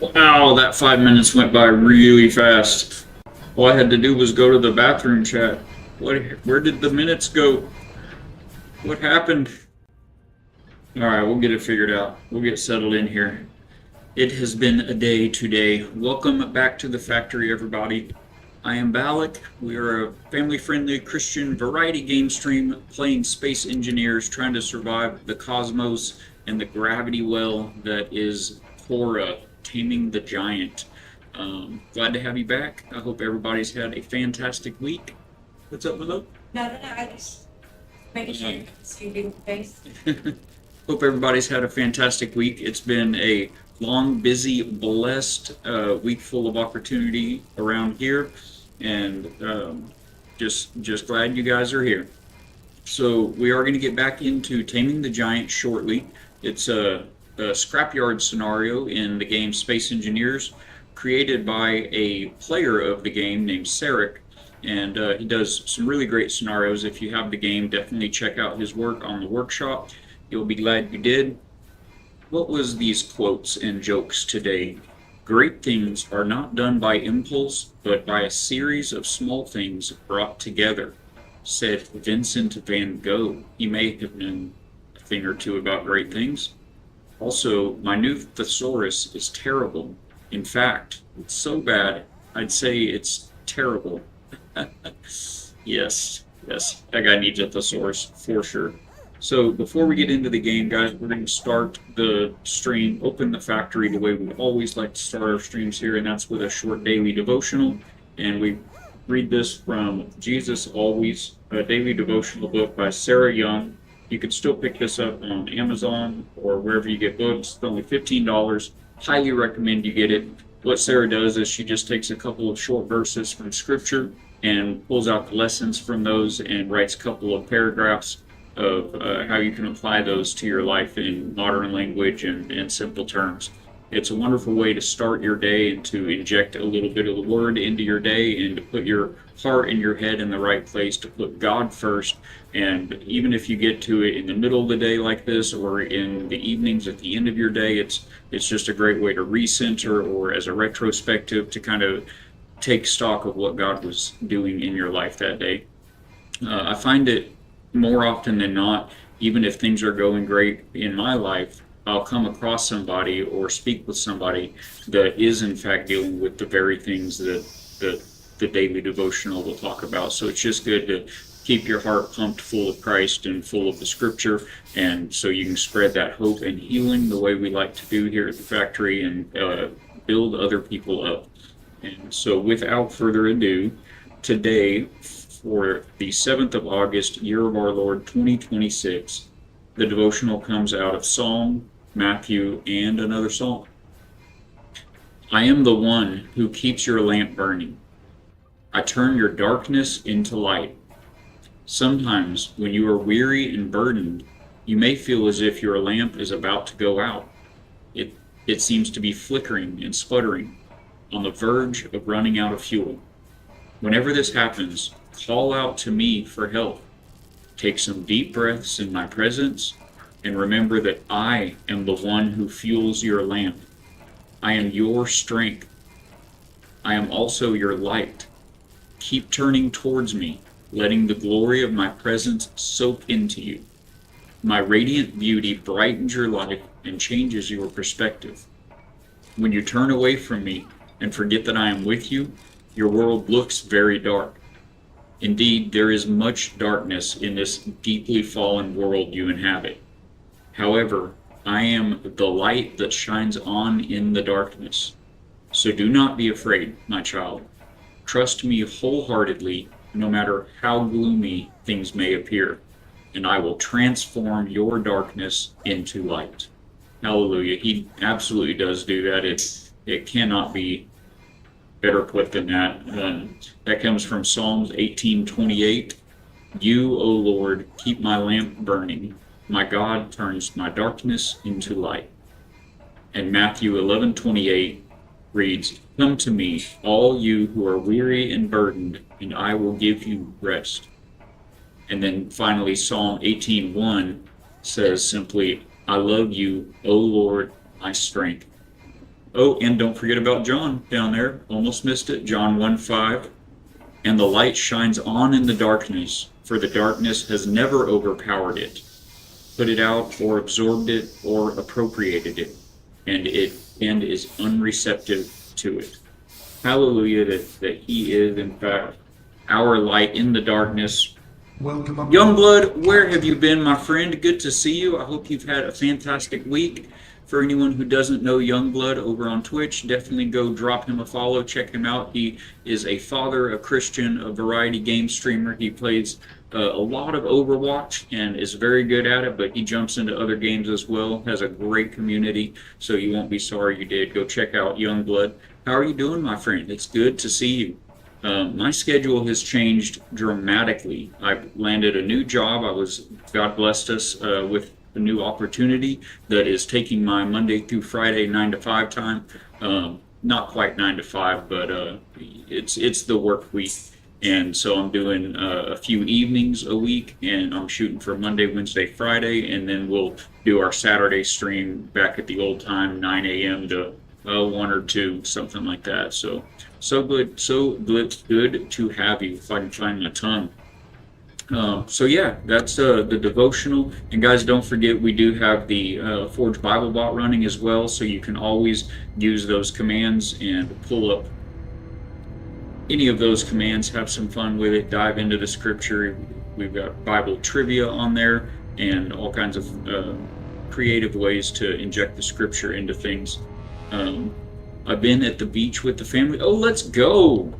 Wow, that 5 minutes went by really fast. All I had to do was go to the bathroom chat. Where did the minutes go? What happened? Alright, we'll get it figured out. We'll get settled in here. It has been a day today. Welcome back to the factory, everybody. I am Balak. We are a family-friendly Christian variety game stream playing space engineers trying to survive the cosmos and the gravity well that is Khora, Taming the Giant. Glad to have you back. I hope everybody's had a fantastic week. What's up, Willow? No, I just making sure you see your face. Hope everybody's had a fantastic week. It's been a long, busy, blessed week full of opportunity around here, and just glad you guys are here. So we are going to get back into Taming the Giant shortly. It's a Scrapyard scenario in the game Space Engineers, created by a player of the game named Sarekh, and he does some really great scenarios. If you have the game, definitely check out his work on the workshop. You'll be glad you did. What was these quotes and jokes today? Great things are not done by impulse, but by a series of small things brought together, said Vincent van Gogh. He may have known a thing or two about great things. Also, my new thesaurus is terrible. In fact, it's so bad, I'd say it's terrible. Yes, that guy needs a thesaurus for sure. So before we get into the game, guys, we're going to start the stream, open the factory the way we always like to start our streams here, and that's with a short daily devotional. And we read this from Jesus Always, a daily devotional book by Sarah Young. You can still pick this up on Amazon or wherever you get books. It's only $15. Highly recommend you get it. What Sarah does is she just takes a couple of short verses from Scripture and pulls out the lessons from those and writes a couple of paragraphs of how you can apply those to your life in modern language and simple terms. It's a wonderful way to start your day and to inject a little bit of the Word into your day and to put your heart and your head in the right place, to put God first. And even if you get to it in the middle of the day like this or in the evenings at the end of your day, it's just a great way to recenter or as a retrospective to kind of take stock of what God was doing in your life that day. I find it more often than not, even if things are going great in my life, I'll come across somebody or speak with somebody that is in fact dealing with the very things that the daily devotional will talk about. So it's just good to keep your heart pumped full of Christ and full of the Scripture, and so you can spread that hope and healing the way we like to do here at the factory and build other people up. And so without further ado, today, for the 7th of August, year of our Lord 2026, the devotional comes out of Psalm, Matthew, and another psalm. I am the one who keeps your lamp burning. I turn your darkness into light. Sometimes, when you are weary and burdened, you may feel as if your lamp is about to go out. It seems to be flickering and sputtering, on the verge of running out of fuel. Whenever this happens, call out to me for help. Take some deep breaths in my presence and remember that I am the one who fuels your lamp. I am your strength. I am also your light. Keep turning towards me, letting the glory of my presence soak into you. My radiant beauty brightens your life and changes your perspective. When you turn away from me and forget that I am with you, your world looks very dark. Indeed, there is much darkness in this deeply fallen world you inhabit. However, I am the light that shines on in the darkness. So do not be afraid, my child. Trust me wholeheartedly, no matter how gloomy things may appear, and I will transform your darkness into light. Hallelujah. He absolutely does do that. It cannot be better put than that. That comes from Psalms 18:28. You, O Lord, keep my lamp burning. My God turns my darkness into light. And Matthew 11:28 reads, Come to me, all you who are weary and burdened, and I will give you rest. And then finally, Psalm 18:1 says simply, I love you, O Lord, my strength. Oh, and don't forget about John down there. Almost missed it. John 1:5. And the light shines on in the darkness, for the darkness has never overpowered it, put it out, or absorbed it, or appropriated it, and is unreceptive to it. Hallelujah that He is, in fact, our light in the darkness. Welcome up. Youngblood, where have you been, my friend? Good to see you. I hope you've had a fantastic week. For anyone who doesn't know Youngblood over on Twitch, definitely go drop him a follow, check him out. He is a father, a Christian, a variety game streamer. He plays a lot of Overwatch and is very good at it, but he jumps into other games as well, has a great community, so you won't be sorry you did. Go check out Youngblood. How are you doing, my friend? It's good to see you. My schedule has changed dramatically. I've landed a new job. God blessed us with a new opportunity that is taking my Monday through Friday 9 to 5 time. Not quite 9 to 5, but it's the work week. And so I'm doing a few evenings a week, and I'm shooting for Monday, Wednesday, Friday, and then we'll do our Saturday stream back at the old time, 9 a.m. to 1 or 2, something like that. So good to have you, if I can find my tongue. So yeah, that's the devotional. And guys, don't forget, we do have the Forge Bible Bot running as well, so you can always use those commands and pull up any of those commands, have some fun with it, dive into the scripture. We've got Bible trivia on there and all kinds of creative ways to inject the scripture into things. I've been at the beach with the family. Oh, let's go!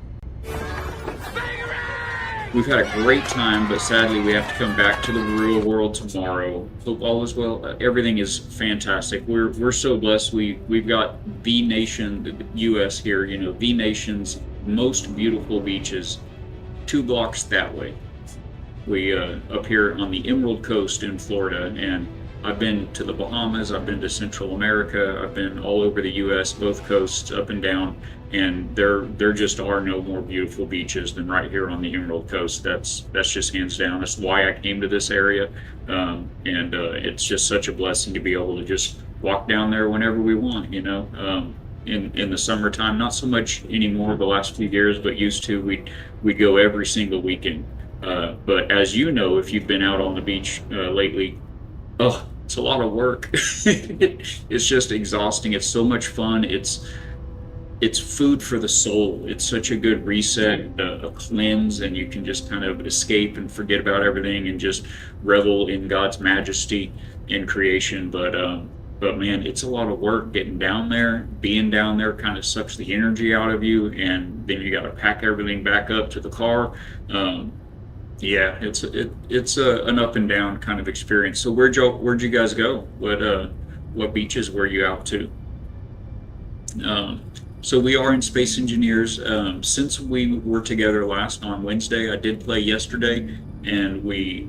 We've had a great time, but sadly we have to come back to the real world tomorrow. Hope all is well. Everything is fantastic. We're so blessed. We've got the nation, the U.S. here. You know, the nation's most beautiful beaches, 2 blocks that way. We up here on the Emerald Coast in Florida, and I've been to the Bahamas, I've been to Central America, I've been all over the U.S., both coasts, up and down, and there just are no more beautiful beaches than right here on the Emerald Coast. That's just hands down. That's why I came to this area, and it's just such a blessing to be able to just walk down there whenever we want, you know. In the summertime, not so much anymore the last few years, but used to, we'd go every single weekend. But as you know, if you've been out on the beach lately, oh, it's a lot of work. It's just exhausting. It's so much fun. It's food for the soul. It's such a good reset, a cleanse, and you can just kind of escape and forget about everything and just revel in God's majesty in creation. But man, it's a lot of work getting down there. Being down there kind of sucks the energy out of you, and then you got to pack everything back up to the car. Yeah, it's an up and down kind of experience. So where'd you guys go? What beaches were you out to? So we are in Space Engineers. Since we were together last on Wednesday, I did play yesterday, and I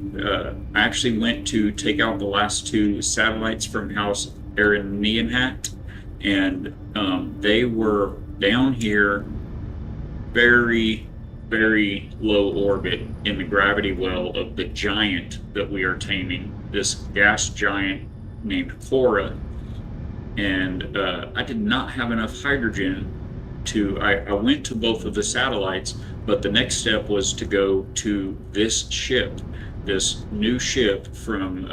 actually went to take out the last 2 satellites from House Aaron Neonhat, and they were down here very, very low orbit in the gravity well of the giant that we are taming, this gas giant named Khora. And I did not have enough hydrogen I went to both of the satellites, but the next step was to go to this ship, this new ship from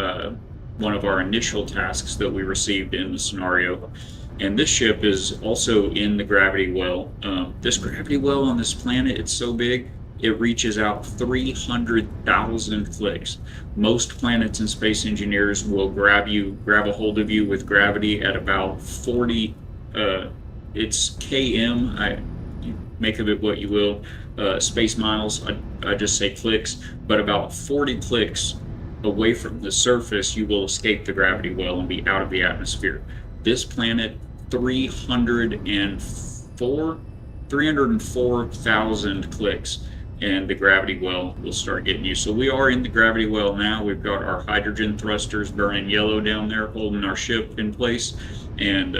one of our initial tasks that we received in the scenario. And this ship is also in the gravity well. This gravity well on this planet, it's so big, it reaches out 300,000 clicks. Most planets and Space Engineers will grab a hold of you with gravity at about 40, it's km, you make of it what you will, space miles, I just say clicks, but about 40 clicks away from the surface, you will escape the gravity well and be out of the atmosphere. This planet, 304,000 clicks, and the gravity well will start getting you. So we are in the gravity well now. We've got our hydrogen thrusters burning yellow down there, holding our ship in place. And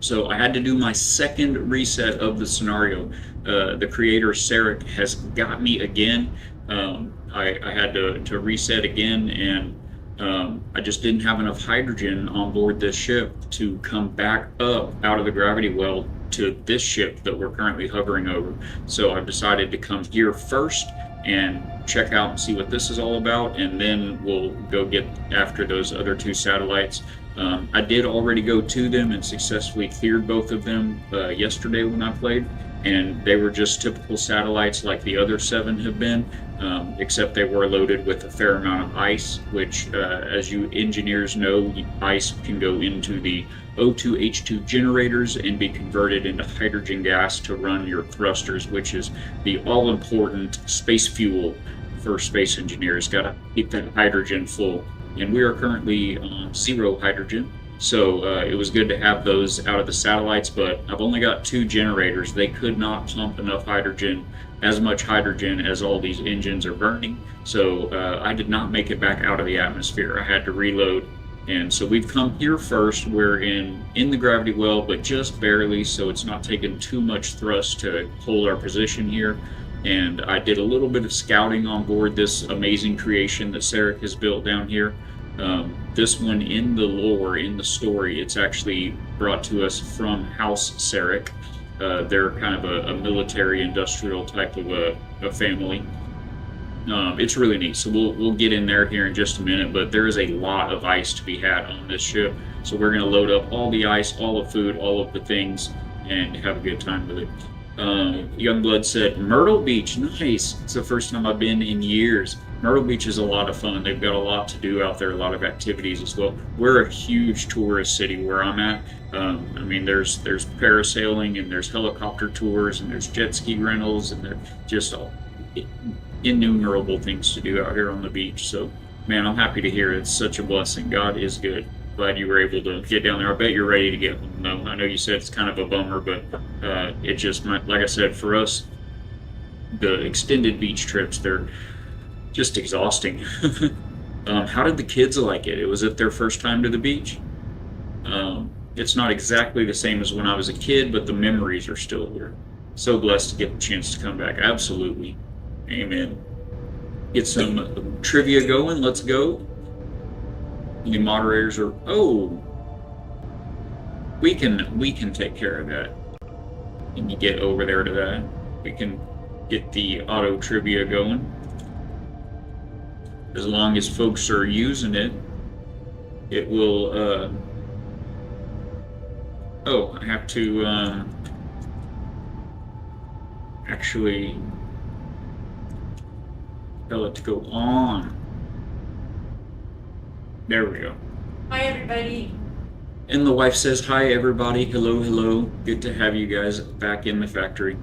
so I had to do my second reset of the scenario. The creator, Sarekh, has got me again. I had to reset again, and I just didn't have enough hydrogen on board this ship to come back up out of the gravity well to this ship that we're currently hovering over. So I've decided to come here first and check out and see what this is all about, and then we'll go get after those other 2 satellites. I did already go to them and successfully cleared both of them yesterday when I played, and they were just typical satellites like the other 7 have been, except they were loaded with a fair amount of ice, which, as you engineers know, ice can go into the O2H2 generators and be converted into hydrogen gas to run your thrusters, which is the all-important space fuel for space engineers. Got to keep that hydrogen full. And we are currently on 0 hydrogen, so it was good to have those out of the satellites, but I've only got 2 generators. They could not pump enough hydrogen, as much hydrogen as all these engines are burning, so I did not make it back out of the atmosphere. I had to reload, and so we've come here first. We're in the gravity well, but just barely, so it's not taking too much thrust to hold our position here. And I did a little bit of scouting on board this amazing creation that Sarekh has built down here. This one, in the lore, in the story, it's actually brought to us from House Sarekh. They're kind of a military industrial type of a family. It's really neat. So we'll get in there here in just a minute, but there is a lot of ice to be had on this ship. So we're going to load up all the ice, all the food, all of the things, and have a good time with it. Youngblood said, Myrtle Beach, nice. It's the first time I've been in years. Myrtle Beach is a lot of fun. They've got a lot to do out there, a lot of activities as well. We're a huge tourist city where I'm at. I mean, there's parasailing, and there's helicopter tours, and there's jet ski rentals, and there's just all innumerable things to do out here on the beach. So, man, I'm happy to hear it's such a blessing. God is good. Glad you were able to get down there. I bet you're ready to get home, though. I know you said it's kind of a bummer, but it just might, like I said, for us, the extended beach trips, they're just exhausting. How did the kids like it? Was it their first time to the beach? It's not exactly the same as when I was a kid, but the memories are still here. So blessed to get the chance to come back. Absolutely. Amen. Get some trivia going. Let's go. The moderators are, we can take care of that. Can you get over there to that? We can get the auto trivia going. As long as folks are using it, it will, I have to, actually tell it to go on. There we go. Hi, everybody. And the wife says, hi, everybody. Hello, hello. Good to have you guys back in the factory.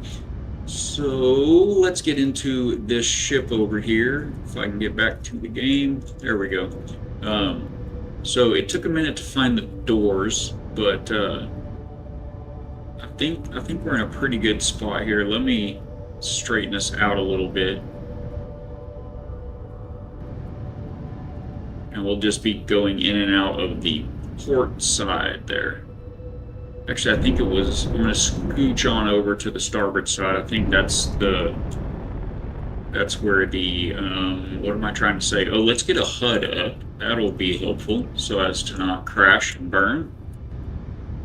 So let's get into this ship over here. If I can get back to the game. There we go. So it took a minute to find the doors, but I think we're in a pretty good spot here. Let me straighten this out a little bit. And we'll just be going in and out of the port side there. Actually, I think it was, I'm going to scooch on over to the starboard side. I think that's where the, what am I trying to say? Oh, let's get a HUD up. That'll be helpful so as to not crash and burn.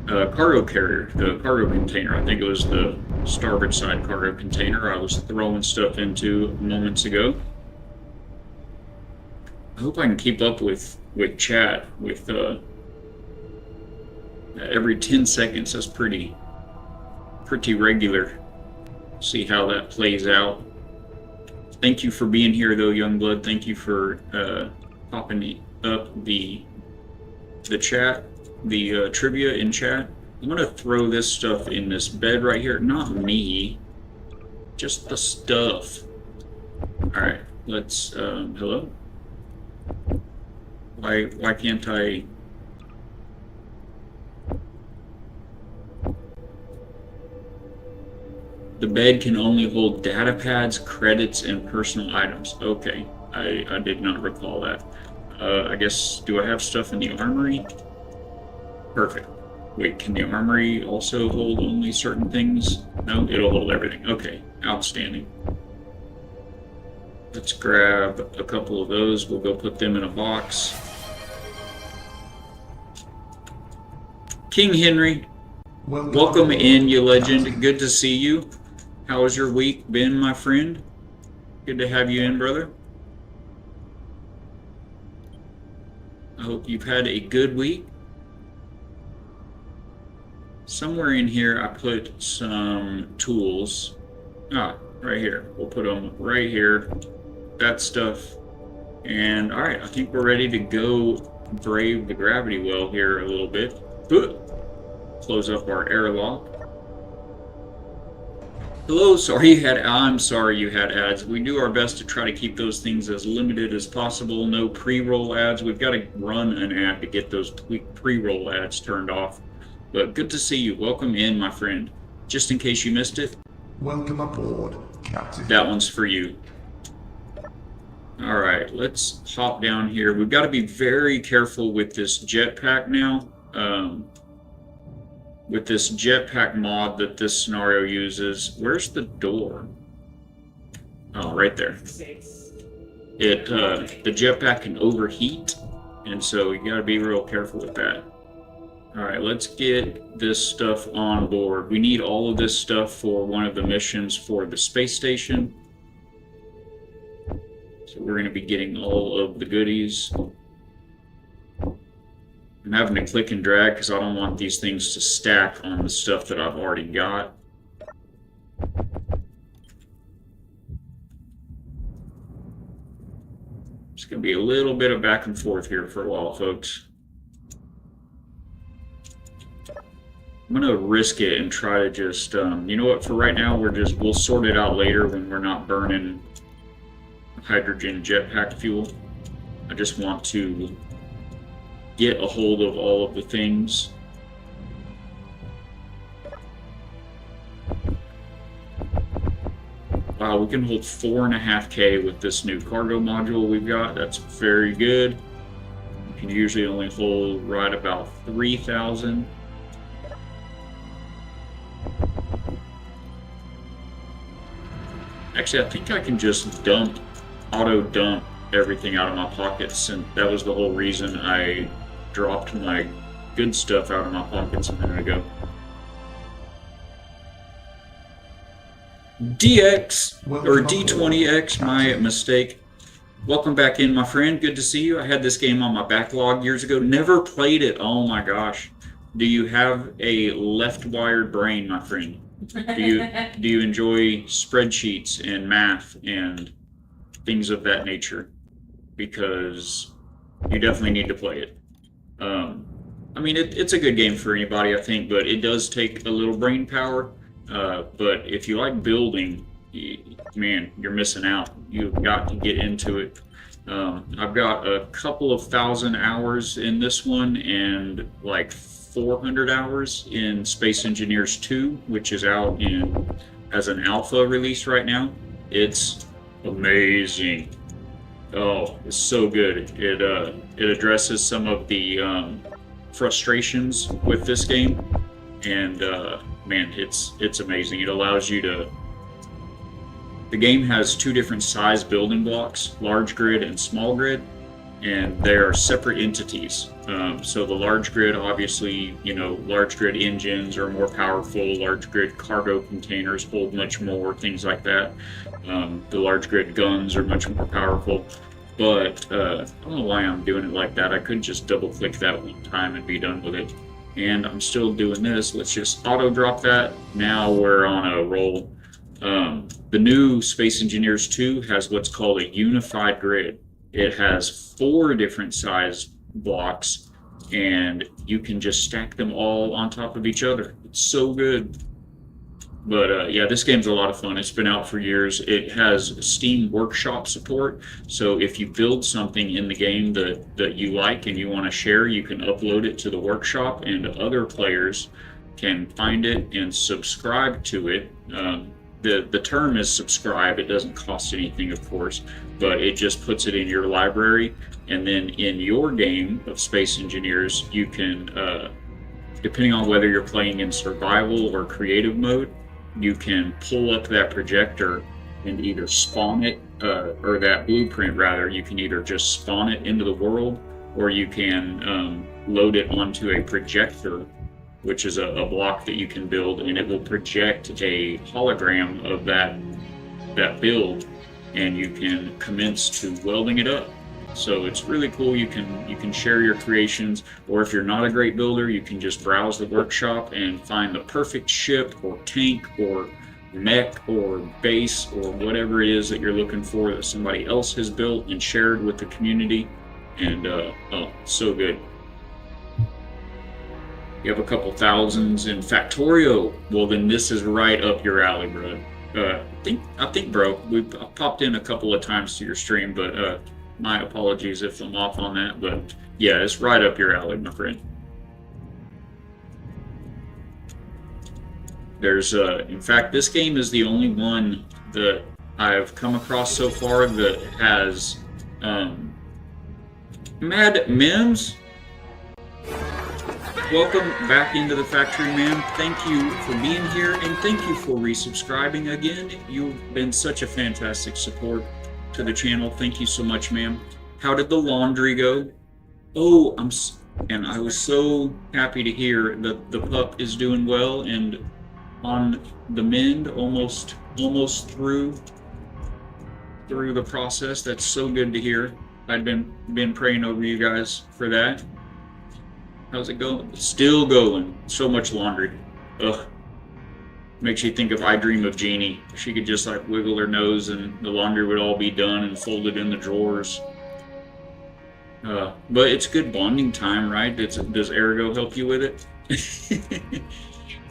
Cargo carrier, the cargo container. I think it was the starboard side cargo container I was throwing stuff into moments ago. I hope I can keep up with chat with every 10 seconds. That's pretty regular. See how that plays out. Thank you for being here, though, Youngblood. Thank you for popping up the chat, the trivia in chat. I'm gonna throw this stuff in this bed right here. Not me, just the stuff. All right, let's. Hello. Why can't I? The bed can only hold data pads, credits, and personal items. Okay, I did not recall that. I guess, do I have stuff in the armory? Perfect. Wait, can the armory also hold only certain things? No, it'll hold everything. Okay, outstanding. Let's grab a couple of those. We'll go put them in a box. King Henry, welcome in, you legend. Good to see you. How has your week been, my friend? Good to have you in, brother. I hope you've had a good week. Somewhere in here I put some tools. Right here. We'll put them right here. That stuff. And alright, I think we're ready to go brave the gravity well here a little bit. Close up our airlock. Hello, I'm sorry you had ads. We do our best to try to keep those things as limited as possible. No pre-roll ads. We've got to run an ad to get those pre-roll ads turned off. But good to see you. Welcome in, my friend. Just in case you missed it. Welcome aboard, Captain. That one's for you. Alright, let's hop down here. We've got to be very careful with this jetpack now. With this jetpack mod that this scenario uses. Where's the door? Oh, right there. The jetpack can overheat, and so you gotta be real careful with that. Alright, let's get this stuff on board. We need all of this stuff for one of the missions for the space station. So we're gonna be getting all of the goodies. I'm having to click and drag because I don't want these things to stack on the stuff that I've already got. It's going to be a little bit of back and forth here for a while, folks. I'm going to risk it and try to just, you know what, for right now, we'll sort it out later when we're not burning hydrogen jetpack fuel. I just want to get a hold of all of the things. Wow, we can hold 4.5K with this new cargo module we've got. That's very good. You can usually only hold right about 3,000. Actually, I think I can just auto dump everything out of my pockets, and that was the whole reason I dropped my good stuff out of my pockets a minute ago. DX, or D20X, my mistake. Welcome back in, my friend. Good to see you. I had this game on my backlog years ago. Never played it. Oh my gosh. Do you have a left-wired brain, my friend? Do you enjoy spreadsheets and math and things of that nature? Because you definitely need to play it. I mean, it's a good game for anybody, I think, but it does take a little brain power. But if you like building, man, you're missing out. You've got to get into it. I've got a couple of thousand hours in this one and like 400 hours in Space Engineers 2, which is out as an alpha release right now. It's amazing. Oh, it's so good. It addresses some of the frustrations with this game, and man, it's amazing. It allows you to. The game has two different size building blocks: large grid and small grid, and they are separate entities. So the large grid, obviously, large grid engines are more powerful. Large grid cargo containers hold much more, things like that. The large grid guns are much more powerful. But I don't know why I'm doing it like that. I could just double click that one time and be done with it. And I'm still doing this. Let's just auto drop that. Now we're on a roll. The new Space Engineers 2 has what's called a unified grid. It has 4 different size blocks, and you can just stack them all on top of each other. It's so good. But yeah, this game's a lot of fun. It's been out for years. It has Steam Workshop support, so if you build something in the game that you like and you want to share, you can upload it to the workshop, and other players can find it and subscribe to it. The term is subscribe. It doesn't cost anything, of course, but it just puts it in your library, and then in your game of Space Engineers, you can, depending on whether you're playing in survival or creative mode, you can pull up that projector and either spawn it, or that blueprint rather, you can either just spawn it into the world, or you can load it onto a projector which is a block that you can build, and it will project a hologram of that build, and you can commence to welding it up. So it's really cool. You can share your creations, or if you're not a great builder, you can just browse the workshop and find the perfect ship or tank or mech or base or whatever it is that you're looking for that somebody else has built and shared with the community. And oh, so good. You have a couple thousands in Factorio. Well, then this is right up your alley, bro. I think, bro, we popped in a couple of times to your stream, but my apologies if I'm off on that. But yeah, it's right up your alley, my friend. There's, in fact, this game is the only one that I've come across so far that has Mad Mims. Welcome back into the factory, man. Thank you for being here, and thank you for resubscribing again. You've been such a fantastic support to the channel. Thank you so much, ma'am. How did the laundry go? Oh, and I was so happy to hear that the pup is doing well and on the mend, almost through the process. That's so good to hear. I've been praying over you guys for that. How's it going? Still going. So much laundry. Ugh. Makes you think of I Dream of Jeannie. She could just like wiggle her nose and the laundry would all be done and folded in the drawers. But it's good bonding time, right? Does Ergo help you with it?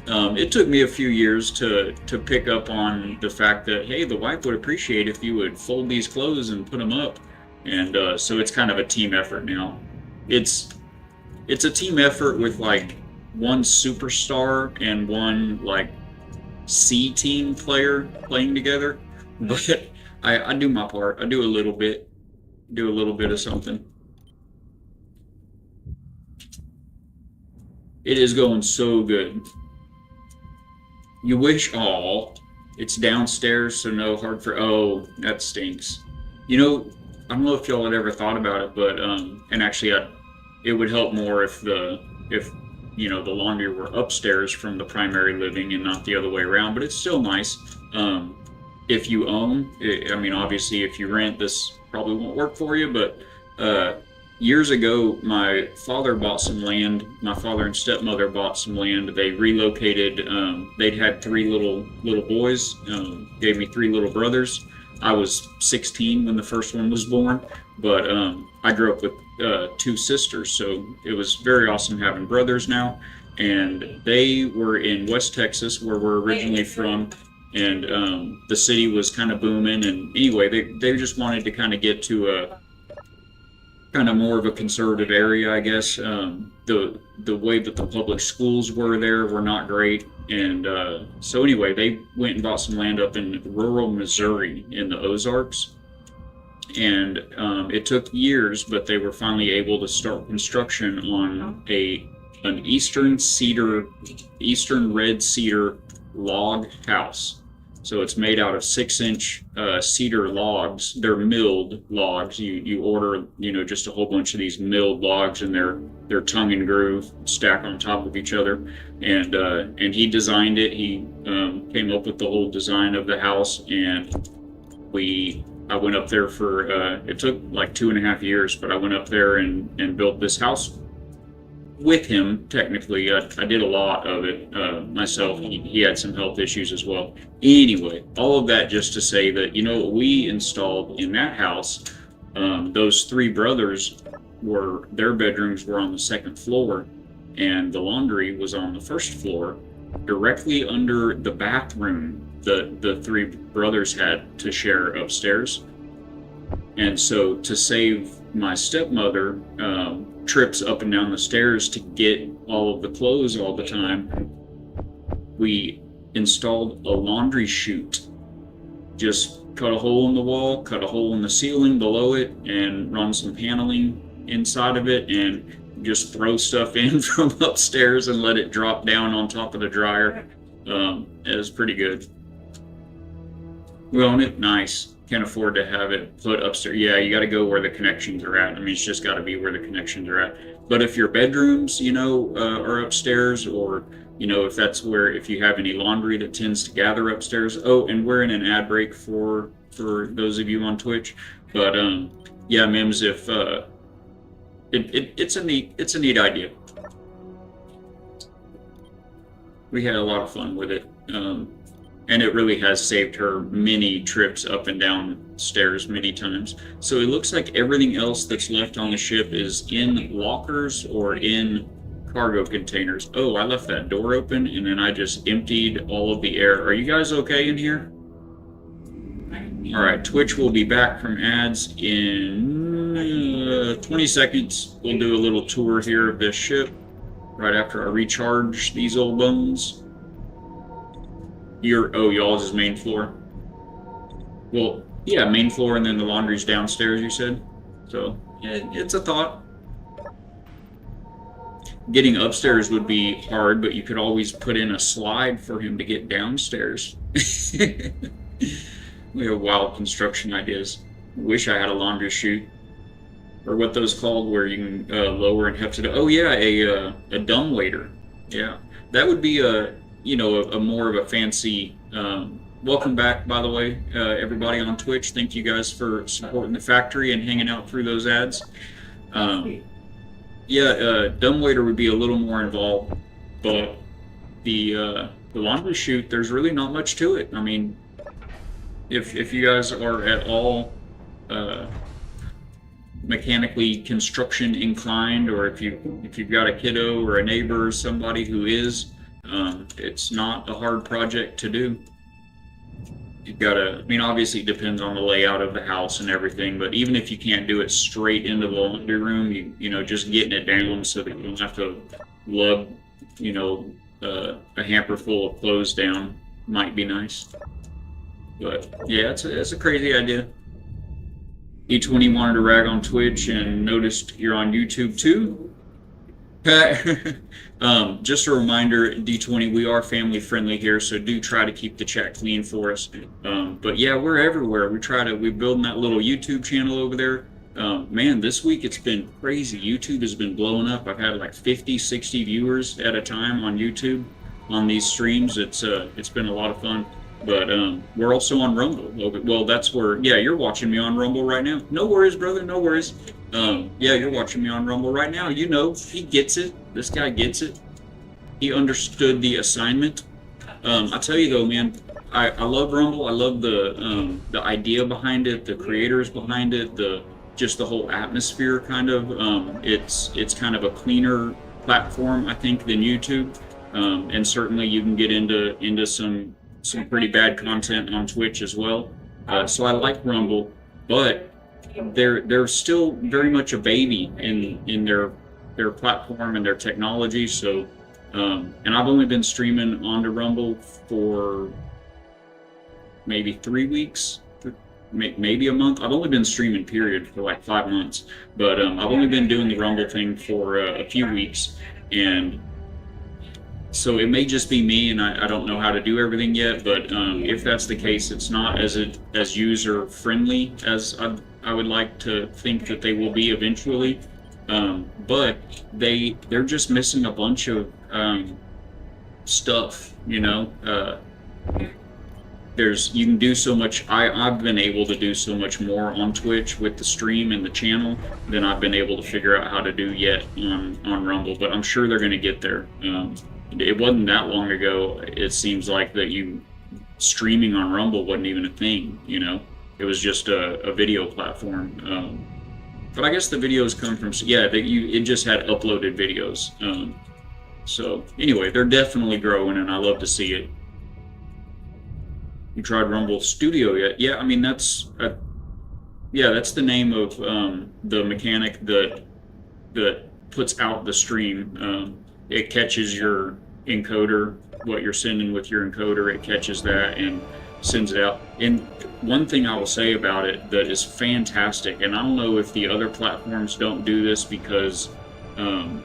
It took me a few years to pick up on the fact that, hey, the wife would appreciate if you would fold these clothes and put them up. And so it's kind of a team effort now. It's a team effort with like one superstar and one like C team player playing together. But I do my part. I do a little bit of something. It is going so good. You wish, it's downstairs, so no hard for, oh, that stinks. You know, I don't know if y'all had ever thought about it, but, and actually it would help more if the laundry were upstairs from the primary living and not the other way around, but it's still nice. If you own, I mean, obviously if you rent, this probably won't work for you, but, years ago, my father bought some land. My father and stepmother bought some land. They relocated. They'd had three little boys. Gave me three little brothers. I was 16 when the first one was born, but I grew up with two sisters, so it was very awesome having brothers now. And they were in West Texas, where we're originally from, and the city was kind of booming. And anyway, they just wanted to kind of get to a kind of more of a conservative area, I guess. The way that the public schools were there were not great, and so anyway, they went and bought some land up in rural Missouri in the Ozarks, and it took years, but they were finally able to start construction on an eastern red cedar log house. So it's made out of 6-inch cedar logs. They're milled logs. You order, just a whole bunch of these milled logs, and they're tongue and groove, stack on top of each other. And he designed it. He came up with the whole design of the house, and I went up there for it took like 2.5 years, but I went up there and built this house with him. Technically, I did a lot of it myself. He had some health issues as well. Anyway, all of that just to say that, we installed in that house, those three brothers their bedrooms were on the second floor, and the laundry was on the first floor, directly under the bathroom that the three brothers had to share upstairs. And so to save my stepmother trips up and down the stairs to get all of the clothes all the time, we installed a laundry chute. Just cut a hole in the wall, cut a hole in the ceiling below it, and run some paneling inside of it, and just throw stuff in from upstairs and let it drop down on top of the dryer. It was pretty good. We own it. Nice. can't afford to have it put upstairs. Yeah, you got to go where the connections are at. I mean, it's just got to be where the connections are at. But if your bedrooms, are upstairs, or if you have any laundry that tends to gather upstairs. Oh, and we're in an ad break for those of you on Twitch. But yeah, Mims, if it's a neat idea. We had a lot of fun with it. And it really has saved her many trips up and down stairs many times. So it looks like everything else that's left on the ship is in lockers or in cargo containers. Oh, I left that door open and then I just emptied all of the air. Are you guys okay in here? All right, Twitch will be back from ads in 20 seconds. We'll do a little tour here of this ship right after I recharge these old bones. Y'all's is main floor. Well, yeah, main floor, and then the laundry's downstairs, you said? So, yeah, it's a thought. Getting upstairs would be hard, but you could always put in a slide for him to get downstairs. We have wild construction ideas. Wish I had a laundry chute. Or what those called, where you can lower and heft it up. Oh yeah, a dumbwaiter. Yeah, that would be a more of a fancy. Welcome back, by the way, everybody on Twitch. Thank you guys for supporting the factory and hanging out through those ads. Yeah, dumbwaiter would be a little more involved, but the laundry chute, there's really not much to it. I mean, if you guys are at all mechanically construction inclined, or if you've got a kiddo or a neighbor or somebody who is, it's not a hard project to do. You've got to, I mean, obviously it depends on the layout of the house and everything, but even if you can't do it straight into the laundry room, just getting it down so that you don't have to lug, a hamper full of clothes down might be nice. But yeah, it's a crazy idea. E20 wanted to rag on Twitch and noticed you're on YouTube too. Just a reminder, D20, we are family friendly here, so do try to keep the chat clean for us. But yeah, we're everywhere. We're building that little YouTube channel over there. Man, this week it's been crazy. YouTube has been blowing up. I've had like 50, 60 viewers at a time on YouTube on these streams. It's been a lot of fun. But we're also on Rumble. Well, that's where, yeah, you're watching me on Rumble right now. No worries, brother, no worries. Yeah, you're watching me on Rumble right now. He gets it. This guy gets it. He understood the assignment. I tell you though, man, I love Rumble. I love the idea behind it, the creators behind it, just the whole atmosphere kind of. It's kind of a cleaner platform, I think, than YouTube. And certainly you can get into some pretty bad content on Twitch as well. So I like Rumble, but they're still very much a baby in their platform and their technology. So and I've only been streaming onto Rumble for maybe 3 weeks, maybe a month. I've only been streaming period for like 5 months, but I've only been doing the Rumble thing for a few weeks, and so it may just be me, and I don't know how to do everything yet, but if that's the case, it's not as user friendly as I would like to think that they will be eventually. But they're just missing a bunch of stuff, you can do so much. I've been able to do so much more on Twitch with the stream and the channel than I've been able to figure out how to do yet on Rumble, but I'm sure they're going to get there. It wasn't that long ago, it seems like, that streaming on Rumble wasn't even a thing, It was just a video platform. But I guess the videos come from, it just had uploaded videos. So anyway, they're definitely growing, and I love to see it. You tried Rumble Studio yet? Yeah, I mean, that's the name of the mechanic that puts out the stream. It catches your encoder, what you're sending with your encoder, it catches that and sends it out. And one thing I will say about it that is fantastic, and I don't know if the other platforms don't do this because I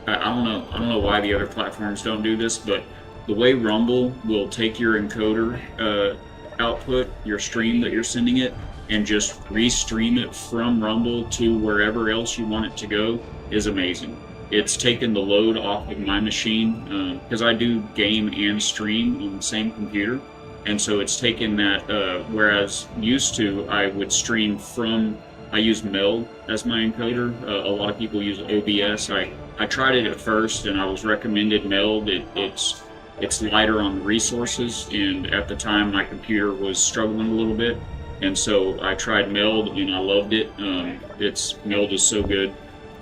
don't know why the other platforms don't do this, but the way Rumble will take your encoder output, your stream that you're sending it, and just restream it from Rumble to wherever else you want it to go is amazing. It's taken the load off of my machine because I do game and stream on the same computer, and so it's taken that. Whereas used to, I would stream from. I use Meld as my encoder. A lot of people use OBS. I tried it at first, and I was recommended Meld. It's lighter on the resources, and at the time my computer was struggling a little bit, and so I tried Meld and I loved it. Meld is so good.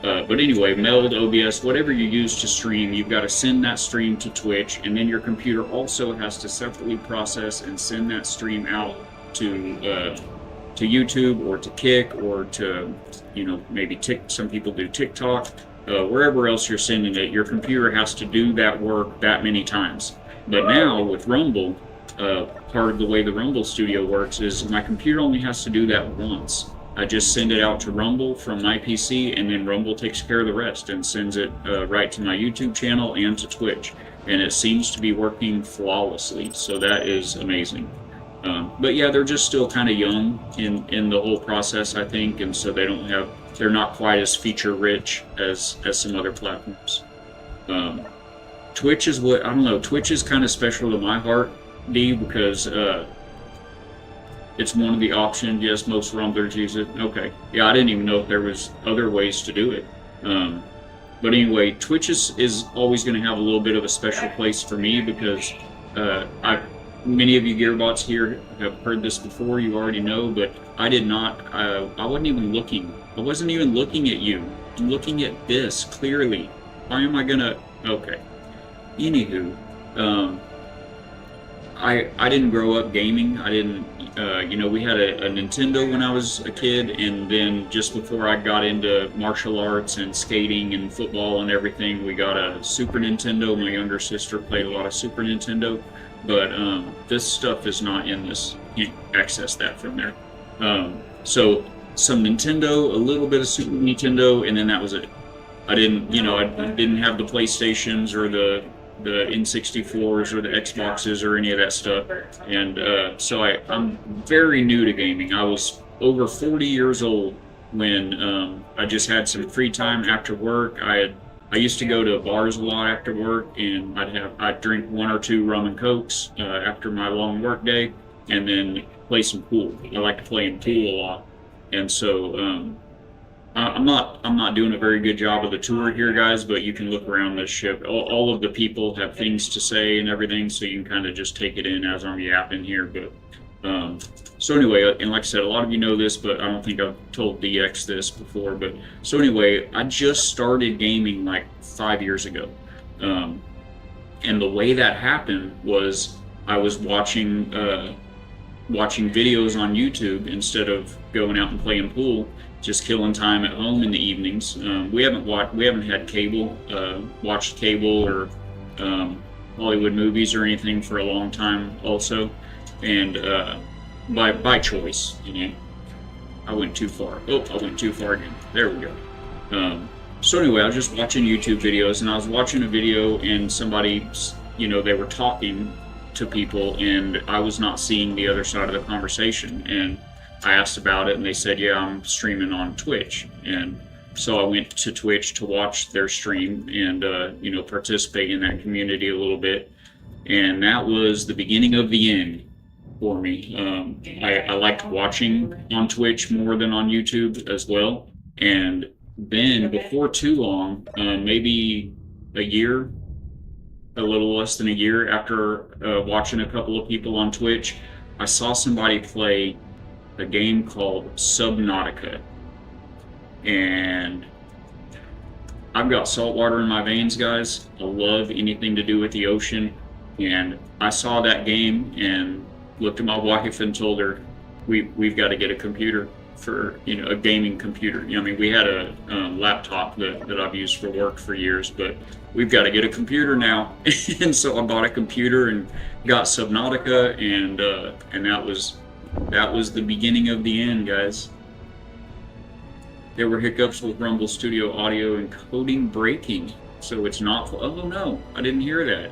But anyway, Meld, OBS, whatever you use to stream, you've got to send that stream to Twitch, and then your computer also has to separately process and send that stream out to YouTube or to Kick or to, maybe some people do TikTok, wherever else you're sending it. Your computer has to do that work that many times. But now with Rumble, part of the way the Rumble Studio works is my computer only has to do that once. I just send it out to Rumble from my PC, and then Rumble takes care of the rest and sends it right to my YouTube channel and to Twitch. And it seems to be working flawlessly, so that is amazing. But yeah, they're just still kind of young in the whole process, I think, and so they're not quite as feature rich as some other platforms. Twitch is Twitch is kind of special to my heart, D, because it's one of the options. Yes, most Rumblers use it. Okay. Yeah, I didn't even know if there was other ways to do it. But anyway, Twitch is always going to have a little bit of a special place for me because many of you Gearbots here have heard this before, you already know, but I did not. I wasn't even looking. I wasn't even looking at you. I'm looking at this clearly. Why am I gonna? Okay. Anywho, I didn't grow up gaming. I didn't. We had a Nintendo when I was a kid, and then just before I got into martial arts and skating and football and everything, we got a Super Nintendo. My younger sister played a lot of Super Nintendo. But this stuff is not in this. You can't access that from there. So some Nintendo, a little bit of Super Nintendo, and then that was it. I didn't have the PlayStations or the N64s or the Xboxes or any of that stuff. And so I'm very new to gaming. I was over 40 years old when I just had some free time after work. I used to go to bars a lot after work, and I'd drink 1 or 2 rum and cokes after my long work day, and then play some pool. I like to play in pool a lot, and so I'm not doing a very good job of the tour here, guys. But you can look around this ship. All of the people have things to say and everything, so you can kind of just take it in as I'm yapping here. But so anyway, and like I said, a lot of you know this, but I don't think I've told DX this before. But so anyway, I just started gaming like 5 years ago. And the way that happened was I was watching videos on YouTube instead of going out and playing pool, just killing time at home in the evenings. We haven't had cable, watched cable or Hollywood movies or anything for a long time also. And by choice, I went too far. I went too far again. There we go. So anyway, I was just watching YouTube videos, and I was watching a video, and somebody, they were talking to people, and I was not seeing the other side of the conversation. And I asked about it, and they said, "Yeah, I'm streaming on Twitch." And so I went to Twitch to watch their stream and participate in that community a little bit. And that was the beginning of the end for me. I liked watching on Twitch more than on YouTube as well. And then before too long, maybe a little less than a year after watching a couple of people on Twitch, I saw somebody play a game called Subnautica. And I've got salt water in my veins, guys. I love anything to do with the ocean. And I saw that game and looked at my wife and told her, we've got to get a computer for, a gaming computer. We had a laptop that I've used for work for years, but we've got to get a computer now. And so I bought a computer and got Subnautica, and that was the beginning of the end, guys. There were hiccups with Rumble Studio audio encoding breaking, so it's not. Oh no, I didn't hear that.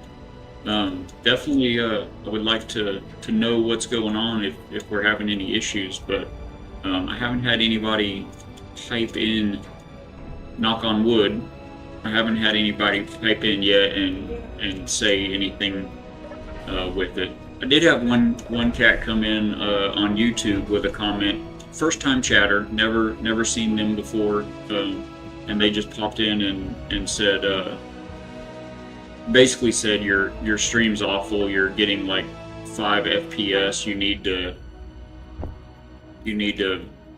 Definitely, I would like to know what's going on if we're having any issues, but I haven't had anybody pipe in. Knock on wood. I haven't had anybody pipe in yet and say anything with it. I did have one cat come in on YouTube with a comment. First time chatter, never seen them before, and they just popped in and said. Basically said your stream's awful. You're getting like 5 FPS. You need to.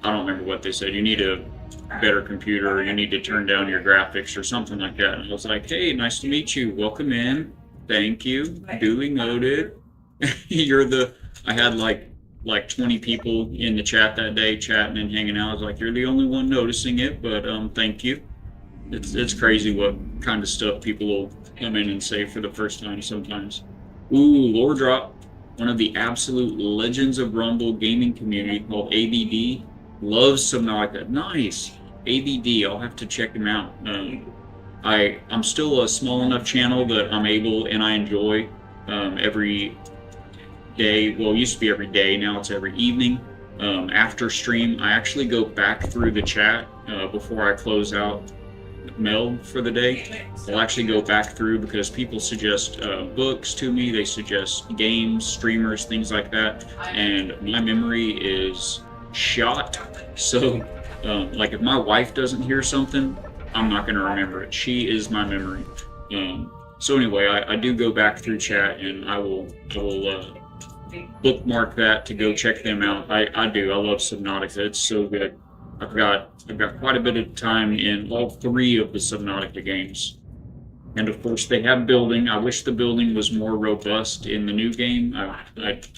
I don't remember what they said. You need a better computer. You need to turn down your graphics or something like that. And I was like, hey, nice to meet you. Welcome in. Thank you. Duly noted. You're the. I had like 20 people in the chat that day chatting and hanging out. I was like, you're the only one noticing it, but thank you. It's crazy what kind of stuff people will come in and say for the first time sometimes. Ooh, lore drop. One of the absolute legends of Rumble gaming community called ABD loves Subnautica. Nice. ABD, I'll have to check him out. I'm still a small enough channel that I'm able and I enjoy every day. Well, it used to be every day. Now it's every evening. After stream, I actually go back through the chat before I close out Meld for the day. I'll actually go back through because people suggest books to me. They suggest games, streamers, things like that. And my memory is shot. So, like if my wife doesn't hear something, I'm not going to remember it. She is my memory. So anyway, I do go back through chat and I will bookmark that to go check them out. I do. I love Subnautica. It's so good. I've got quite a bit of time in all 3 of the Subnautica games. And of course they have building. I wish the building was more robust in the new game.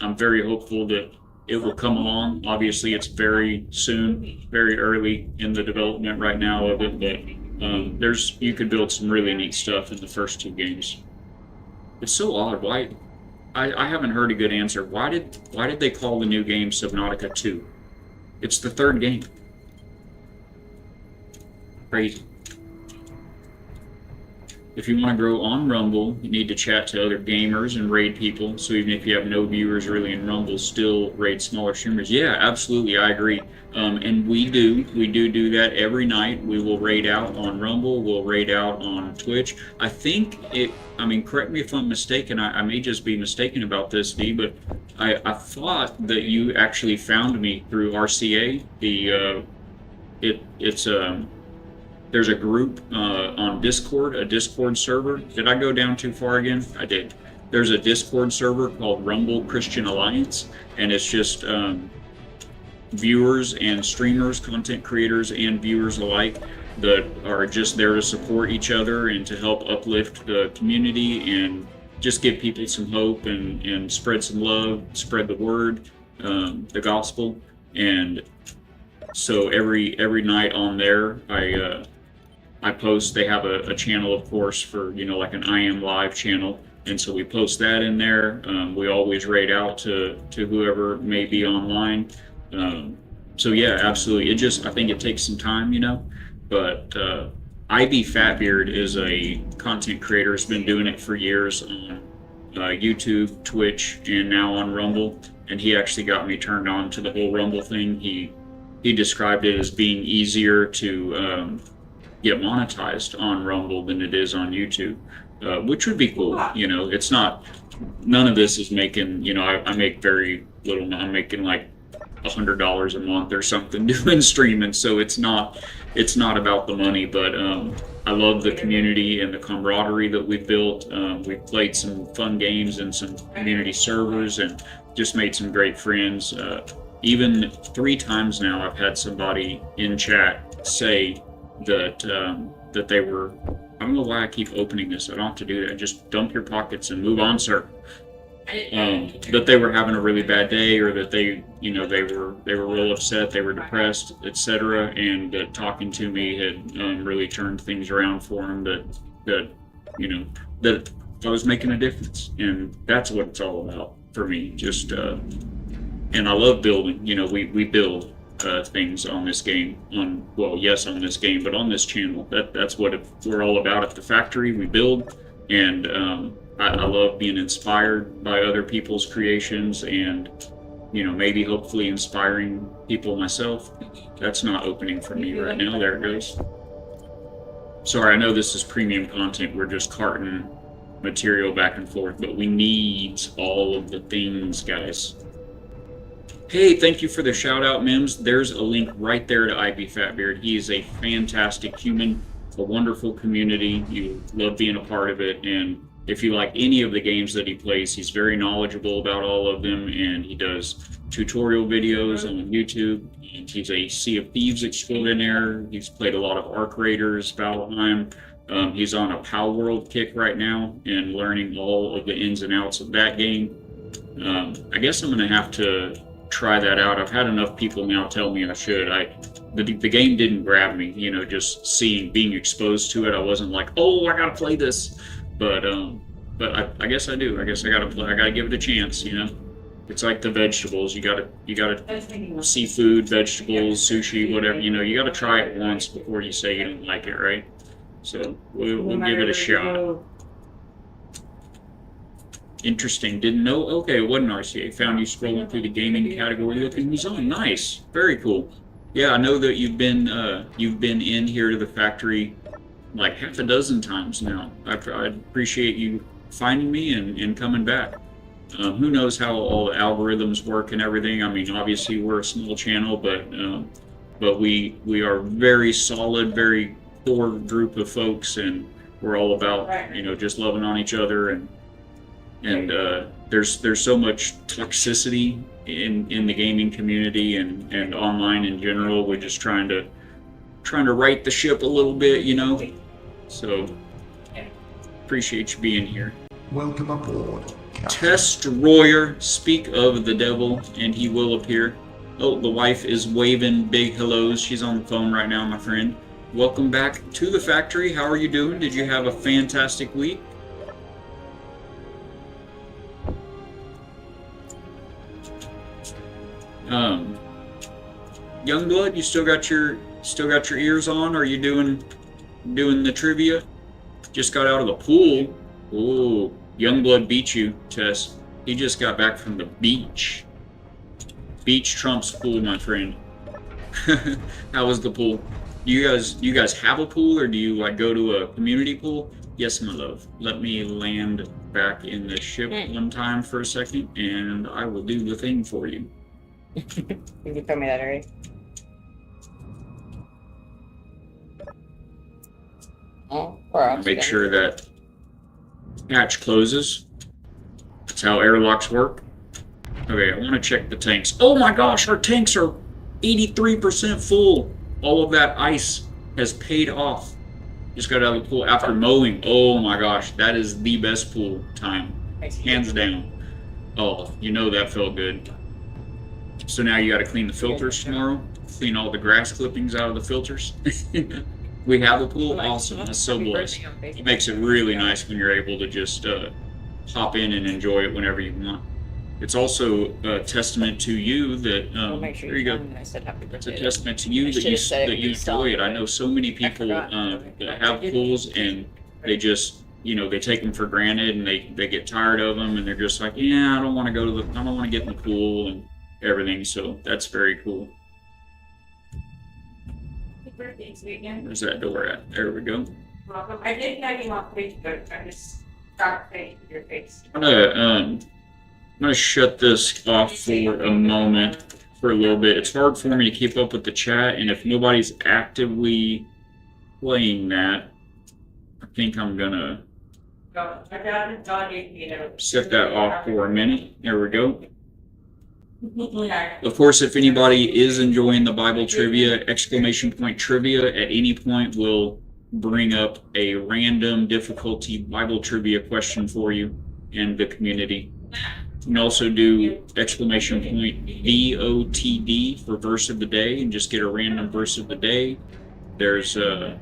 I'm very hopeful that it will come along. Obviously it's very soon, very early in the development right now of it, but you could build some really neat stuff in the first 2 games. It's so odd. Why? I haven't heard a good answer. Why did they call the new game Subnautica 2? It's the 3rd game. Crazy. If you want to grow on Rumble, you need to chat to other gamers and raid people. So even if you have no viewers really in Rumble, still raid smaller streamers. Yeah, absolutely, I agree. And we do that every night. We will raid out on Rumble. We'll raid out on Twitch. I think correct me if I'm mistaken. I may just be mistaken about this, D, but I thought that you actually found me through RCA. There's a group on Discord, a Discord server. Did I go down too far again? I did. There's a Discord server called Rumble Christian Alliance, and it's just viewers and streamers, content creators and viewers alike that are just there to support each other and to help uplift the community and just give people some hope and spread some love, spread the word, the gospel. And so every night on there, I post. They have a channel, of course, for like an I Am Live channel, and so we post that in there. We always raid out to whoever may be online. So yeah, absolutely. I think it takes some time, but Ivy Fatbeard is a content creator. Has been doing it for years on YouTube, Twitch, and now on Rumble. And he actually got me turned on to the whole Rumble thing. He described it as being easier to get monetized on Rumble than it is on YouTube, which would be cool. It's not. None of this is making. I make very little. I'm making like $100 a month or something doing streaming, so it's not about the money, but I love the community and the camaraderie that we've built. We've played some fun games and some community servers and just made some great friends. Even 3 times now I've had somebody in chat say that they were, I don't know why I keep opening this, I don't have to do that, just dump your pockets and move on, sir. That they were having a really bad day, or that they were real upset, they were depressed, etc., and that talking to me had really turned things around for them. That I was making a difference, and that's what it's all about for me. Just and I love building. We build things on this game. On this game, but on this channel. That's what we're all about at the factory. We build, and I love being inspired by other people's creations and, maybe hopefully inspiring people myself. That's not opening for me right now. There it goes. Sorry, I know this is premium content. We're just carting material back and forth, but we need all of the things, guys. Hey, thank you for the shout out, Mims. There's a link right there to IB Fatbeard. He is a fantastic human, a wonderful community. You love being a part of it, and if you like any of the games that he plays, he's very knowledgeable about all of them, and he does tutorial videos on YouTube. And he's a Sea of Thieves extraordinaire. He's played a lot of Arc Raiders, Valheim. He's on a Pow World kick right now and learning all of the ins and outs of that game. I guess I'm going to have to try that out. I've had enough people now tell me I should. The game didn't grab me, just being exposed to it. I wasn't like, oh, I got to play this. But I guess I do. I guess I gotta play. I gotta give it a chance. It's like the vegetables. You gotta seafood, vegetables, sushi, whatever. You gotta try it once before you say you don't like it, right? So we'll give it a shot. Interesting. Didn't know. Okay, it wasn't RCA. Found you scrolling through the gaming category looking who's on. Nice. Very cool. Yeah, I know that you've been in here to the factory like half a dozen times now. I appreciate you finding me and coming back. Who knows how all the algorithms work and everything. I mean, obviously we're a small channel, but we are very solid, very core group of folks, and we're all about just loving on each other, and there's so much toxicity in the gaming community and online in general. We're just trying to right the ship a little bit, So appreciate you being here. Welcome aboard, Captain. Destroyer, speak of the devil, and he will appear. Oh, the wife is waving big hellos. She's on the phone right now, my friend. Welcome back to the factory. How are you doing? Did you have a fantastic week? Youngblood, you still got your ears on? Are you doing the trivia? Just got out of the pool. Ooh, Youngblood beat you, Tess. He just got back from the beach. Beach trumps pool, my friend. How was the pool? You guys have a pool, or do you go to a community pool? Yes, my love. Let me land back in the ship one time for a second, and I will do the thing for you. You told me that already. Make sure that hatch closes. That's how airlocks work. Okay, I want to check the tanks. Oh my gosh, our tanks are 83% full. All of that ice has paid off. Just got out of the pool after mowing. Oh my gosh, that is the best pool time. Hands down. Oh, that felt good. So now you got to clean the filters tomorrow. Clean all the grass clippings out of the filters. We have a pool? Awesome. That's so blessed. It makes it really nice when you're able to just hop in and enjoy it whenever you want. It's also a testament to you that there you go. It's a testament to you that you enjoy it. I know so many people that have pools and they just they take them for granted and they get tired of them and they're just like, yeah, I don't want to get in the pool and everything. So that's very cool. Where's that door at? There we go. Welcome. I didn't know you on Facebook. I just stopped saying your face. I'm gonna shut this off for a moment, for a little bit. It's hard for me to keep up with the chat, and if nobody's actively playing that, I think I'm gonna set that off for a minute. There we go. Of course, if anybody is enjoying the Bible trivia, !trivia at any point will bring up a random difficulty Bible trivia question for you and the community. You can also do ! VOTD for verse of the day and just get a random verse of the day. There's the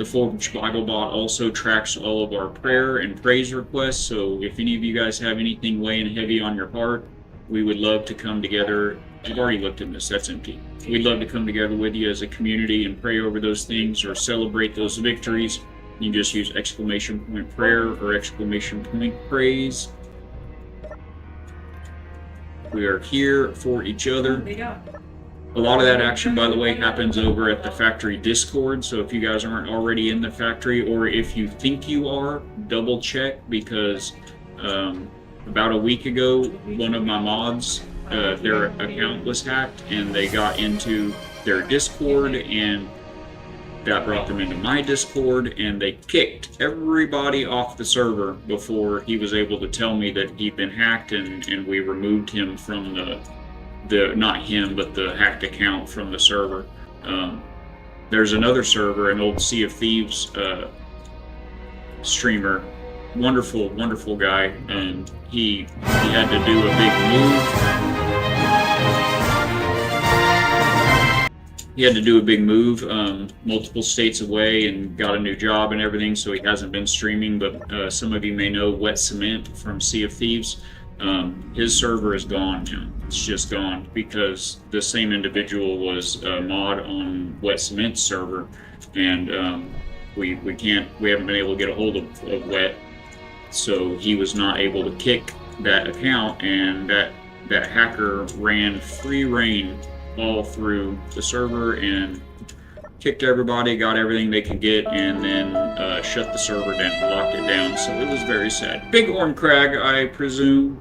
Forge Bible Bot also tracks all of our prayer and praise requests, so if any of you guys have anything weighing heavy on your heart, we would love to come together. I've already looked at this, that's empty. We'd love to come together with you as a community and pray over those things or celebrate those victories. You just use exclamation point prayer or exclamation point praise. We are here for each other. There you go. A lot of that action, by the way, happens over at the factory Discord, so if you guys aren't already in the factory, or if you think you are, double check, because about a week ago, one of my mods, their account was hacked, and they got into their Discord, and that brought them into my Discord, and they kicked everybody off the server before he was able to tell me that he'd been hacked, and we removed him from the not him, but the hacked account from the server. There's another server, an old Sea of Thieves streamer, wonderful guy, and he had to do a big move. He had to do a big move, multiple states away, and got a new job and everything, so he hasn't been streaming, but some of you may know Wet Cement from Sea of Thieves. His server is gone now. It's just gone because the same individual was a mod on Wet Cement's server, and we haven't been able to get a hold of Wet, so he was not able to kick that account, and that hacker ran free reign all through the server and kicked everybody, got everything they could get, and then shut the server down, locked it down. So it was very sad. Bighorn Crag, I presume.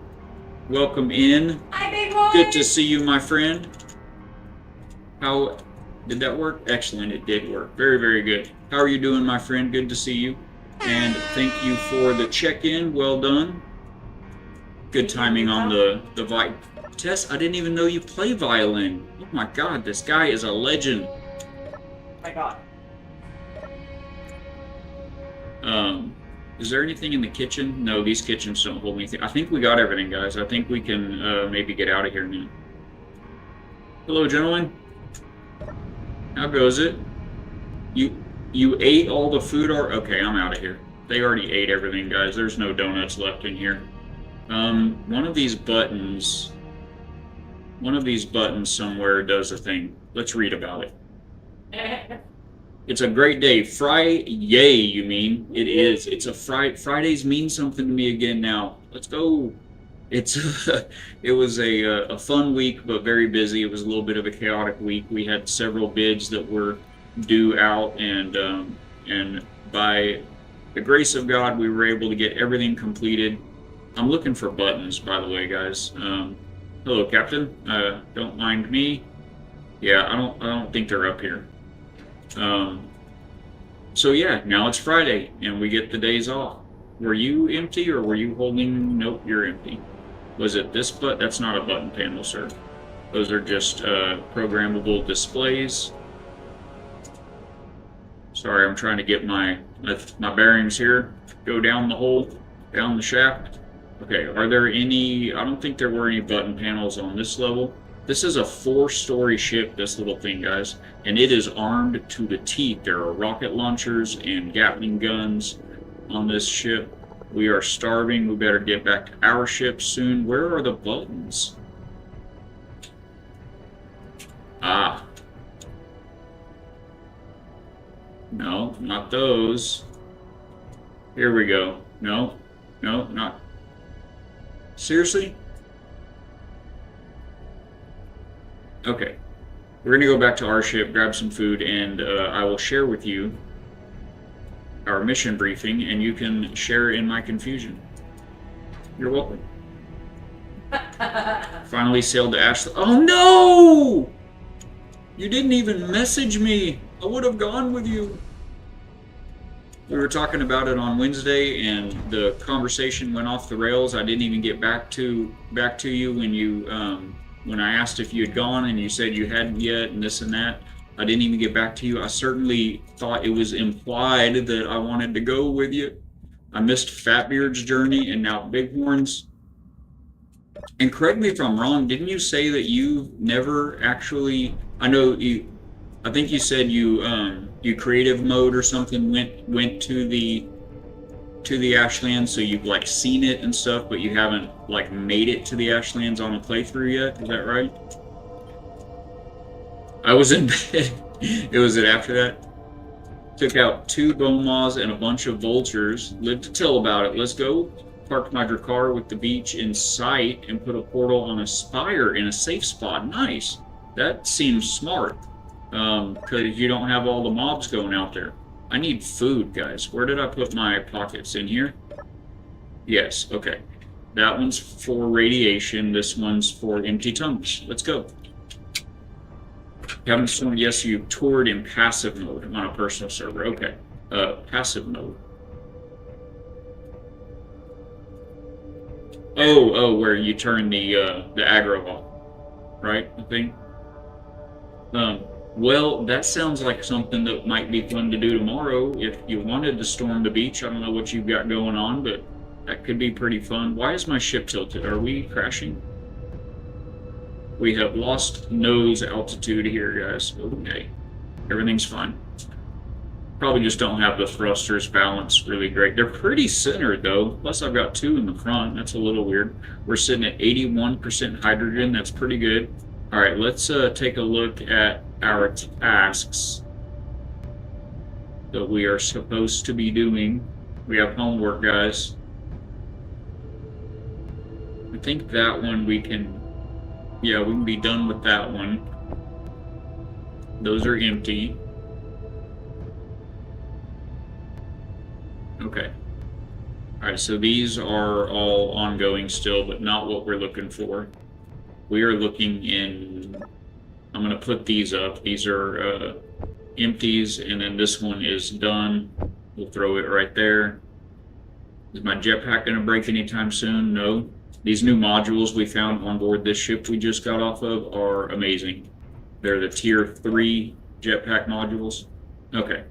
Welcome in. Hi, big boy. Good to see you, my friend. How did that work? Excellent, it did work. Very good. How are you doing, my friend? Good to see you. And thank you for the check-in. Well done. Good timing on the Tess, I didn't even know you play violin. Oh my god, this guy is a legend. Oh my god. Is there anything in the kitchen? No, these kitchens don't hold anything. I think we got everything, guys. I think we can maybe get out of here now. Hello, gentlemen. How goes it? You ate all the food? Okay, I'm out of here. They already ate everything, guys. There's no donuts left in here. One of these buttons somewhere does a thing. Let's read about it. It's a great day. Yay, you mean? It is. It's a Fridays mean something to me again now. Let's go. It was a fun week, but very busy. It was a little bit of a chaotic week. We had several bids that were due out, and by the grace of God, we were able to get everything completed. I'm looking for buttons, by the way, guys. Hello, Captain. Don't mind me. Yeah, I don't think they're up here. So yeah, now it's Friday and we get the days off. Were you empty or were you holding? Nope, you're empty. Was it this button? That's not a button panel, sir. Those are just programmable displays. Sorry, I'm trying to get my bearings here. Go down the hole, down the shaft. Okay, are there any? I don't think there were any button panels on this level. This is a 4-story ship, this little thing, guys, and it is armed to the teeth. There are rocket launchers and Gatling guns on this ship. We are starving. We better get back to our ship soon. Where are the buttons? Ah. No, not those. Here we go. No, not. Seriously? Okay, we're gonna go back to our ship, grab some food, and I will share with you our mission briefing, and you can share in my confusion. You're welcome. Finally sailed to Ashland. Oh no! You didn't even message me. I would have gone with you. We were talking about it on Wednesday, and the conversation went off the rails. I didn't even get back to you when you. When I asked if you had gone and you said you hadn't yet and this and that, I didn't even get back to you. I certainly thought it was implied that I wanted to go with you. I missed Fatbeard's journey and now Bighorn's. And correct me if I'm wrong, didn't you say that you never actually, I think you said you creative mode or something went to the Ashlands, so you've like seen it and stuff, but you haven't like made it to the Ashlands on a playthrough yet. Is that right? I was in bed. Was it after that? Took out 2 bone maws and a bunch of vultures. Lived to tell about it. Let's go. Parked my car with the beach in sight and put a portal on a spire in a safe spot. Nice. That seems smart. Because you don't have all the mobs going out there. I need food, guys. Where did I put my pockets? In here? Yes, okay. That one's for radiation. This one's for empty tummies. Let's go. Haven't sworn, yes, you toured in passive mode on a personal server. Okay. Passive mode. Oh, where you turn the aggro off. Right, I think? Well, that sounds like something that might be fun to do tomorrow if you wanted to storm the beach. I don't know what you've got going on, but that could be pretty fun. Why is my ship tilted? Are we crashing? We have lost nose altitude here, guys. Okay. Everything's fine. Probably just don't have the thrusters balanced really great. They're pretty centered, though. Plus, I've got 2 in the front. That's a little weird. We're sitting at 81% hydrogen. That's pretty good. All right, let's take a look at our tasks that we are supposed to be doing. We have homework, guys. I think that one we can... Yeah, we can be done with that one. Those are empty. Okay. Alright, so these are all ongoing still, but not what we're looking for. We are looking in... I'm going to put these up. These are empties, and then this one is done. We'll throw it right there. Is my jetpack going to break anytime soon? No. These new modules we found on board this ship we just got off of are amazing. They're the tier 3 jetpack modules. Okay.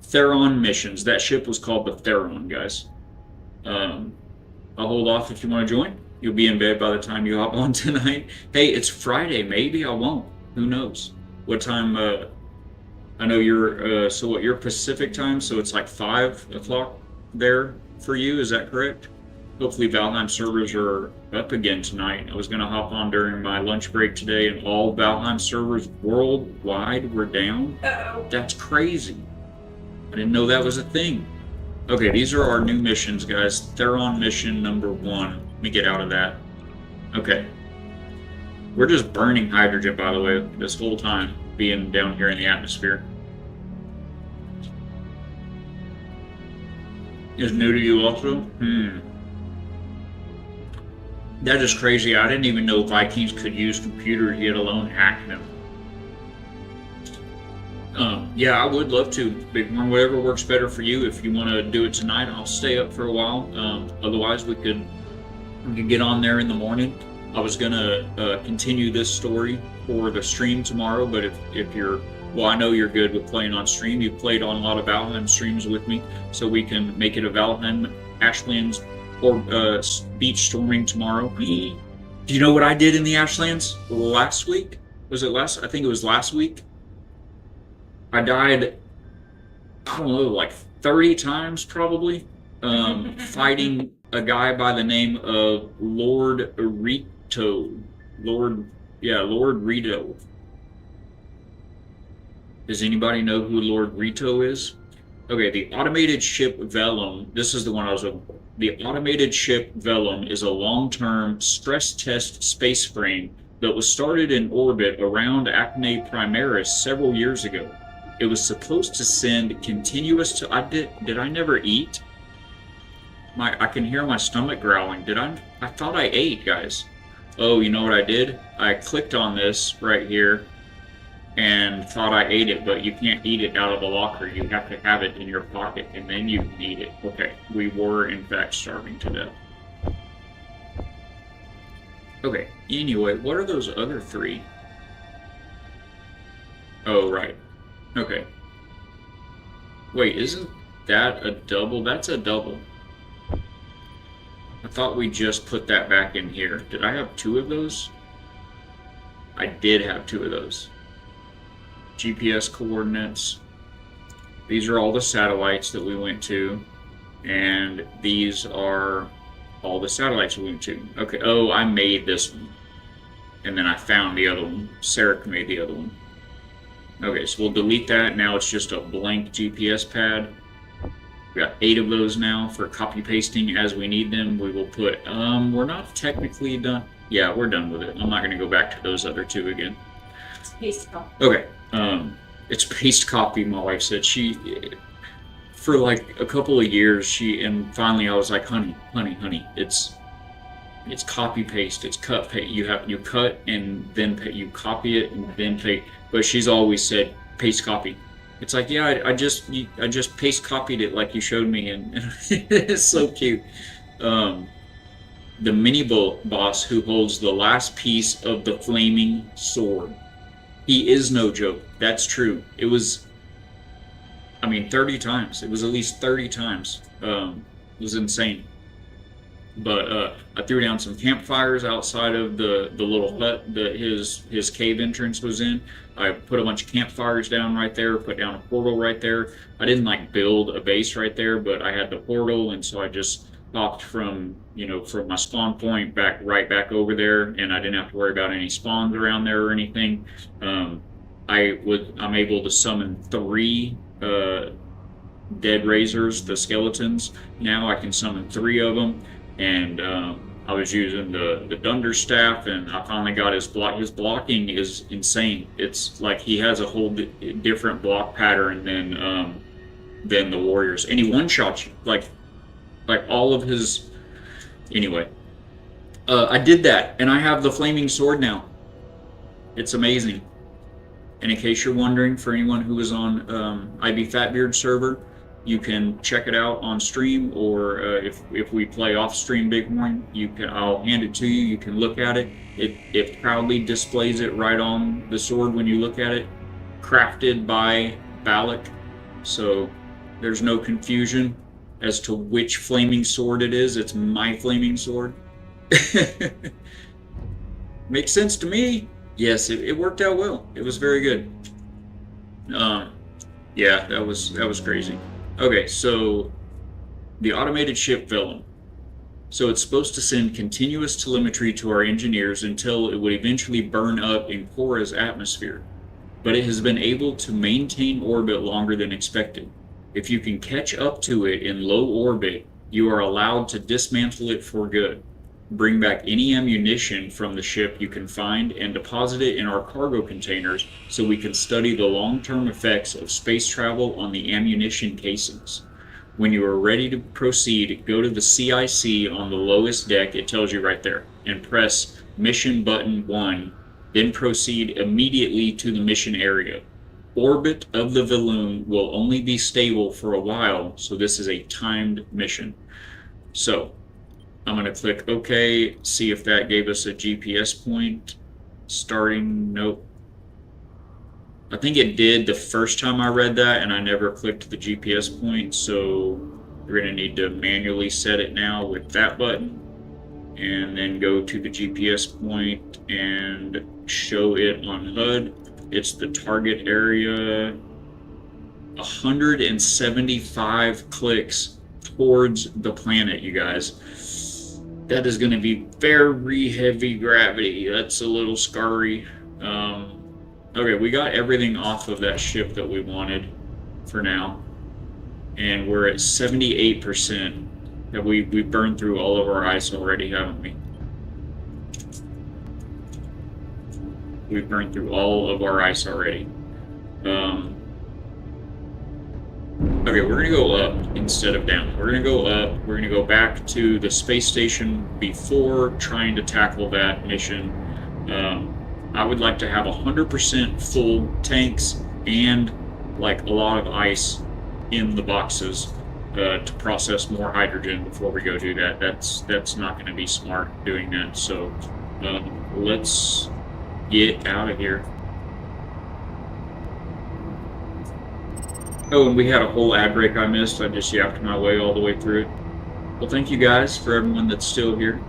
Theron missions. That ship was called the Theron, guys. I'll hold off if you want to join. You'll be in bed by the time you hop on tonight. Hey, it's Friday. Maybe I won't. Who knows? What time? I know you're, so what, you're Pacific time, so it's like 5 o'clock there for you. Is that correct? Hopefully Valheim servers are up again tonight. I was going to hop on during my lunch break today, and all Valheim servers worldwide were down. Uh-oh. That's crazy. I didn't know that was a thing. Okay, these are our new missions, guys. Theron mission number 1. Let me get out of that. Okay. We're just burning hydrogen, by the way, this whole time, being down here in the atmosphere. Is new to you also? That is crazy. I didn't even know Vikings could use computers, yet alone hack them. Yeah, I would love to. Big Worm, whatever works better for you. If you want to do it tonight, I'll stay up for a while. Otherwise, we could get on there in the morning. I was gonna continue this story for the stream tomorrow, but if you're, well, I know you're good with playing on stream. You've played on a lot of Valheim streams with me, so we can make it a Valheim Ashlands or beach storming tomorrow. Do you know what I did in the Ashlands last week? Was it last? I think it was last week. I died, I don't know, like 30 times probably, fighting a guy by the name of Lord Rito. Lord Rito. Does anybody know who Lord Rito is? Okay, the automated ship Vellum, this is the one I was looking for. The automated ship Vellum is a long-term stress test space frame that was started in orbit around Acne Primaris several years ago. It was supposed to send continuous to... Did I never eat? I can hear my stomach growling. I thought I ate, guys. Oh, you know what I did? I clicked on this right here and thought I ate it, but you can't eat it out of the locker. You have to have it in your pocket, and then you can eat it. Okay, we were, in fact, starving to death. Okay, anyway, what are those other 3? Oh, right. Okay. Wait, isn't that a double? That's a double. I thought we just put that back in here. Did I have 2 of those? I did have 2 of those. GPS coordinates. These are all the satellites that we went to. And these are all the satellites we went to. Okay, oh, I made this one. And then I found the other one. Sarekh made the other one. Okay, so we'll delete that. Now it's just a blank GPS pad. We got 8 of those now for copy pasting as we need them. We will put, we're not technically done. Yeah, we're done with it. I'm not going to go back to those other 2 again. It's paste copy. Okay, it's paste copy, my wife said. For like a couple of years, and finally I was like, honey, it's copy paste, it's cut paste. You cut and then you copy it and then paste. But she's always said paste copy. It's like, yeah, I just paste copied it like you showed me, and it's so cute. The mini boss who holds the last piece of the flaming sword. He is no joke. That's true. It was, 30 times. It was at least 30 times. It was insane. But I threw down some campfires outside of the little hut that his cave entrance was in. I put a bunch of campfires down right there, put down a portal right there. I didn't like build a base right there, but I had the portal, and so I just hopped from my spawn point right back over there, and I didn't have to worry about any spawns around there or anything. I'm able to summon 3 dead razors, the skeletons. Now I can summon 3 of them. And I was using the Dunder staff, and I finally got his block. His blocking is insane. It's like he has a whole different block pattern than the warriors. And he one-shots you, like all of his. Anyway, I did that, and I have the flaming sword now. It's amazing. And in case you're wondering, for anyone who was on IB Fatbeard server, you can check it out on stream, or if we play off stream Bighorn, I'll hand it to you. You can look at it. It proudly displays it right on the sword when you look at it. Crafted by Balak, so there's no confusion as to which flaming sword it is. It's my flaming sword. Makes sense to me. Yes, it worked out well. It was very good. Yeah, that was crazy. Okay, so the automated ship Vellum. So it's supposed to send continuous telemetry to our engineers until it would eventually burn up in Khora's atmosphere. But it has been able to maintain orbit longer than expected. If you can catch up to it in low orbit, you are allowed to dismantle it for good. Bring back any ammunition from the ship you can find and deposit it in our cargo containers so we can study the long-term effects of space travel on the ammunition casings. When you are ready to proceed, go to the CIC on the lowest deck, it tells you right there, and press Mission Button 1, then proceed immediately to the mission area. Orbit of the Vellum will only be stable for a while, so this is a timed mission. So, I'm going to click OK, see if that gave us a GPS point. Starting, nope. I think it did the first time I read that, and I never clicked the GPS point, so we're going to need to manually set it now with that button, and then go to the GPS point and show it on HUD. It's the target area. 175 clicks towards the planet, you guys. That is going to be very heavy gravity. That's a little scary. Okay, we got everything off of that ship that we wanted for now. And we're at 78%. We burned through all of our ice already, haven't we? We've burned through all of our ice already. Okay, we're going to go up instead of down. We're going to go up. We're going to go back to the space station before trying to tackle that mission. I would like to have 100% full tanks and like a lot of ice in the boxes to process more hydrogen before we go do that. That's not going to be smart doing that. So let's get out of here. Oh, and we had a whole ad break I missed. I just yapped my way all the way through it. Well, thank you guys for everyone that's still here.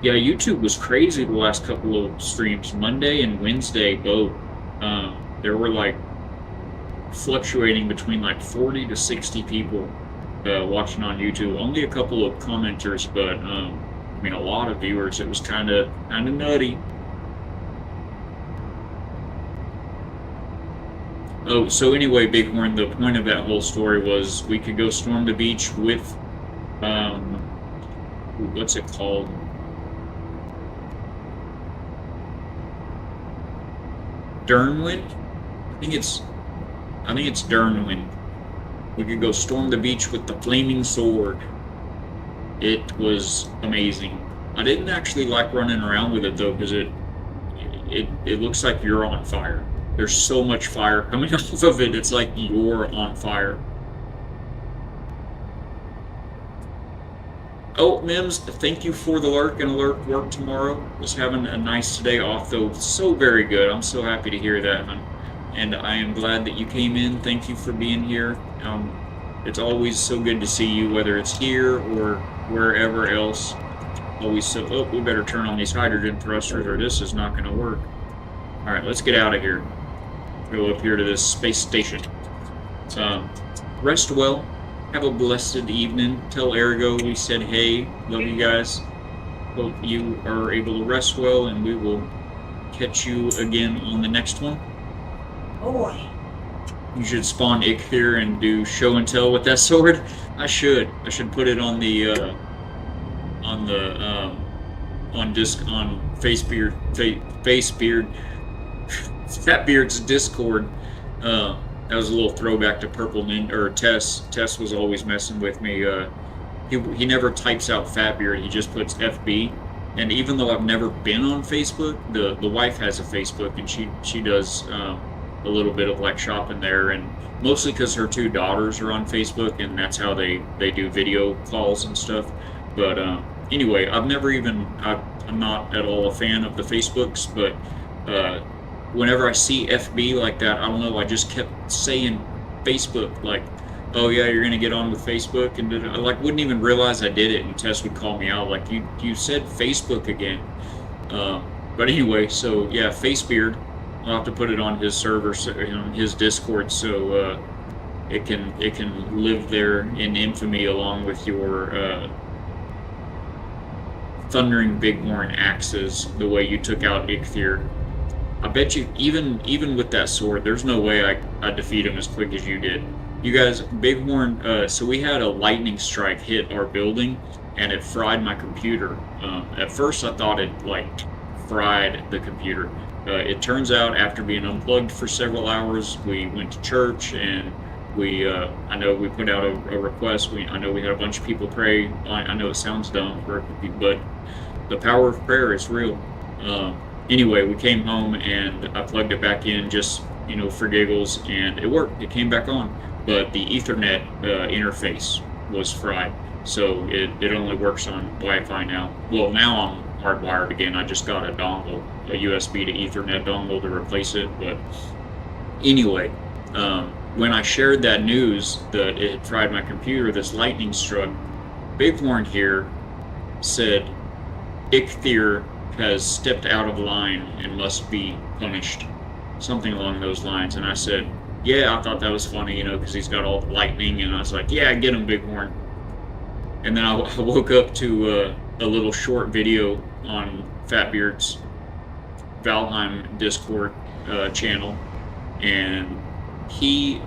Yeah, YouTube was crazy the last couple of streams. Monday and Wednesday both. There were like fluctuating between like 40 to 60 people watching on YouTube. Only a couple of commenters, but I mean a lot of viewers. It was kind of Oh, so anyway, Bighorn, the point of that whole story was we could go storm the beach with, what's it called? Dernwind? I think it's Dernwind. We could go storm the beach with the flaming sword. It was amazing. I didn't actually like running around with it though, because it looks like you're on fire. There's so much fire coming off of it. It's like you're on fire. Oh, Mims, thank you for the lurk and alert work tomorrow. Was having a nice day off though. So very good. I'm so happy to hear that, and I am glad that you came in. Thank you for being here. It's always so good to see you, whether it's here or wherever else. Always so. Oh, we better turn on these hydrogen thrusters, or this is not going to work. All right, let's get out of here. Go up here to this space station. Rest well. Have a blessed evening. Tell Ergo we said hey. Love you guys. Hope you are able to rest well, and we will catch you again on the next one. Oh, You should spawn Ichthir and do show and tell with that sword. I should put it on the Fatbeard's Discord. That was a little throwback to Purple Ninja, or Tess. Tess was always messing with me. He never types out Fatbeard. He just puts FB. And even though I've never been on Facebook, the wife has a Facebook, and she does a little bit of like shopping there, and mostly because her two daughters are on Facebook, and that's how they do video calls and stuff. But anyway, I'm not at all a fan of the Facebooks, but whenever I see FB like that, I don't know, I just kept saying Facebook, like, oh yeah, you're gonna get on with Facebook, and I like wouldn't even realize I did it, and Tess would call me out like, you said Facebook again. But anyway, so yeah, Facebeard. I'll have to put it on his server, on his Discord, so it can live there in infamy along with your Thundering Bighorn axes, the way you took out Ichthir. I bet you, even with that sword, there's no way I'd defeat him as quick as you did. You guys, Bighorn, so we had a lightning strike hit our building, and it fried my computer. At first I thought it, like, fried the computer. It turns out, after being unplugged for several hours, we went to church, and I know we put out a request. I know we had a bunch of people pray. I know it sounds dumb, but the power of prayer is real. Anyway, we came home, and I plugged it back in just, for giggles, and it worked. It came back on. But the Ethernet interface was fried, so it only works on Wi-Fi now. Well, now I'm hardwired again. I just got a dongle, a USB to Ethernet dongle to replace it. But anyway, when I shared that news that it had fried my computer, this lightning struck, Bighorn here said Ichthir has stepped out of line and must be punished, something along those lines. And I said, yeah, I thought that was funny, because he's got all the lightning, and I was like, yeah, get him, Bighorn. And then I woke up to a little short video on Fatbeard's Valheim Discord channel, and he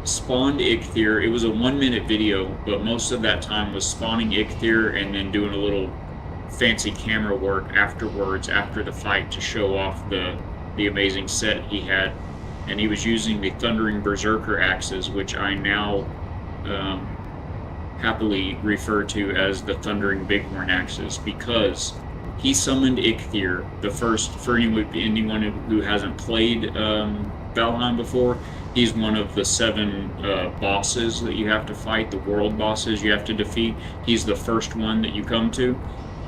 spawned Ichthir. It was a 1-minute video, but most of that time was spawning Ichthir and then doing a little fancy camera work afterwards, after the fight, to show off the amazing set he had. And he was using the Thundering Berserker axes, which I now happily refer to as the Thundering Bighorn axes, because he summoned Ichthir, the first, for anyone who hasn't played Valheim before, he's one of the 7 bosses that you have to fight, the world bosses you have to defeat. He's the first one that you come to,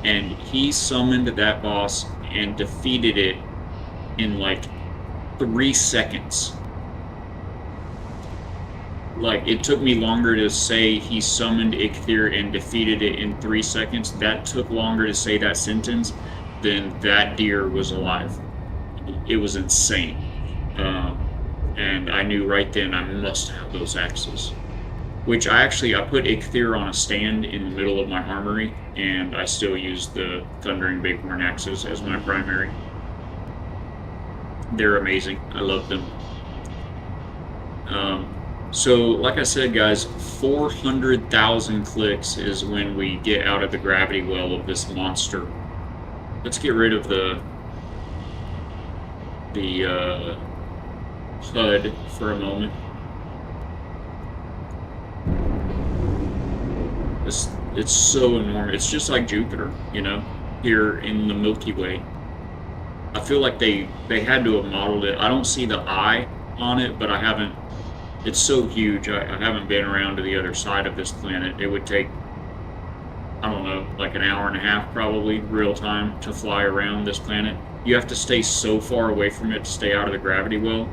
and he summoned that boss and defeated it in like 3 seconds. Like, it took me longer to say he summoned Ichthir and defeated it in 3 seconds. That took longer to say that sentence than that deer was alive. It was insane. And I knew right then I must have those axes. Which I put Ichthir on a stand in the middle of my armory, and I still use the Thundering Bighorn axes as my primary. They're amazing. I love them. So, like I said, guys, 400,000 clicks is when we get out of the gravity well of this monster. Let's get rid of the HUD for a moment. It's so enormous. It's just like Jupiter, you know, here in the Milky Way. I feel like they had to have modeled it. I don't see the eye on it, but I haven't. It's so huge. I haven't been around to the other side of this planet. It would take, I don't know, like an hour and a half probably, real time, to fly around this planet. You have to stay so far away from it to stay out of the gravity well.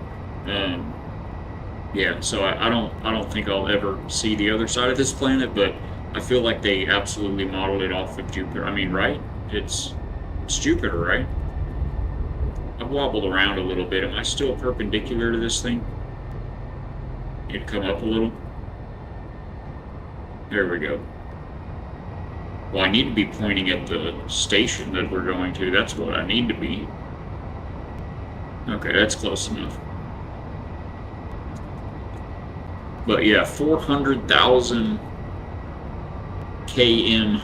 Yeah, so I don't think I'll ever see the other side of this planet, but I feel like they absolutely modeled it off of Jupiter. I mean, right? It's Jupiter, right? I've wobbled around a little bit. Am I still perpendicular to this thing? Need to come up a little. There we go. Well, I need to be pointing at the station that we're going to. That's what I need to be. Okay, that's close enough. But yeah, 400,000 km,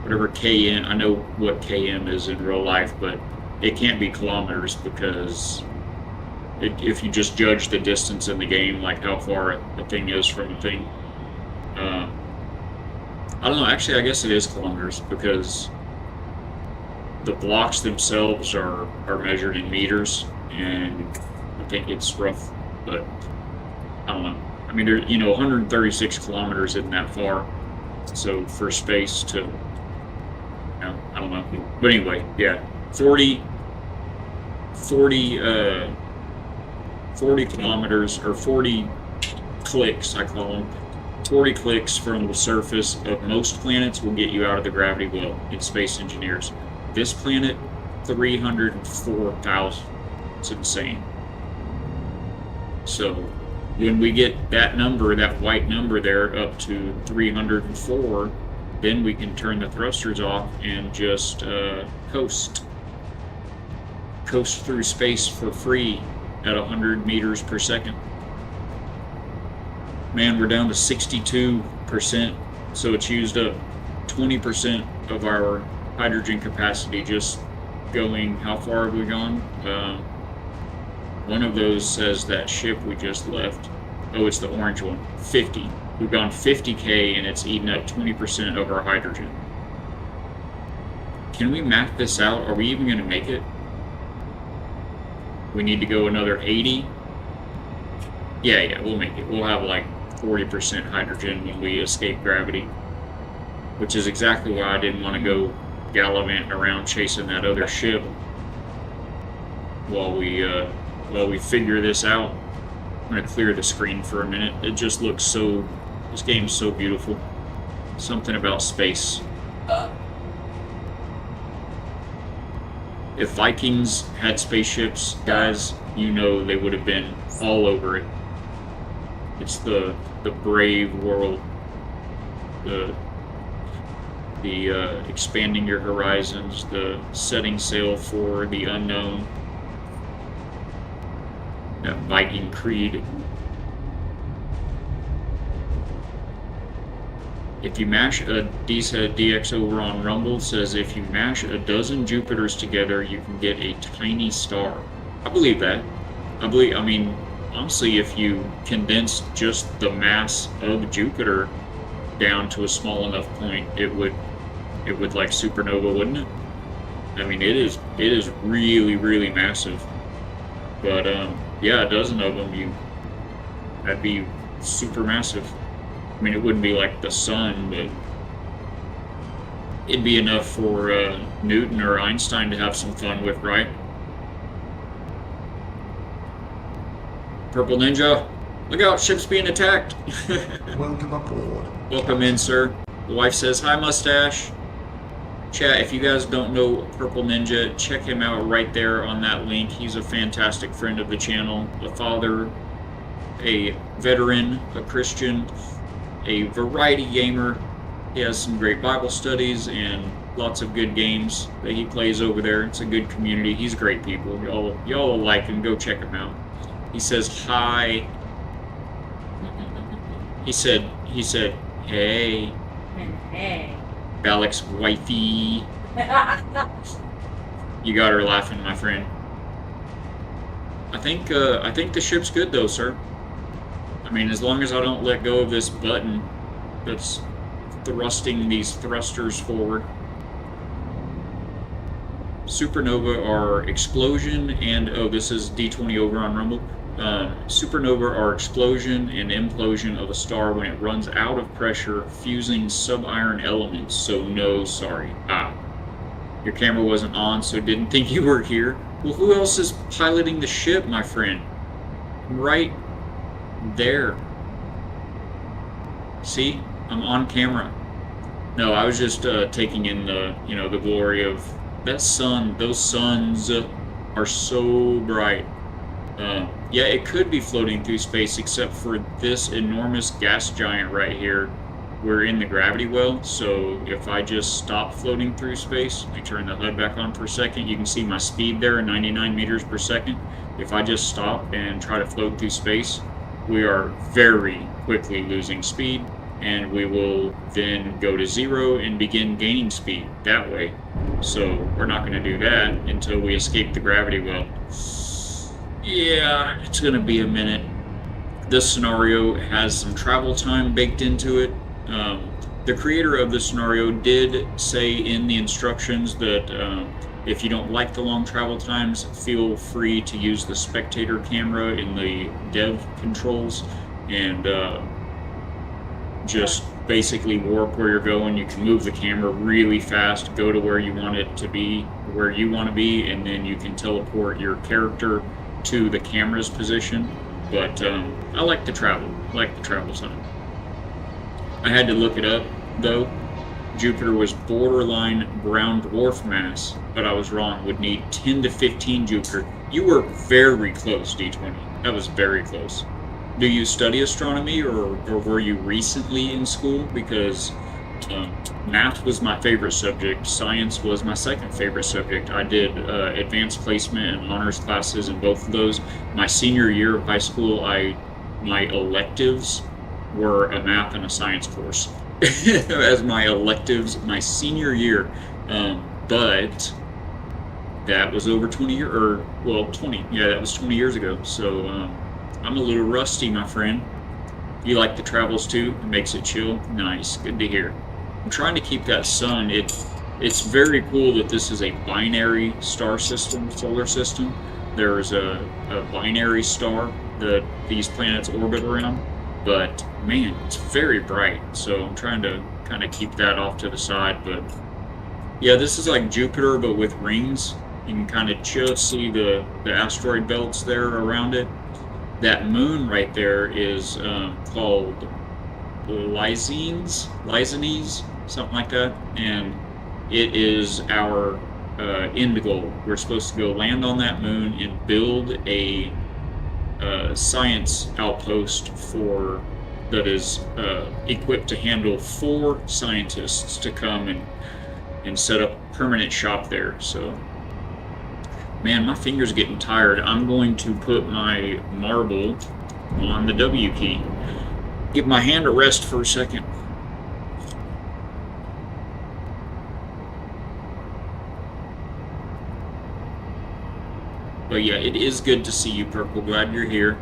whatever km, I know what km is in real life, but it can't be kilometers because if you just judge the distance in the game, like how far a thing is from a thing. I don't know, actually I guess it is kilometers because the blocks themselves are measured in meters, and I think it's rough, but I don't know. I mean, you know, 136 kilometers isn't that far, so for space to, you know, I don't know. But anyway, yeah, 40 kilometers, or 40 clicks, I call them. 40 clicks from the surface of most planets will get you out of the gravity well in Space Engineers. This planet, 304,000. It's insane. So when we get that number, that white number there, up to 304, then we can turn the thrusters off and just coast through space for free at 100 meters per second. Man, we're down to 62%, so it's used up 20% of our hydrogen capacity just going. How far have we gone? One of those says that ship we just left. Oh, it's the orange one. 50. We've gone 50K and it's eaten up 20% of our hydrogen. Can we map this out? Are we even going to make it? We need to go another 80. Yeah, we'll make it. We'll have like 40% hydrogen when we escape gravity, which is exactly why I didn't want to go gallivanting around chasing that other ship while we figure this out. I'm gonna clear the screen for a minute. It just looks so. This game's so beautiful. Something about space. If Vikings had spaceships, guys, you know they would have been all over it. It's the brave world, the expanding your horizons, the setting sail for the unknown. That Viking creed. If you mash a DX over on Rumble says if you mash a dozen Jupiters together, you can get a tiny star. I believe that. I mean, honestly, if you condense just the mass of Jupiter down to a small enough point, it would like supernova, wouldn't it? I mean, it is really, really massive. But yeah, a dozen of them, that'd be super massive. I mean, it wouldn't be like the sun, but it'd be enough for Newton or Einstein to have some fun with, right? Purple Ninja, look out, ship's being attacked. Welcome aboard. Welcome in, sir. The wife says, hi, mustache. Chat, if you guys don't know Purple Ninja, check him out right there on that link. He's a fantastic friend of the channel, a father, a veteran, a Christian, a variety gamer. He has some great Bible studies and lots of good games that he plays over there. It's a good community. He's great people. Y'all will like him. Go check him out. He says hi. He said, hey, Hey. Balak's wifey. You got her laughing, my friend. I think the ship's good though, sir. I mean, as long as I don't let go of this button that's thrusting these thrusters forward. Supernova are explosion and, oh, this is D20 over on Rumble. Supernova are explosion and implosion of a star when it runs out of pressure, fusing sub-iron elements. So no, sorry. Your camera wasn't on, so didn't think you were here. Well, who else is piloting the ship, my friend? Right there. See? I'm on camera. No, I was just taking in the, the glory of that sun. Those suns are so bright. Yeah, it could be floating through space, except for this enormous gas giant right here. We're in the gravity well, so if I just stop floating through space, let me turn the HUD back on for a second, you can see my speed there, 99 meters per second. If I just stop and try to float through space, we are very quickly losing speed, and we will then go to 0 and begin gaining speed that way. So we're not going to do that until we escape the gravity well. Yeah, it's going to be a minute. This scenario has some travel time baked into it. The creator of the scenario did say in the instructions that if you don't like the long travel times, feel free to use the spectator camera in the dev controls and just basically warp where you're going. You can move the camera really fast, go to where you want it to be, where you want to be, and then you can teleport your character to the camera's position. But I like the travel time. I had to look it up though. Jupiter was borderline brown dwarf mass, but I was wrong. Would need 10 to 15 Jupiter. You were very close, D20. That was very close. Do you study astronomy, or were you recently in school? Because math was my favorite subject. Science was my second favorite subject. I did advanced placement and honors classes in both of those. My senior year of high school, my electives were a math and a science course as my electives my senior year. But that was over 20 years, or well, 20. Yeah, that was 20 years ago. So I'm a little rusty, my friend. You like the travels too? It makes it chill. Nice, good to hear. I'm trying to keep that sun. It's very cool that this is a binary star system, solar system. There's a binary star that these planets orbit around, but man, it's very bright. So I'm trying to kind of keep that off to the side. But yeah, this is like Jupiter, but with rings. You can kind of just see the asteroid belts there around it. That moon right there is called Lysanes, something like that, and it is our end goal. We're supposed to go land on that moon and build a science outpost that is equipped to handle 4 scientists to come and set up permanent shop there. So, man, my finger's getting tired. I'm going to put my marble on the W key. Give my hand a rest for a second. But yeah, it is good to see you, Purple. Glad you're here.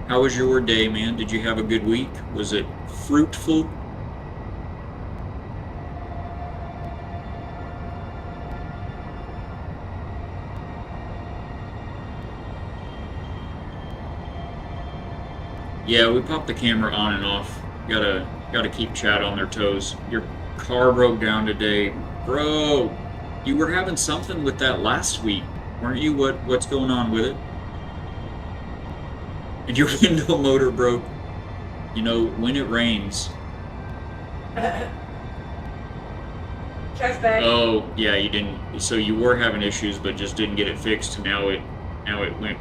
How was your day, man? Did you have a good week? Was it fruitful? Yeah, we popped the camera on and off. Gotta keep chat on their toes. Your car broke down today. Bro, you were having something with that last week, weren't you? What's going on with it? And your window motor broke. You know, when it rains. Just that. Oh, yeah, you didn't. So you were having issues, but just didn't get it fixed. Now it went.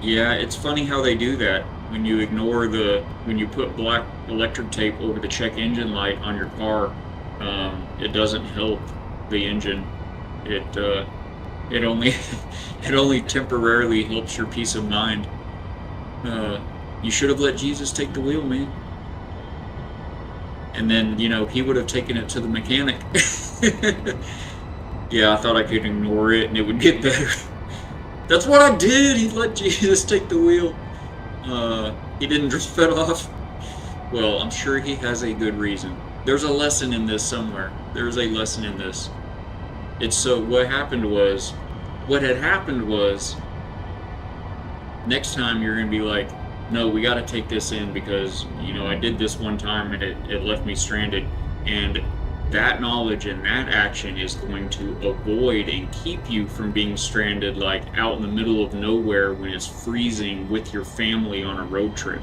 Yeah, it's funny how they do that. When you ignore when you put black electric tape over the check engine light on your car, it doesn't help the engine. It only temporarily helps your peace of mind. You should have let Jesus take the wheel, man. And then, you know, he would have taken it to the mechanic. Yeah, I thought I could ignore it and it would get better. That's what I did. He let Jesus take the wheel. He didn't drop it off. Well, I'm sure he has a good reason. There's a lesson in this somewhere. There's a lesson in this. It's so what had happened was, next time you're going to be like, no, we got to take this in because, you know, I did this one time and it left me stranded. And that knowledge and that action is going to avoid and keep you from being stranded like out in the middle of nowhere when it's freezing with your family on a road trip.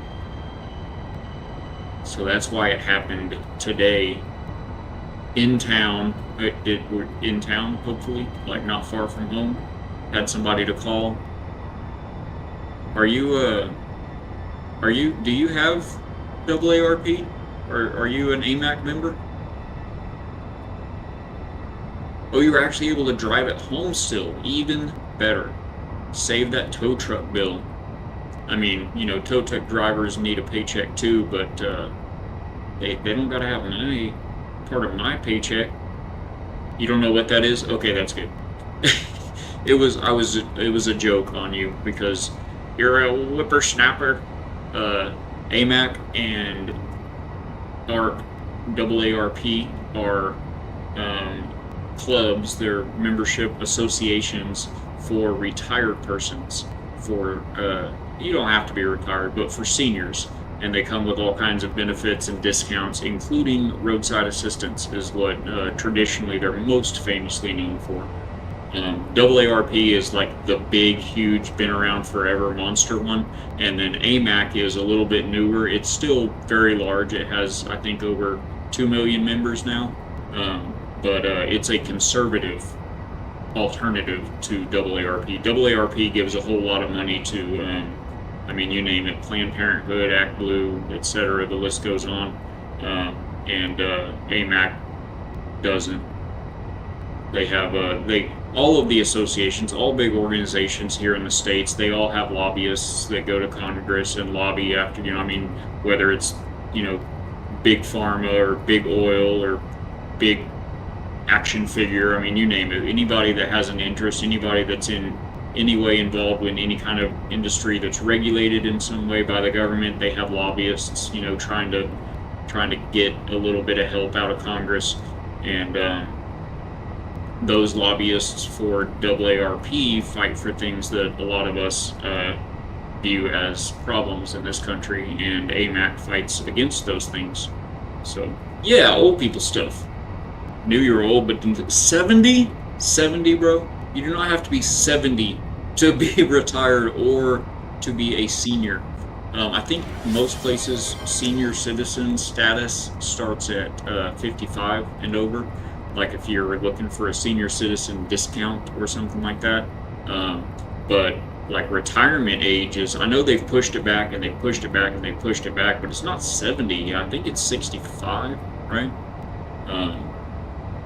So that's why it happened today in town. We're in town, hopefully, like not far from home. Had somebody to call. Do you have AARP? Or are you an AMAC member? Oh, you're actually able to drive it home still. Even better. Save that tow truck bill. I mean, you know, tow truck drivers need a paycheck too, but they don't gotta have any part of my paycheck. You don't know what that is? Okay, that's good. It was a joke on you because you're a whippersnapper. AMAC and AARP are clubs, they're membership associations for retired persons. For you don't have to be retired, but for seniors, and they come with all kinds of benefits and discounts, including roadside assistance, is what traditionally they're most famously known for. AARP is like the big, huge, been around forever monster one, and then AMAC is a little bit newer. It's still very large. It has, I think, over 2 million members now, but it's a conservative alternative to AARP. AARP gives a whole lot of money to, I mean, you name it, Planned Parenthood, Act Blue, etc. The list goes on, and AMAC doesn't. They have all of the associations, all big organizations here in the States, they all have lobbyists that go to Congress and lobby after, you know, I mean, whether it's, you know, big pharma or big oil or big action figure, I mean, you name it. Anybody that has an interest, anybody that's in any way involved in any kind of industry that's regulated in some way by the government, they have lobbyists, you know, trying to get a little bit of help out of Congress. And those lobbyists for AARP fight for things that a lot of us view as problems in this country, and AMAC fights against those things. So, yeah, old people stuff. Knew you were old, but 70? 70, bro? You do not have to be 70 to be retired or to be a senior. I think most places, senior citizen status starts at 55 and over. Like if you're looking for a senior citizen discount or something like that. But like retirement ages, I know they've pushed it back and they pushed it back and they pushed it back, but it's not 70. I think it's 65, right?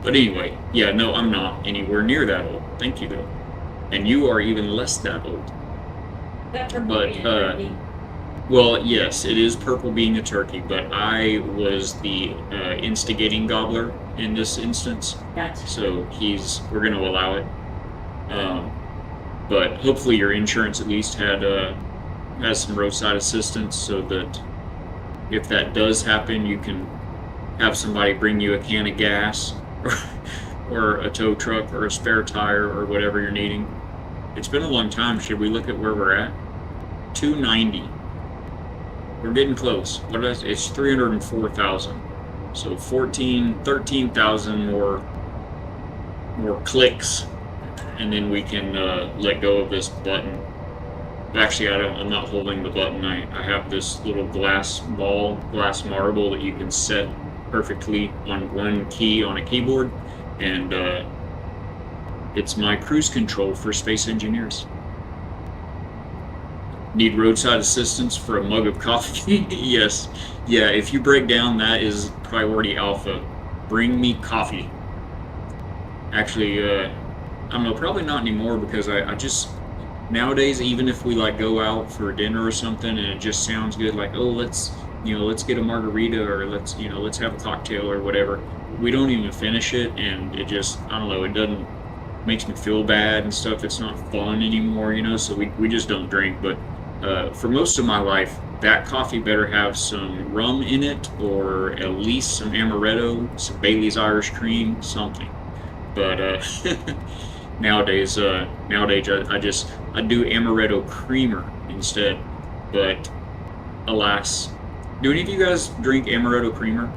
But anyway, yeah, no, I'm not anywhere near that old. Thank you, though. And you are even less that old. But, well, yes, it is purple being a turkey, but I was the instigating gobbler in this instance. Gotcha. So we're going to allow it. But hopefully your insurance at least has some roadside assistance so that if that does happen, you can have somebody bring you a can of gas or a tow truck or a spare tire or whatever you're needing. It's been a long time. Should we look at where we're at? 290. We're getting close. What is it? It's 304,000. So 13,000 more clicks, and then we can let go of this button. Actually, I'm not holding the button. I have this little glass marble that you can set perfectly on one key on a keyboard, and it's my cruise control for space engineers. Need roadside assistance for a mug of coffee? Yes. Yeah, if you break down, that is priority alpha. Bring me coffee. Actually, I don't know, probably not anymore because I just, nowadays, even if we like go out for dinner or something and it just sounds good, like, oh, let's get a margarita, or let's have a cocktail or whatever. We don't even finish it, and it just, I don't know, it doesn't, makes me feel bad and stuff. It's not fun anymore. So we just don't drink. But for most of my life, that coffee better have some rum in it, or at least some amaretto, some Bailey's Irish Cream, something. But nowadays I do amaretto creamer instead. But alas, do any of you guys drink amaretto creamer?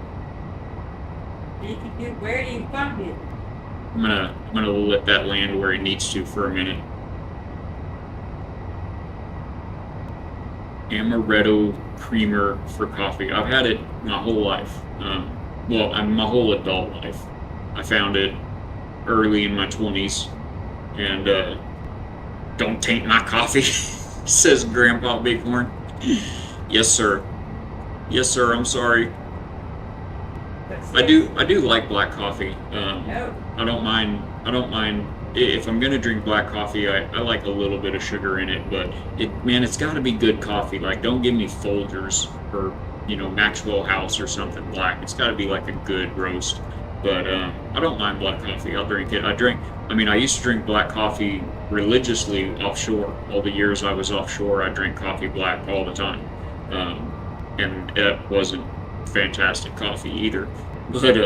Where do you find it? I'm gonna let that land where it needs to for a minute. Amaretto creamer for coffee. I've had it my whole life. My whole adult life. I found it early in my 20s, and don't taint my coffee, says Grandpa Bighorn. Yes, sir. Yes, sir. I'm sorry. I do like black coffee. No. I don't mind if I'm gonna drink black coffee. I like a little bit of sugar in it, but it's got to be good coffee. Like, don't give me Folgers or Maxwell House or something black. It's got to be like a good roast. But I don't mind black coffee. I'll drink it. I used to drink black coffee religiously offshore. All the years I was offshore, I drank coffee black all the time, and it wasn't fantastic coffee either. But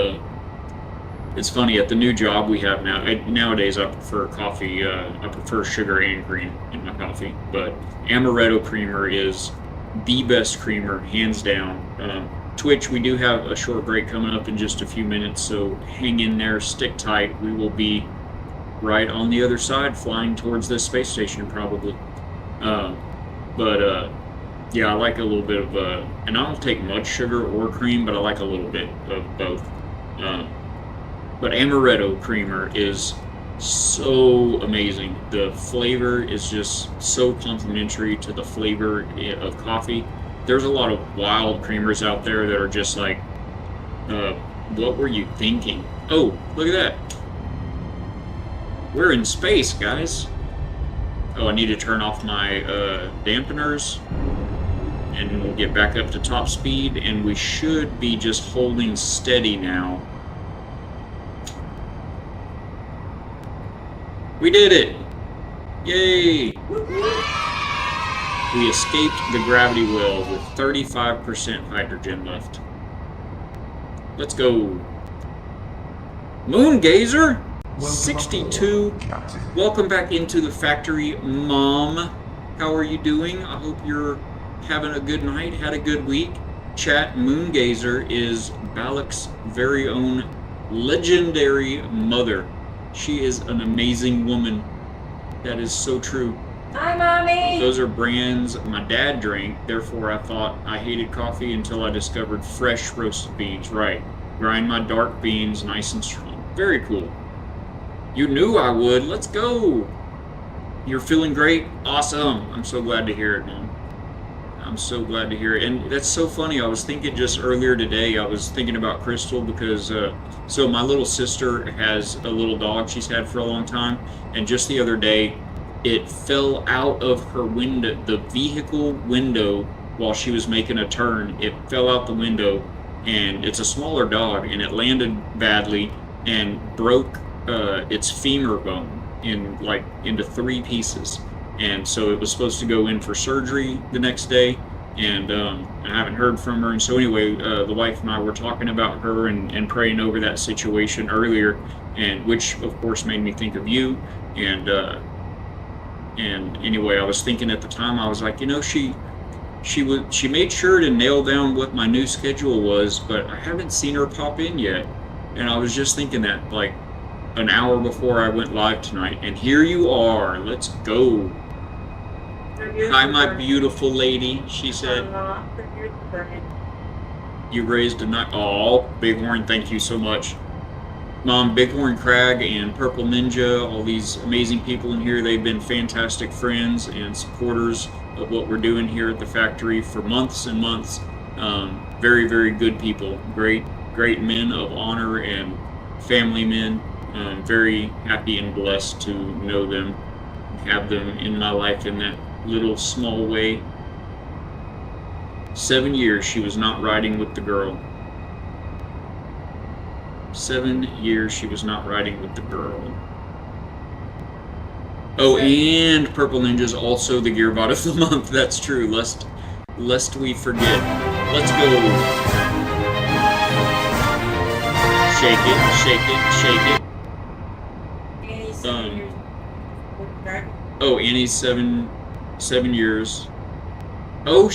it's funny, at the new job we have now, nowadays I prefer coffee, I prefer sugar and cream in my coffee, but amaretto creamer is the best creamer, hands down. Twitch, we do have a short break coming up in just a few minutes, so hang in there, stick tight. We will be right on the other side, flying towards the space station probably. Yeah, I like a little bit of, and I don't take much sugar or cream, but I like a little bit of both. But amaretto creamer is so amazing. The flavor is just so complimentary to the flavor of coffee. There's a lot of wild creamers out there that are just like, what were you thinking? Oh, look at that. We're in space, guys. Oh, I need to turn off my dampeners, and we'll get back up to top speed, and we should be just holding steady now. We did it! Yay! We escaped the gravity well with 35% hydrogen left. Let's go. Moon Gazer! 62. Welcome back into the factory, Mom. How are you doing? I hope you're having a good night, had a good week. Chat, Moon Gazer is Balak's very own legendary mother. She is an amazing woman. That is so true. Hi, Mommy! Those are brands my dad drank, therefore I thought I hated coffee until I discovered fresh roasted beans. Right. Grind my dark beans nice and strong. Very cool. You knew I would. Let's go! You're feeling great? Awesome. I'm so glad to hear it, Mom. I'm so glad to hear it. And that's so funny. I was thinking just earlier today, I was thinking about Crystal because, so my little sister has a little dog she's had for a long time. And just the other day, it fell out of her window, the vehicle window, while she was making a turn. It fell out the window, and it's a smaller dog, and it landed badly and broke its femur bone into 3 pieces. And so it was supposed to go in for surgery the next day, and I haven't heard from her. And so anyway, the wife and I were talking about her and praying over that situation earlier, and which of course made me think of you. And anyway, I was thinking at the time, I was like, she made sure to nail down what my new schedule was, but I haven't seen her pop in yet. And I was just thinking that like an hour before I went live tonight, and here you are. Let's go. Hi, my beautiful lady, she said. You raised a night. Oh, Bighorn, thank you so much. Mom, Bighorn Crag and Purple Ninja, all these amazing people in here, they've been fantastic friends and supporters of what we're doing here at the factory for months and months. Very, very good people. Great men of honor and family men. Very happy and blessed to know them. have them in my life in that little small way. 7 years she was not riding with the girl. 7 years she was not riding with the girl. Oh, and Purple Ninja's also the Gearbot of the month. That's true. Lest we forget. Let's go. Shake it, shake it, shake it. Annie's 7 years driving. Oh, Annie's seven years. Oh,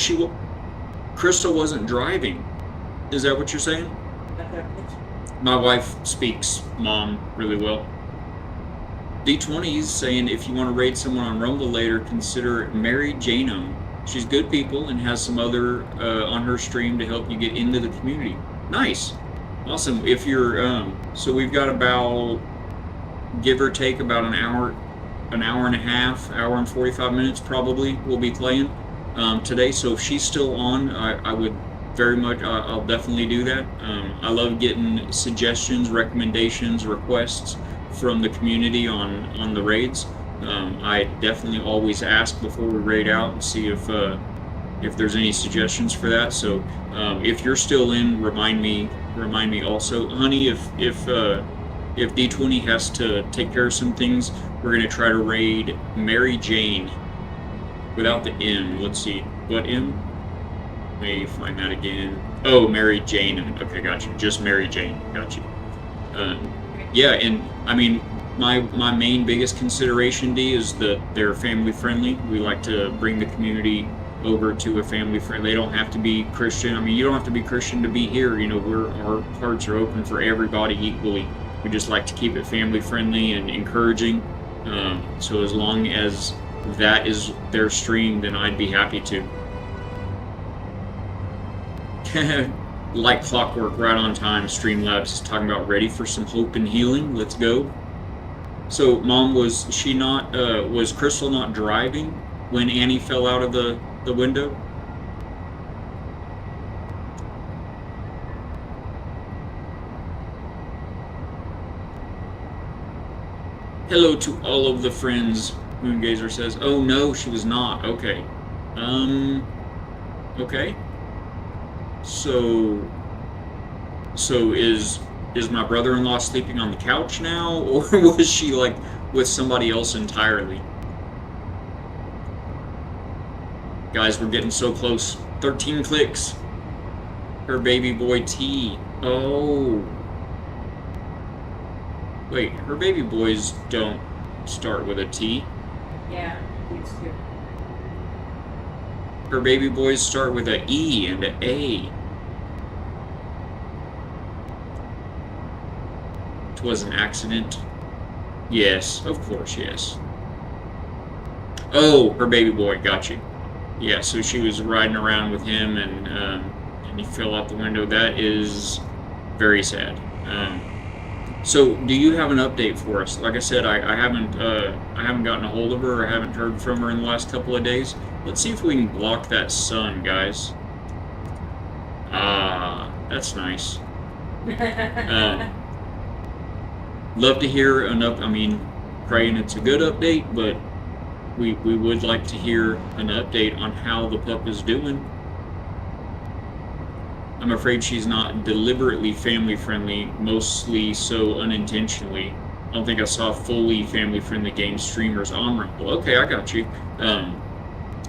Crystal wasn't driving. Is that what you're saying? My wife speaks Mom really well. D20's saying if you want to raid someone on Rumble later, consider Mary Janum. She's good people and has some other on her stream to help you get into the community. Nice. Awesome. If you're, so we've got about, give or take about an hour and a half, hour and 45 minutes probably we'll be playing today. So if she's still on, I would very much, I'll definitely do that. I love getting suggestions, recommendations, requests from the community on the raids. I definitely always ask before we raid out and see if there's any suggestions for that. So if you're still in, remind me also, honey. If D20 has to take care of some things, we're gonna try to raid Mary Jane without the M. Let's see, what M? Let me find that again. Oh, Mary Jane. Okay, got you. Just Mary Jane. Got you. Yeah, and I mean, my main biggest consideration, D, is that they're family friendly. We like to bring the community over to a family friend. They don't have to be Christian. I mean, you don't have to be Christian to be here. You know, our hearts are open for everybody equally. We just like to keep it family friendly and encouraging. So as long as that is their stream, then I'd be happy to. Like clockwork, right on time. Streamlabs is talking about ready for some hope and healing. Let's go. So, Mom, was Crystal not driving when Annie fell out of the window? Hello to all of the friends, Moongazer says. Oh no, she was not. Okay. Okay. So is my brother-in-law sleeping on the couch now, or was she like with somebody else entirely? Guys, we're getting so close. 13 clicks. Her baby boy T. Oh. Wait, her baby boys don't start with a T. Yeah, these two. Her baby boys start with a E and a A. It was an accident. Yes, of course, yes. Oh, her baby boy, got you. Yeah, so she was riding around with him and he fell out the window. That is very sad. So, do you have an update for us? Like I said, I haven't gotten a hold of her. I haven't heard from her in the last couple of days. Let's see if we can block that sun, guys. Ah, that's nice. Love to hear an I mean, praying it's a good update, but we would like to hear an update on how the pup is doing. I'm afraid she's not deliberately family-friendly, mostly so unintentionally. I don't think I saw fully family-friendly game streamers on Rumble. Okay, I got you.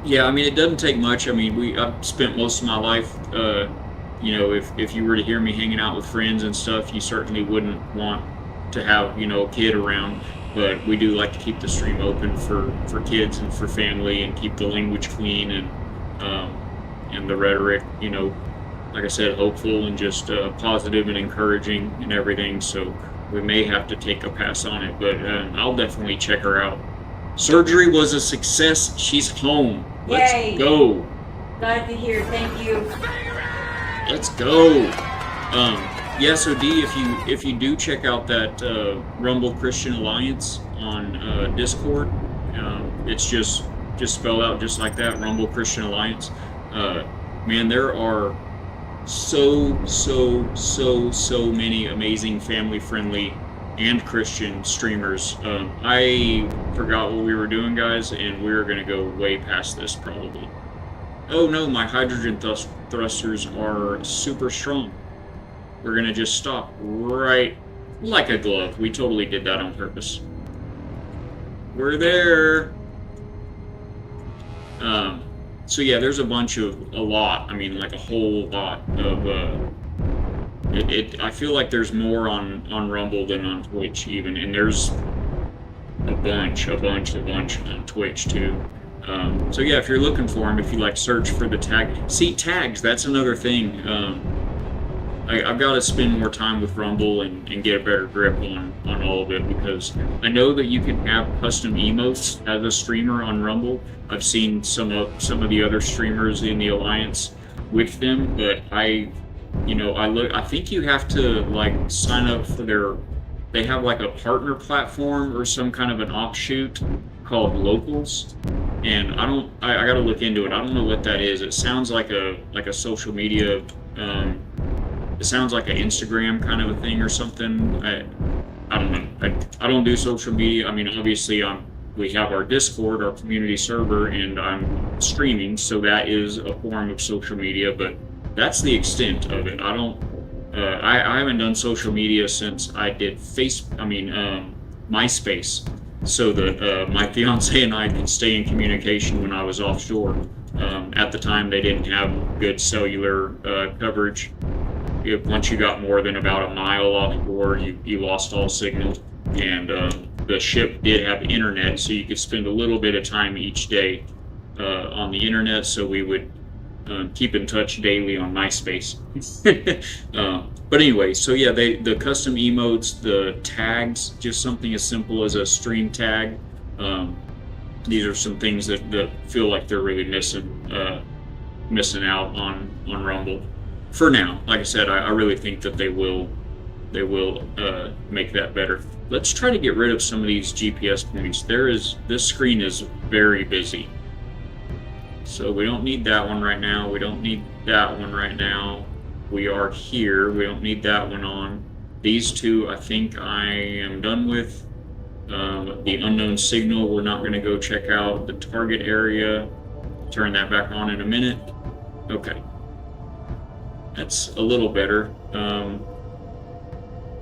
Yeah, I mean, it doesn't take much. I mean, I've spent most of my life, you know, if you were to hear me hanging out with friends and stuff, you certainly wouldn't want to have, you know, a kid around. But we do like to keep the stream open for kids and for family, and keep the language clean and the rhetoric, you know, like I said, hopeful and just positive and encouraging and everything. So we may have to take a pass on it, but I'll definitely check her out. Surgery was a success. She's home. Let's Yay. go. Glad to hear. Thank you. Let's go. Yeah, so D, if you do check out that Rumble Christian Alliance on Discord, it's just spelled out just like that, Rumble Christian Alliance. Man, there are so many amazing family-friendly and Christian streamers. I forgot what we were doing, guys, and we're gonna go way past this probably. Oh no, my hydrogen thrusters are super strong. We're gonna just stop right like a glove. We totally did that on purpose. We're there. So yeah, there's a lot. I mean, like a whole lot of. I feel like there's more on Rumble than on Twitch even, and there's a bunch on Twitch too. So yeah, if you're looking for them, if you like search for the tag, see tags. That's another thing. I've got to spend more time with Rumble and get a better grip on all of it, because I know that you can have custom emotes as a streamer on Rumble. I've seen some of the other streamers in the Alliance with them, but I think you have to like sign up for they have like a partner platform or some kind of an offshoot called Locals, and I gotta look into it. I don't know what that is. It sounds like a social media. It sounds like an Instagram kind of a thing or something. I don't know. I don't do social media. I mean, obviously, we have our Discord, our community server, and I'm streaming, so that is a form of social media. But that's the extent of it. I don't. I haven't done social media since I did MySpace, so that my fiance and I could stay in communication when I was offshore. At the time, they didn't have good cellular coverage. Once you got more than about a mile offshore, you lost all signal. And the ship did have internet, so you could spend a little bit of time each day on the internet. So we would keep in touch daily on MySpace. But anyway, so yeah, the custom emotes, the tags, just something as simple as a stream tag. These are some things that feel like they're really missing out on Rumble. For now, like I said, I really think that they will make that better. Let's try to get rid of some of these GPS points. This screen is very busy. So we don't need that one right now. We don't need that one right now. We are here. We don't need that one on. These two, I think I am done with. The unknown signal, we're not going to go check out. The target area, turn that back on in a minute. Okay. That's a little better.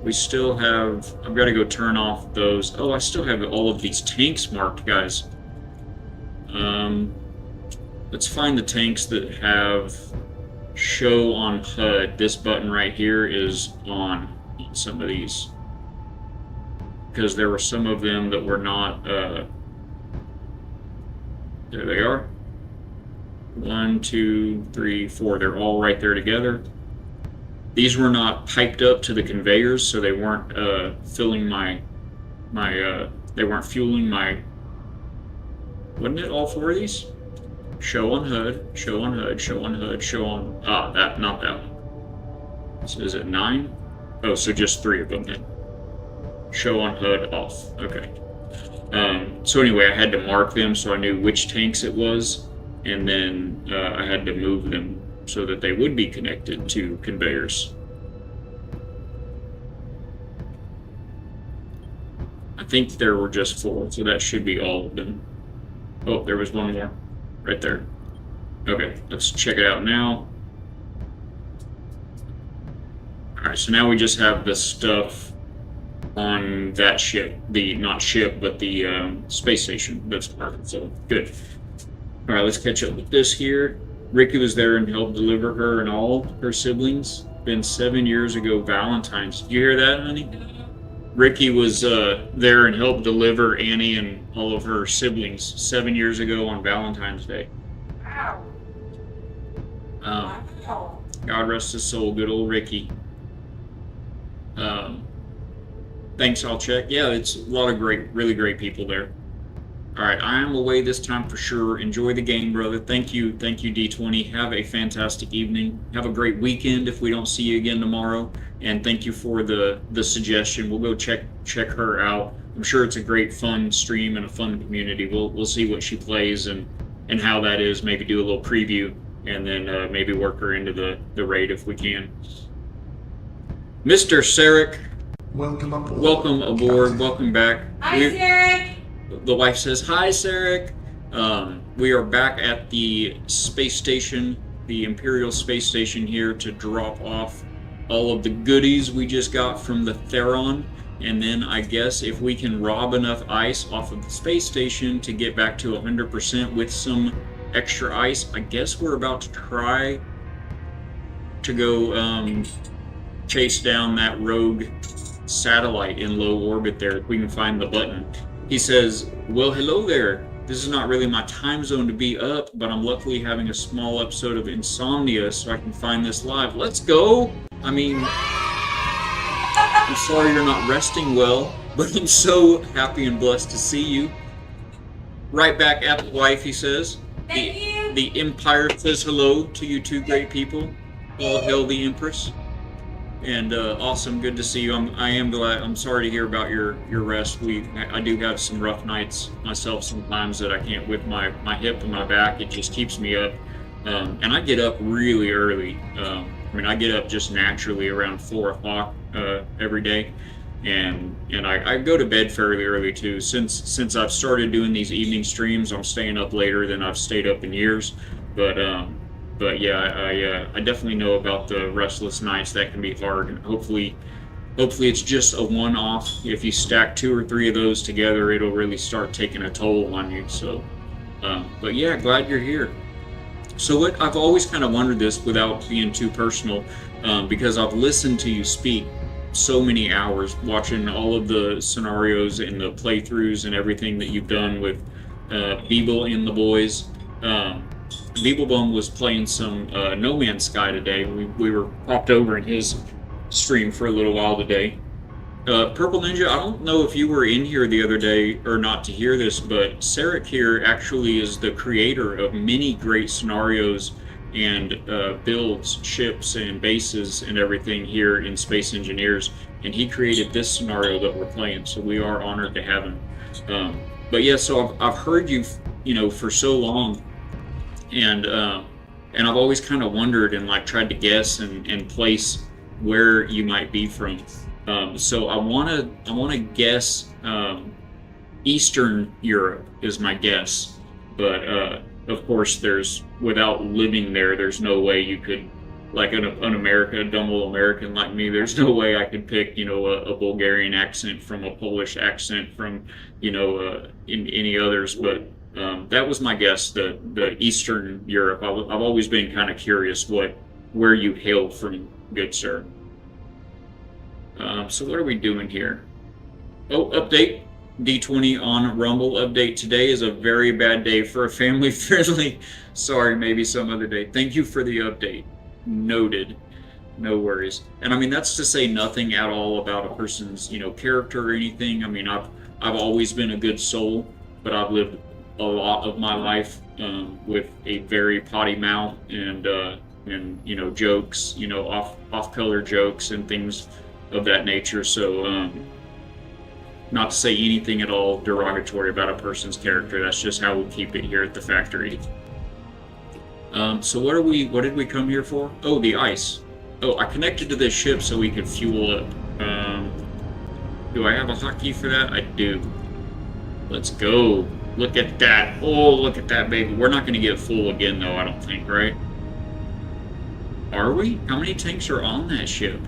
We still have... I've got to go turn off those... Oh, I still have all of these tanks marked, guys. Let's find the tanks that have show on HUD. This button right here is on some of these, because there were some of them that were not... there they are. 1, 2, 3, 4. They're all right there together. These were not piped up to the conveyors, so they weren't filling they weren't fueling my... Wasn't it all 4 of these? Show on HUD, show on HUD, show on HUD, show on... not that one. So is it 9? Oh, so just 3 of them then. Show on HUD off. Okay. So anyway, I had to mark them so I knew which tanks it was, and then I had to move them so that they would be connected to conveyors. I think there were just 4, so that should be all of them. Oh, there was one more. Right there. Okay, let's check it out now. Alright, so now we just have the stuff on that ship. Not ship, but the space station that's marked, so good. Alright, let's catch up with this here. Ricky was there and helped deliver her and all her siblings. Been 7 years ago, Valentine's. Did you hear that, honey? Ricky was there and helped deliver Annie and all of her siblings 7 years ago on Valentine's Day. Wow. Wow. God rest his soul, good old Ricky. Thanks, I'll check. Yeah, it's a lot of really great people there. Alright, I am away this time for sure. Enjoy the game, brother. Thank you, D20. Have a fantastic evening. Have a great weekend if we don't see you again tomorrow. And thank you for the suggestion. We'll go check her out. I'm sure it's a great fun stream and a fun community. We'll see what she plays and how that is. Maybe do a little preview and then maybe work her into the raid if we can. Mr. Sarekh, Welcome aboard. Welcome aboard. Captain. Welcome back. Hi, Sarekh! The wife says, "Hi, Sarekh." We are back at the space station, the Imperial space station here to drop off all of the goodies we just got from the Theron. And then I guess if we can rob enough ice off of the space station to get back to 100% with some extra ice, I guess we're about to try to go chase down that rogue satellite in low orbit there, if we can find the button. He says, "Well, hello there. This is not really my time zone to be up, but I'm luckily having a small episode of insomnia so I can find this live. Let's go!" I mean, I'm sorry you're not resting well, but I'm so happy and blessed to see you. Right back at the wife, he says. Thank you! The Empire says hello to you two great people. All hail the Empress. And awesome, good to see you. I am glad. I'm sorry to hear about your rest. I do have some rough nights myself sometimes that I can't with my hip and my back. It just keeps me up, and I get up really early. I mean, I get up just naturally around 4 o'clock every day, and I go to bed fairly early too. Since I've started doing these evening streams, I'm staying up later than I've stayed up in years. But yeah, I definitely know about the restless nights. That can be hard. And hopefully it's just a one-off. If you stack 2 or 3 of those together, it'll really start taking a toll on you. So, but yeah, glad you're here. So what I've always kind of wondered this without being too personal, because I've listened to you speak so many hours, watching all of the scenarios and the playthroughs and everything that you've done with Beeble and the boys. Beeblebum was playing some No Man's Sky today. We were popped over in his stream for a little while today. Purple Ninja, I don't know if you were in here the other day or not to hear this, but Sarekh here actually is the creator of many great scenarios and builds ships and bases and everything here in Space Engineers, and he created this scenario that we're playing, so we are honored to have him. But yeah, so I've heard you, for so long, and I've always kind of wondered and like tried to guess and place where you might be from. So I wanna guess Eastern Europe is my guess, but of course without living there's no way you could, like a dumb old American like me, there's no way I could pick a Bulgarian accent from a Polish accent from in any others, but that was my guess, the Eastern Europe. I've always been kind of curious where you hail from, good sir. So what are we doing here? Oh, update. D20 on Rumble update. Today is a very bad day for a family-friendly. Sorry, maybe some other day. Thank you for the update. Noted. No worries. And I mean, that's to say nothing at all about a person's, character or anything. I mean, I've always been a good soul, but I've lived a lot of my life with a very potty mouth and jokes, off-color jokes and things of that nature. So not to say anything at all derogatory about a person's character. That's just how we keep it here at the factory. So what did we come here for? Oh, the ice. Oh, I connected to this ship so we could fuel up. Do I have a hotkey for that? I do. Let's go. Look at that. Oh, look at that, baby. We're not going to get full again, though, I don't think, right? Are we? How many tanks are on that ship?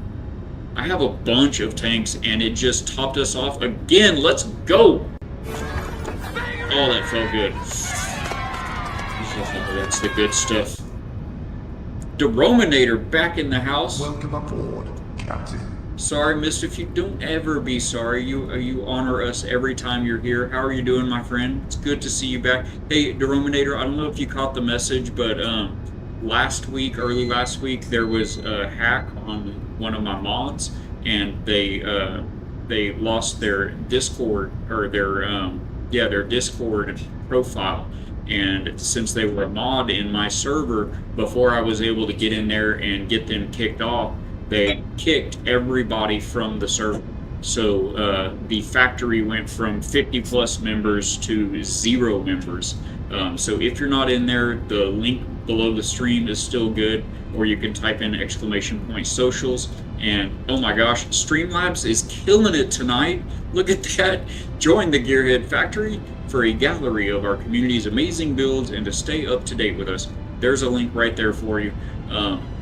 I have a bunch of tanks, and it just topped us off again. Let's go! Oh, that felt good. That's the good stuff. Derominator back in the house. Welcome aboard, Captain. Sorry, mister, if you don't ever be sorry. You honor us every time you're here. How are you doing, my friend? It's good to see you back. Hey, Derominator, I don't know if you caught the message, but early last week, there was a hack on one of my mods, and they lost their Discord, or their Discord profile. And since they were a mod in my server, before I was able to get in there and get them kicked off, they kicked everybody from the server. So the factory went from 50 plus members to 0 members. So if you're not in there, the link below the stream is still good, or you can type in !socials. And oh my gosh, Streamlabs is killing it tonight. Look at that. Join the Gearhead Factory for a gallery of our community's amazing builds and to stay up to date with us. There's a link right there for you.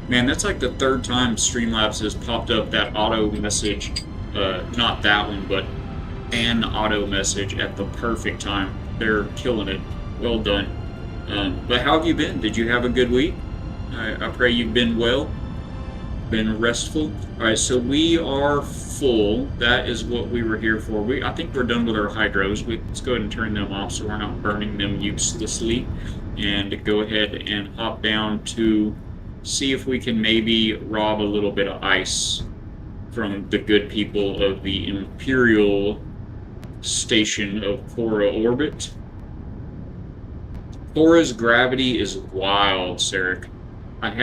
Man, that's like the third time Streamlabs has popped up that auto message. Not that one, but an auto message at the perfect time. They're killing it. Well done. But how have you been? Did you have a good week? I pray you've been well, been restful. All right, so we are full. That is what we were here for. I think we're done with our hydros. Let's go ahead and turn them off so we're not burning them uselessly. And go ahead and hop down to see if we can maybe rob a little bit of ice from the good people of the Imperial Station of Khora orbit. Khora's gravity is wild, Sarekh. I've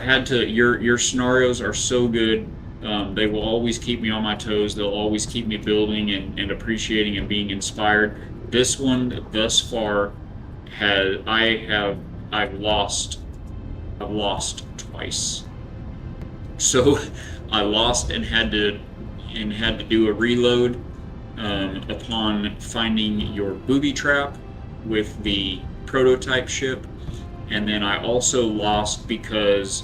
had to. Your scenarios are so good. They will always keep me on my toes. They'll always keep me building and appreciating and being inspired. This one, thus far, I've lost twice. So I lost and had to do a reload upon finding your booby trap with the prototype ship, and then I also lost because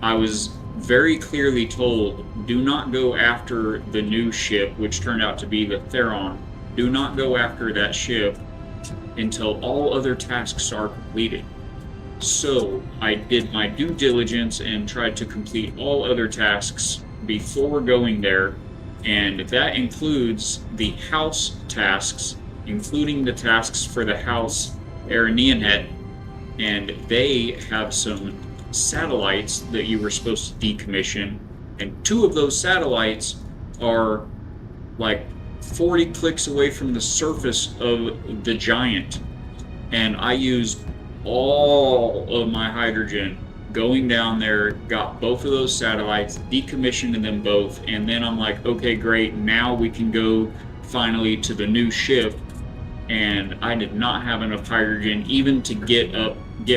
I was very clearly told, do not go after the new ship, which turned out to be the Theron. Do not go after that ship until all other tasks are completed. So I did my due diligence and tried to complete all other tasks before going there, and that includes the house tasks, including the tasks for the house Araneanet, and they have some satellites that you were supposed to decommission, and 2 of those satellites are like 40 clicks away from the surface of the Giant, and I used all of my hydrogen going down there, got both of those satellites, decommissioned them both, and then I'm like, okay, great, now we can go finally to the new ship. And I did not have enough hydrogen even to get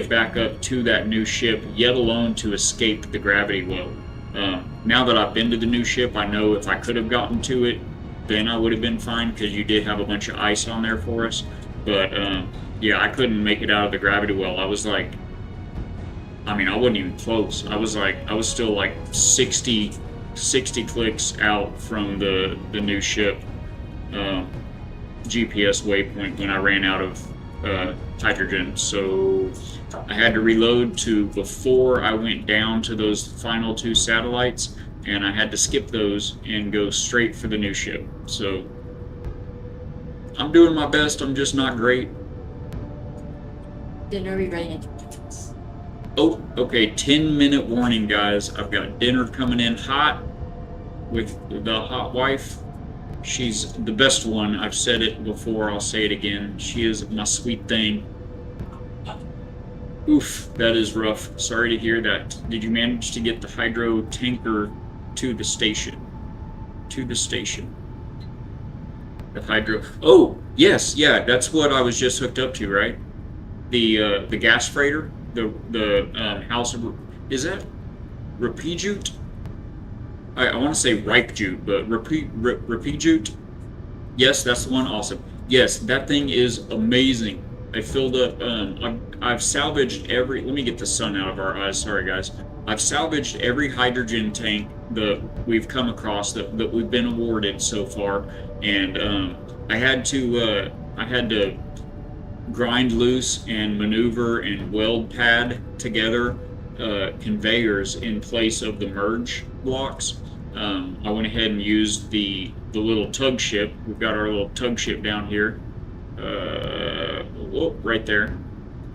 back up to that new ship, yet alone to escape the gravity well. Now that I've been to the new ship, I know if I could have gotten to it, then I would have been fine, because you did have a bunch of ice on there for us. But yeah, I couldn't make it out of the gravity well. I was like, I mean, I wasn't even close. I was still like 60 clicks out from the new ship GPS waypoint when I ran out of hydrogen. So I had to reload to before I went down to those final 2 satellites, and I had to skip those and go straight for the new ship. So I'm doing my best. I'm just not great. Dinner be ready in 2 minutes. Oh, okay, 10-minute warning, guys. I've got dinner coming in hot with the hot wife. She's the best one. I've said it before, I'll say it again. She is my sweet thing. Oof, that is rough. Sorry to hear that. Did you manage to get the hydro tanker to the station? The hydro... Oh, yes, yeah, that's what I was just hooked up to, right? The gas freighter? The house of... Is that Repijute? I want to say Rikejute, but Repijute? Yes, that's the one. Awesome. Yes, that thing is amazing. I filled up, I've salvaged every, let me get the sun out of our eyes, sorry guys. I've salvaged every hydrogen tank that we've come across, that we've been awarded so far, and I had to grind loose and maneuver and weld pad together conveyors in place of the merge blocks. I went ahead and used the little tug ship. We've got our little tug ship down here. Whoa, right there.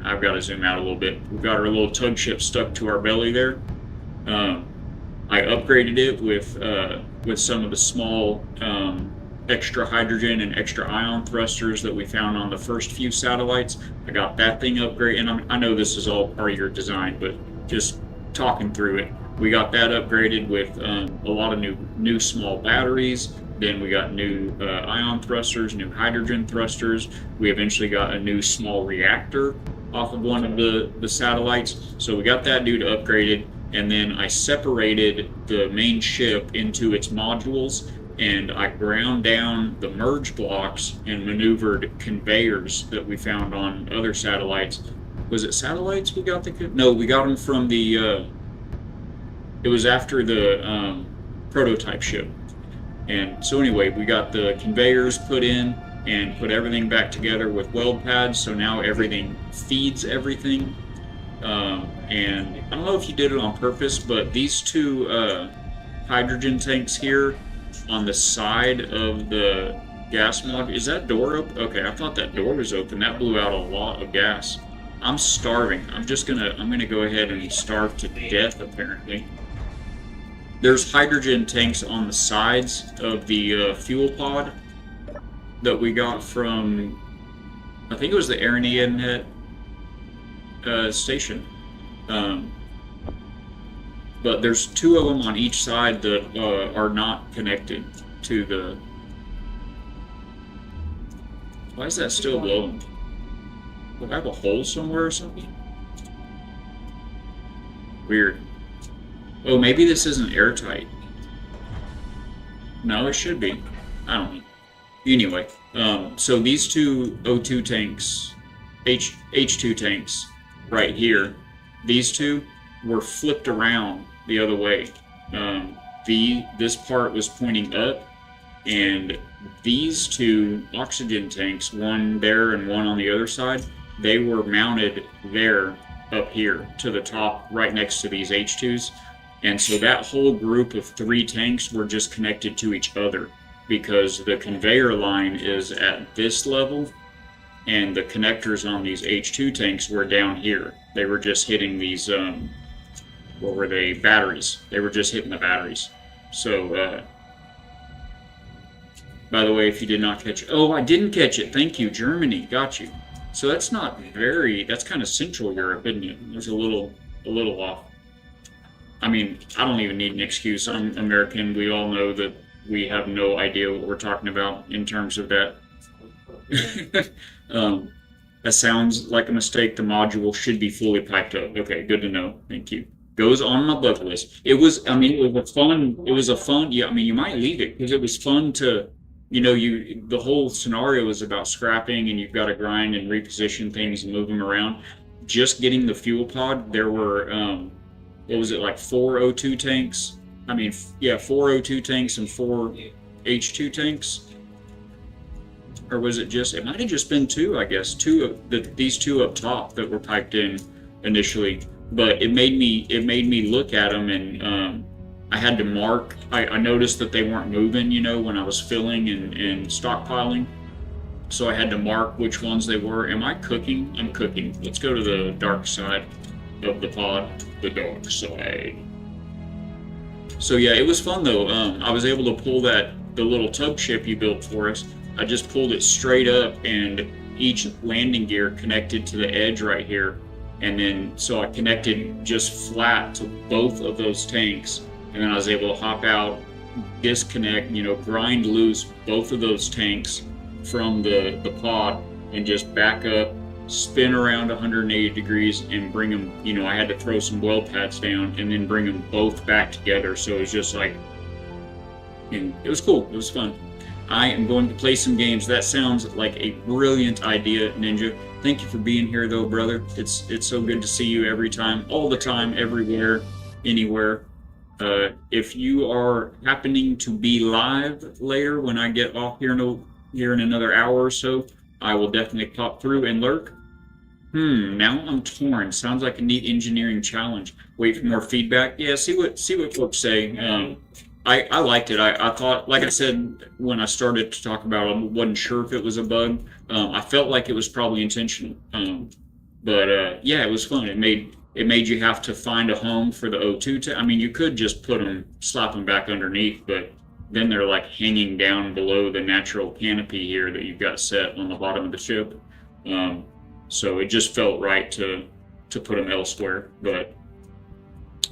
I've got to zoom out a little bit. We've got our little tug ship stuck to our belly there. I upgraded it with some of the small extra hydrogen and extra ion thrusters that we found on the first few satellites. I got that thing upgraded, and I know this is all part of your design, but just talking through it. We got that upgraded with a lot of new small batteries. Then we got new ion thrusters, new hydrogen thrusters. We eventually got a new small reactor off of one of the satellites. So we got that dude upgraded, and then I separated the main ship into its modules, and I ground down the merge blocks and maneuvered conveyors that we found on other satellites. Was it satellites we got the? No, we got them from the. It was after the prototype ship. And so anyway, we got the conveyors put in and put everything back together with weld pads. So now everything feeds everything. And I don't know if you did it on purpose, but these two hydrogen tanks here on the side of the gas mod, is that door open? Okay, I thought that door was open. That blew out a lot of gas. I'm starving. I'm gonna go ahead and starve to death apparently. There's hydrogen tanks on the sides of the fuel pod that we got from, I think it was the Aranianet station. But there's two of them on each side that are not connected to the... Why is that still blowing? Do I have a hole somewhere or something? Weird. Oh, maybe this isn't airtight. No, it should be. I don't know. Anyway, so these two O2 tanks, H2 tanks, right here, these two were flipped around the other way. This part was pointing up, and these two oxygen tanks, one there and one on the other side, they were mounted there up here to the top right next to these H2s. And so that whole group of 3 tanks were just connected to each other because the conveyor line is at this level and the connectors on these H2 tanks were down here. They were just hitting these, what were they, batteries. They were just hitting the batteries. So, by the way, if you did not catch it, oh, I didn't catch it. Thank you, Germany. Got you. So that's not very, that's kind of Central Europe, isn't it? It's a little off. I mean, I don't even need an excuse. I'm American. We all know that we have no idea what we're talking about in terms of that. That sounds like a mistake. The module should be fully piped up. Okay, good to know. Thank you. Goes on my bucket list. It was a fun, yeah, I mean, you might leave it because it was fun to, the whole scenario is about scrapping and you've got to grind and reposition things and move them around. Just getting the fuel pod, there were, what was it, like 4 O2 tanks? I mean, yeah, 4 O2 tanks and 4 H2 tanks. Or was it just, it might have just been 2, I guess. These 2 up top that were piped in initially. But it made me look at them, and I had to mark. I noticed that they weren't moving, when I was filling and stockpiling. So I had to mark which ones they were. Am I cooking? I'm cooking. Let's go to the dark side of the pod. The dark side. So yeah, it was fun though. I was able to pull the little tug ship you built for us. I just pulled it straight up, and each landing gear connected to the edge right here. And then, so I connected just flat to both of those tanks. And then I was able to hop out, disconnect, grind loose both of those tanks from the pod and just back up, spin around 180 degrees and bring them, I had to throw some weld pads down and then bring them both back together. So it was just like, and it was cool. It was fun. I am going to play some games. That sounds like a brilliant idea, Ninja. Thank you for being here though, brother. It's so good to see you every time, all the time, everywhere, anywhere. If you are happening to be live later when I get off here in another hour or so, I will definitely pop through and lurk. Now I'm torn. Sounds like a neat engineering challenge. Wait for more feedback. Yeah, see what folks say. I liked it. I thought, like I said, when I started to talk about it, I wasn't sure if it was a bug. I felt like it was probably intentional. But yeah, it was fun. It made you have to find a home for the O2. I mean, you could just slap them back underneath, but then they're like hanging down below the natural canopy here that you've got set on the bottom of the ship. So it just felt right to put them elsewhere. But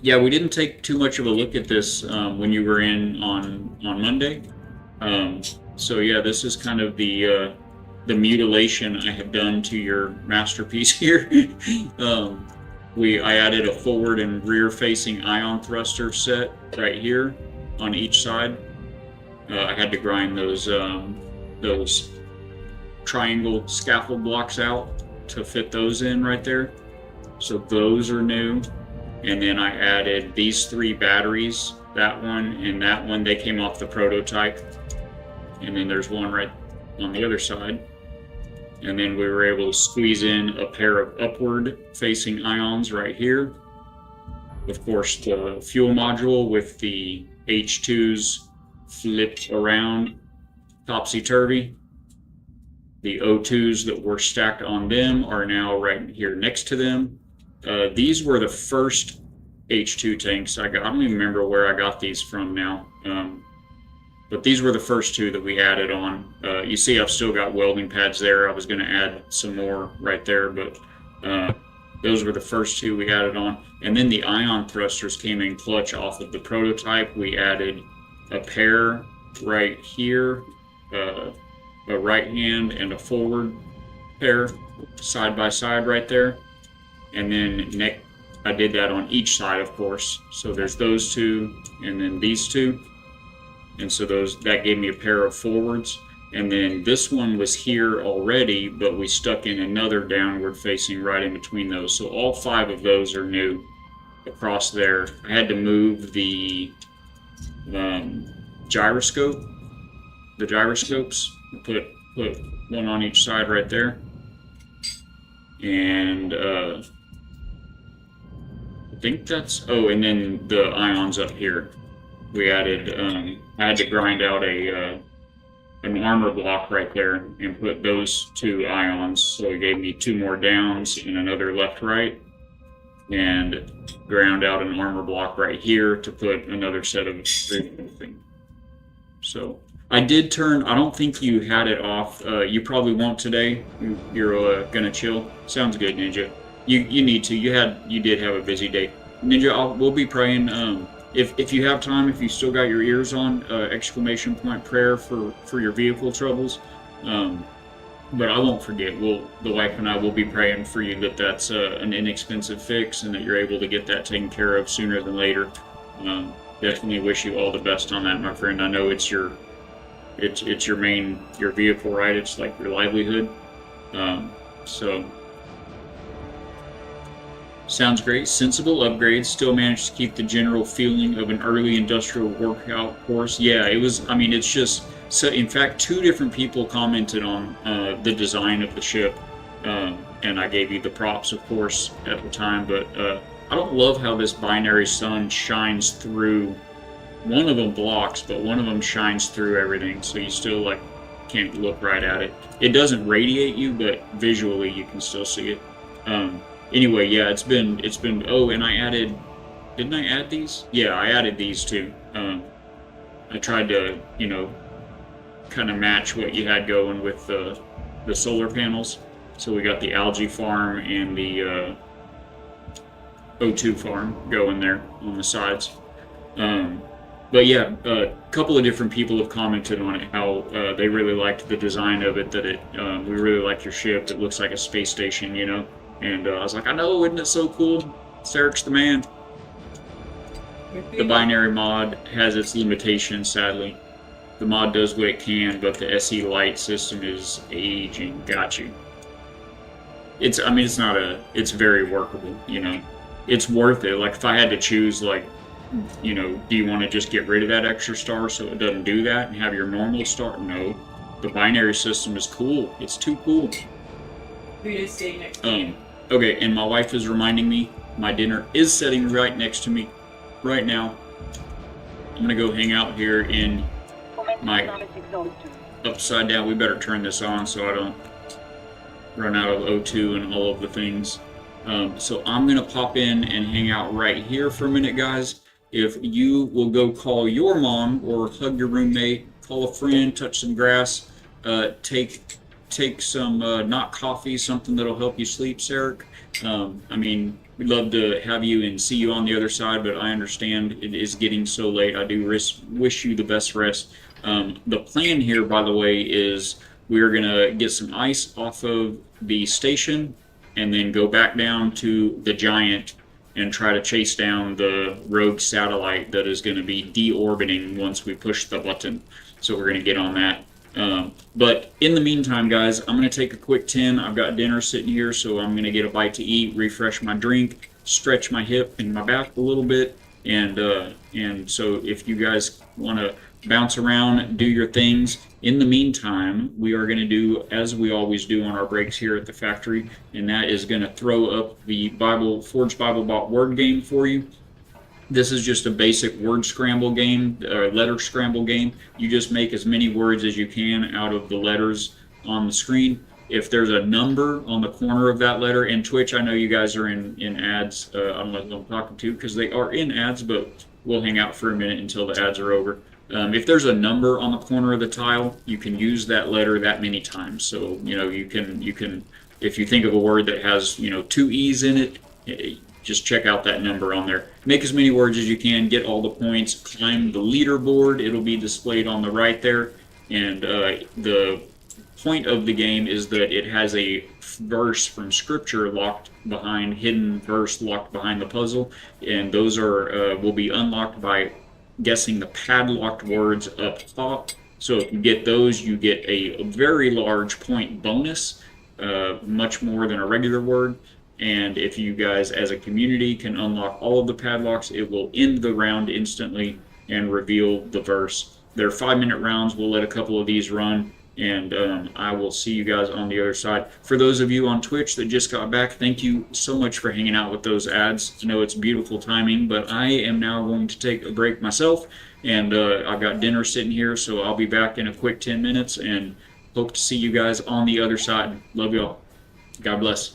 yeah, we didn't take too much of a look at this when you were in on Monday. So yeah, this is kind of the the mutilation I have done to your masterpiece here. I added a forward and rear facing ion thruster set right here on each side. I had to grind those triangle scaffold blocks out to fit those in right there. So those are new. And then I added these 3 batteries, that one and that one. They came off the prototype. And then there's one right on the other side. And then we were able to squeeze in a pair of upward facing ions right here. Of course, the fuel module with the H2s flipped around topsy-turvy. The O2s that were stacked on them are now right here next to them. These were the first H2 tanks I got. I don't even remember where I got these from now. But these were the first 2 that we added on. You see I've still got welding pads there. I was going to add some more right there, but those were the first 2 we added on. And then the ion thrusters came in clutch off of the prototype. We added a pair right here, a right hand and a forward pair side by side right there. And then I did that on each side, of course. So there's those 2 and then these 2. And so that gave me a pair of forwards. And then this one was here already, but we stuck in another downward facing right in between those. So all 5 of those are new across there. I had to move the gyroscopes. Put one on each side right there. And I think that's, and then the ions up here. We added, I had to grind out an armor block right there and put those 2 ions. So it gave me 2 more downs and another left-right, and ground out an armor block right here to put another set of thing. So I did turn, I don't think you had it off. You probably won't today. You're gonna chill. Sounds good, Ninja. You need to. You did have a busy day. Ninja, we'll be praying. If you have time, if you still got your ears on, exclamation point prayer for your vehicle troubles. But I won't forget. The wife and I will be praying for you that that's an inexpensive fix and that you're able to get that taken care of sooner than later. Definitely wish you all the best on that, my friend. I know it's your vehicle, right? It's like your livelihood. So sounds great. Sensible upgrades. Still managed to keep the general feeling of an early industrial workout course. Yeah, it was. I mean, it's just. So, in fact, 2 different people commented on the design of the ship, and I gave you the props, of course, at the time. But I don't love how this binary sun shines through. One of them blocks, but one of them shines through everything, so you still can't look right at it. It doesn't radiate you, but visually you can still see it. Anyway, yeah, it's been. Oh, and I added. Didn't I add these? Yeah, I added these too. I tried to, kind of match what you had going with the solar panels. So we got the algae farm and the O2 farm going there on the sides. But yeah, a couple of different people have commented on it, how they really liked the design of it, that we really like your ship. It looks like a space station, And I was like, I know, isn't it so cool? Sarekh's the man. The binary mod has its limitations, sadly. The mod does what it can, but the SE Lite system is aging. Got you. It's very workable, It's worth it. Like, if I had to choose, do you want to just get rid of that extra star so it doesn't do that and have your normal star? No. The binary system is cool. It's too cool. Who is sitting next to you? Okay, and my wife is reminding me my dinner is sitting right next to me right now. I'm gonna go hang out here in my upside down. We better turn this on so I don't run out of O2 and all of the things. So I'm gonna pop in and hang out right here for a minute, guys. If you will go call your mom or hug your roommate, call a friend, touch some grass, take some not coffee, something that'll help you sleep, Sarekh. We'd love to have you and see you on the other side, but I understand it is getting so late. I do wish you the best rest. The plan here, by the way, is We are gonna get some ice off of the station, and then go back down to the Giant and try to chase down the rogue satellite that is going to be deorbiting once we push the button. So we're going to get on that. But in the meantime, guys, I'm going to take a quick 10. I've got dinner sitting here, so I'm going to get a bite to eat, refresh my drink, stretch my hip and my back a little bit, and so if you guys want to bounce around, do your things. In the meantime, we are going to do as we always do on our breaks here at the factory, and that is going to throw up the Forged Bible Bot word game for you. This is just a basic word scramble game, or letter scramble game. You just make as many words as you can out of the letters on the screen. If there's a number on the corner of that letter, and Twitch, I know you guys are in ads. I don't know who I'm talking to because they are in ads, but we'll hang out for a minute until the ads are over. If there's a number on the corner of the tile, you can use that letter that many times. So you can if you think of a word that has 2 E's in it, just check out that number on there. Make as many words as you can, get all the points, climb the leaderboard. It'll be displayed on the right there, and the point of the game is that it has a verse from scripture hidden verse locked behind the puzzle, and those will be unlocked by guessing the padlocked words up top. So if you get those, you get a very large point bonus, much more than a regular word. And if you guys as a community can unlock all of the padlocks, it will end the round instantly and reveal the verse. They're 5-minute rounds. We'll let a couple of these run, and I will see you guys on the other side. For those of you on Twitch that just got back, thank you so much for hanging out with those ads. I know it's beautiful timing, but I am now going to take a break myself, and I've got dinner sitting here, so I'll be back in a quick 10 minutes, and hope to see you guys on the other side. Love y'all. God bless.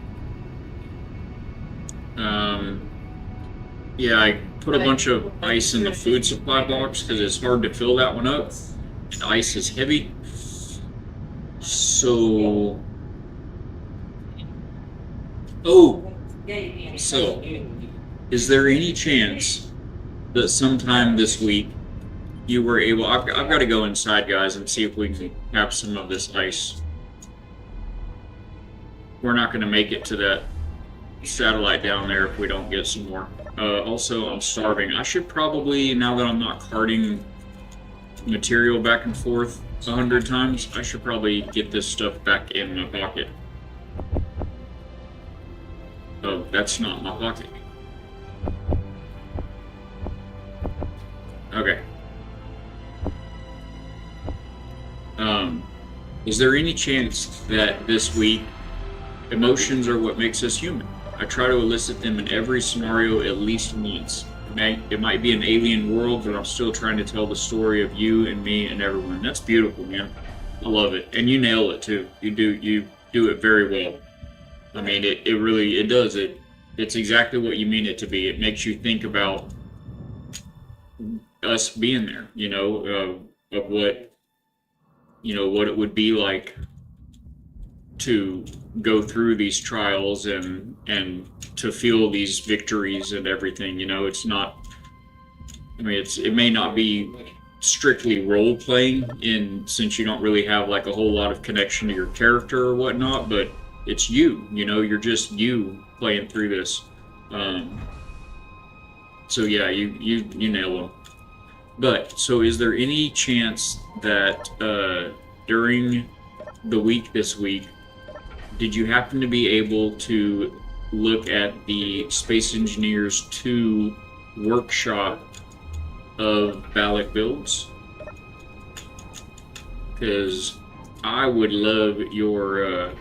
Yeah, I put a bunch of ice in the food supply box because it's hard to fill that one up. And ice is heavy. So, so is there any chance that sometime this week you were able? I've got to go inside, guys, and see if we can have some of this ice. We're not going to make it to that satellite down there if we don't get some more. Also, I'm starving. I should probably, now that I'm not carting material back and forth 100 times, I should probably get this stuff back in my pocket. Oh, that's not my pocket. Okay. Is there any chance that this week emotions are what makes us human? I try to elicit them in every scenario at least once. It might be an alien world, but I'm still trying to tell the story of you and me and everyone. That's beautiful, man. I love it. And you nail it too. You do it very well. I mean, it really does it. It's exactly what you mean it to be. It makes you think about us being there, you know, of what, you know, what it would be like to go through these trials and to feel these victories and everything. You know, it's not, I mean, it may not be strictly role playing since you don't really have like a whole lot of connection to your character or whatnot, but it's you know, you're just you playing through this. So yeah, you nail them. But so is there any chance that during the week this week, did you happen to be able to look at the Space Engineers 2 workshop of Balak builds? Because I would love your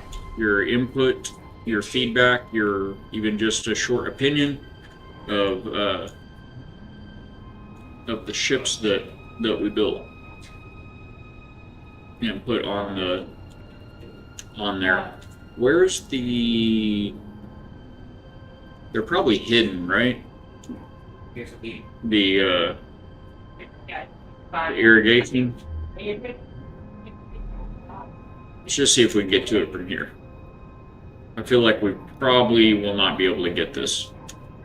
input, your feedback, your even just a short opinion of the ships that we built and put on there. Where's the? They're probably hidden, right? The irrigation. Let's just see if we can get to it from here. I feel like we probably will not be able to get this.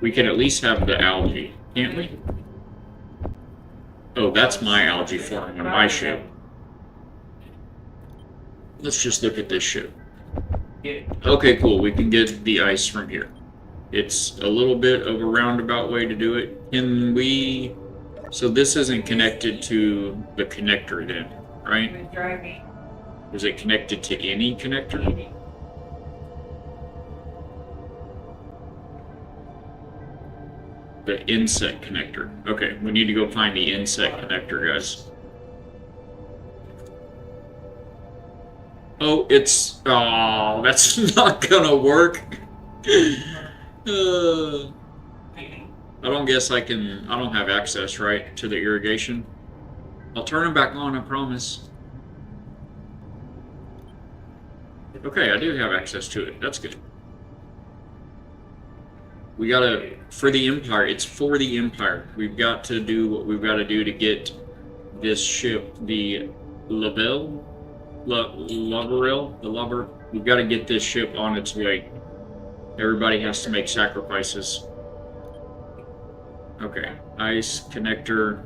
We can at least have the algae, can't we? Oh, that's my algae farm on my ship. Let's just look at this ship. Okay, cool. We can get the ice from here. It's a little bit of a roundabout way to do it. Can we... So this isn't connected to the connector then, right? Is it connected to any connector? The insect connector. Okay, we need to go find the insect connector, guys. Oh, it's... Oh, that's not gonna work. I don't guess I can... I don't have access, right, to the irrigation. I'll turn them back on, I promise. Okay, I do have access to it. That's good. We gotta... For the Empire. It's for the Empire. We've got to do what we've got to do to get this ship, the Lavarel. We've got to get this ship on its way. Everybody has to make sacrifices. Okay, ice connector.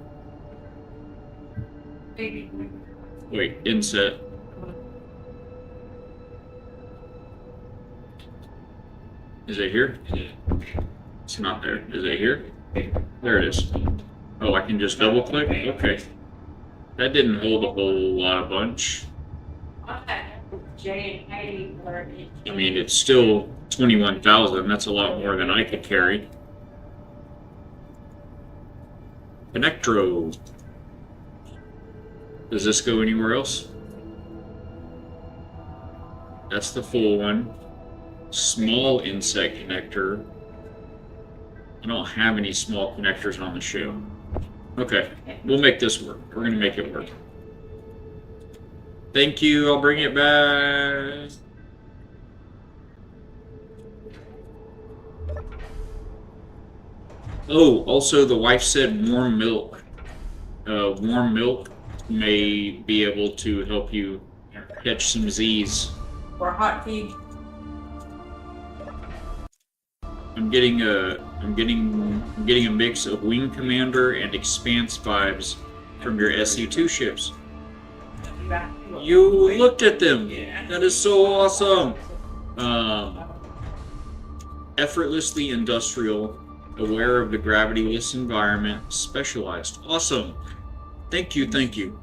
Wait, inset. Is it here? It's not there. Is it here? There it is. Oh, I can just double click? Okay. That didn't hold a whole lot of bunch. I mean, it's still 21,000. That's a lot more than I could carry. Connectro. Does this go anywhere else? That's the full one. Small insect connector. I don't have any small connectors on the ship. Okay, we'll make this work. We're gonna make it work. Thank you, I'll bring it back. Oh, also the wife said warm milk. Warm milk may be able to help you catch some Z's. Or hot tea. I'm getting a mix of Wing Commander and Expanse vibes from your SU2 ships. You looked at them. That is so awesome. Effortlessly industrial, aware of the gravityless environment, specialized. Awesome. Thank you, thank you.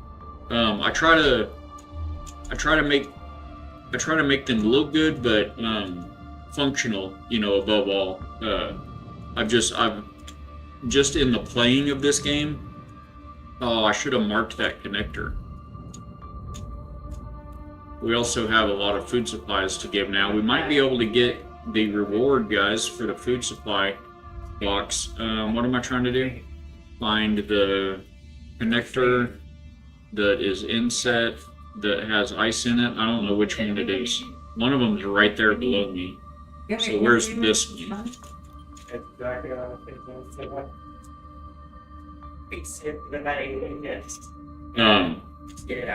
I try to make them look good, but functional. You know, above all. I've just in the playing of this game. Oh, I should have marked that connector. We also have a lot of food supplies to give now. We might be able to get the reward, guys, for the food supply box. What am I trying to do? Find the connector that is inset that has ice in it. I don't know which one it is. One of them is right there below me. So where's this one? Exactly what I was thinking. Fix it, but not even just.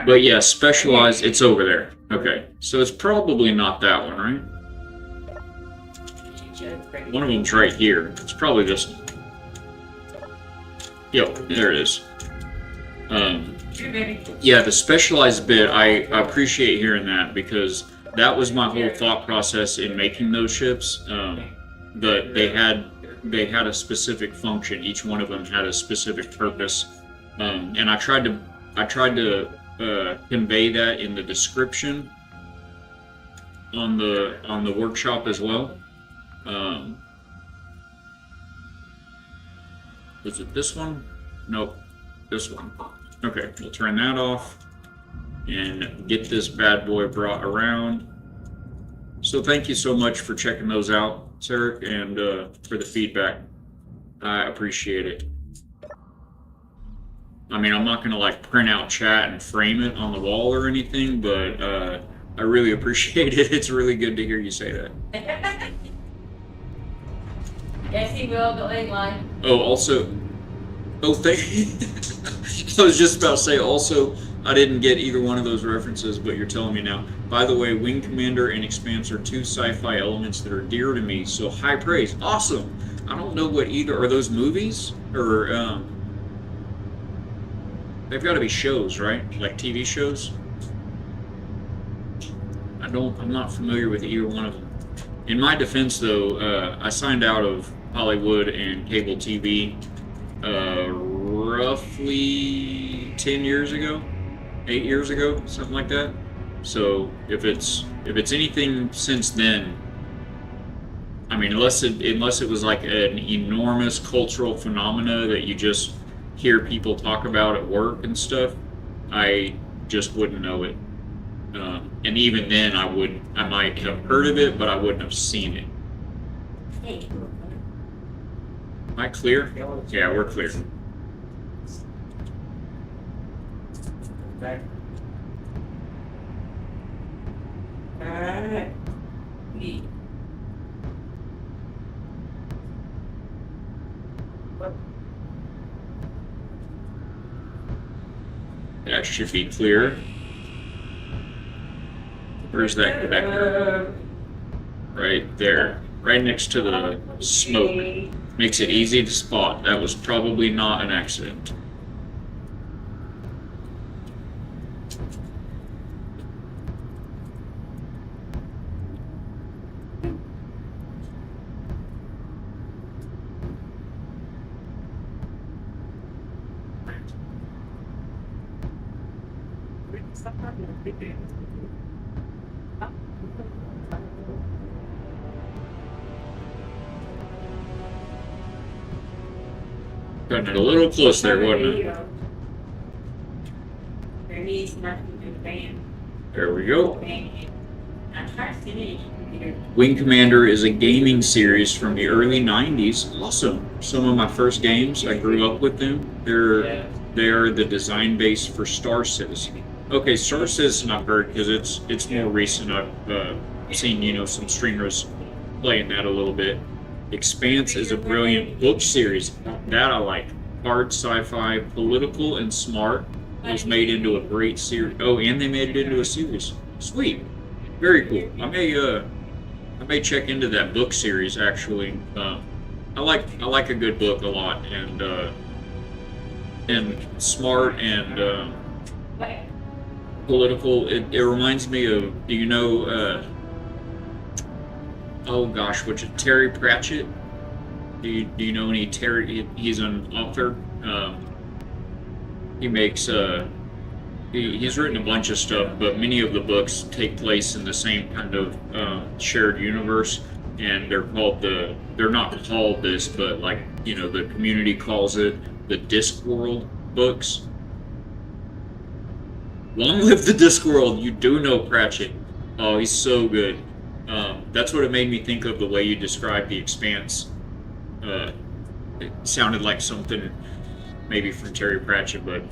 But yeah, specialized, it's over there. Okay, so it's probably not that one, right? One of them's right here. It's probably this one. Yep, there it is. Yeah, the specialized bit, I appreciate hearing that because that was my whole thought process in making those ships. But they had a specific function. Each one of them had a specific purpose, and I tried to convey that in the description on the workshop as well. Was it this one? Nope, this one. Okay, we'll turn that off and get this bad boy brought around. So thank you so much for checking those out, Sarekh, and for the feedback. I appreciate it. I mean, I'm not going to like print out chat and frame it on the wall or anything, but I really appreciate it. It's really good to hear you say that. Yes, he will, the leg line. Oh, also, thank you. I was just about to say, also, I didn't get either one of those references, but you're telling me now. By the way, Wing Commander and Expanse are two sci-fi elements that are dear to me, so high praise. Awesome! I don't know what either, are those movies? Or, they've got to be shows, right? Like TV shows? I'm not familiar with either one of them. In my defense, though, I signed out of Hollywood and cable TV roughly 10 years ago, 8 years ago, something like that. So if it's anything since then, I mean, unless it was like an enormous cultural phenomena that you just hear people talk about at work and stuff, I just wouldn't know it. And even then, I might have heard of it, but I wouldn't have seen it. Am I clear? Yeah, we're clear. That should be clear. Where's that connector? Right there. Right next to the smoke. Makes it easy to spot. That was probably not an accident. Got it a little close there, wasn't it? There needs nothing to ban. There we go. I'm trying to see. Wing Commander is a gaming series from the early 90s. Awesome. Some of my first games, I grew up with them. They are the design base for Star Citizen. Okay, Star Citizen I've heard because it's more recent. I've seen, some streamers playing that a little bit. Expanse is a brilliant book series. That I like. Hard sci-fi, political, and smart. It was made into a great series. Oh, and they made it into a series. Sweet. Very cool. I may check into that book series actually. I like a good book a lot, and smart and political. It reminds me of, do you know, oh gosh, what's it, Terry Pratchett? Do you know any Terry? He's an author. He makes he's written a bunch of stuff, but many of the books take place in the same kind of shared universe, and they're not called this, but like, you know, the community calls it the Discworld books. Long live the Discworld! You do know Pratchett. Oh, he's so good. That's what it made me think of, the way you described The Expanse. It sounded like something maybe from Terry Pratchett, but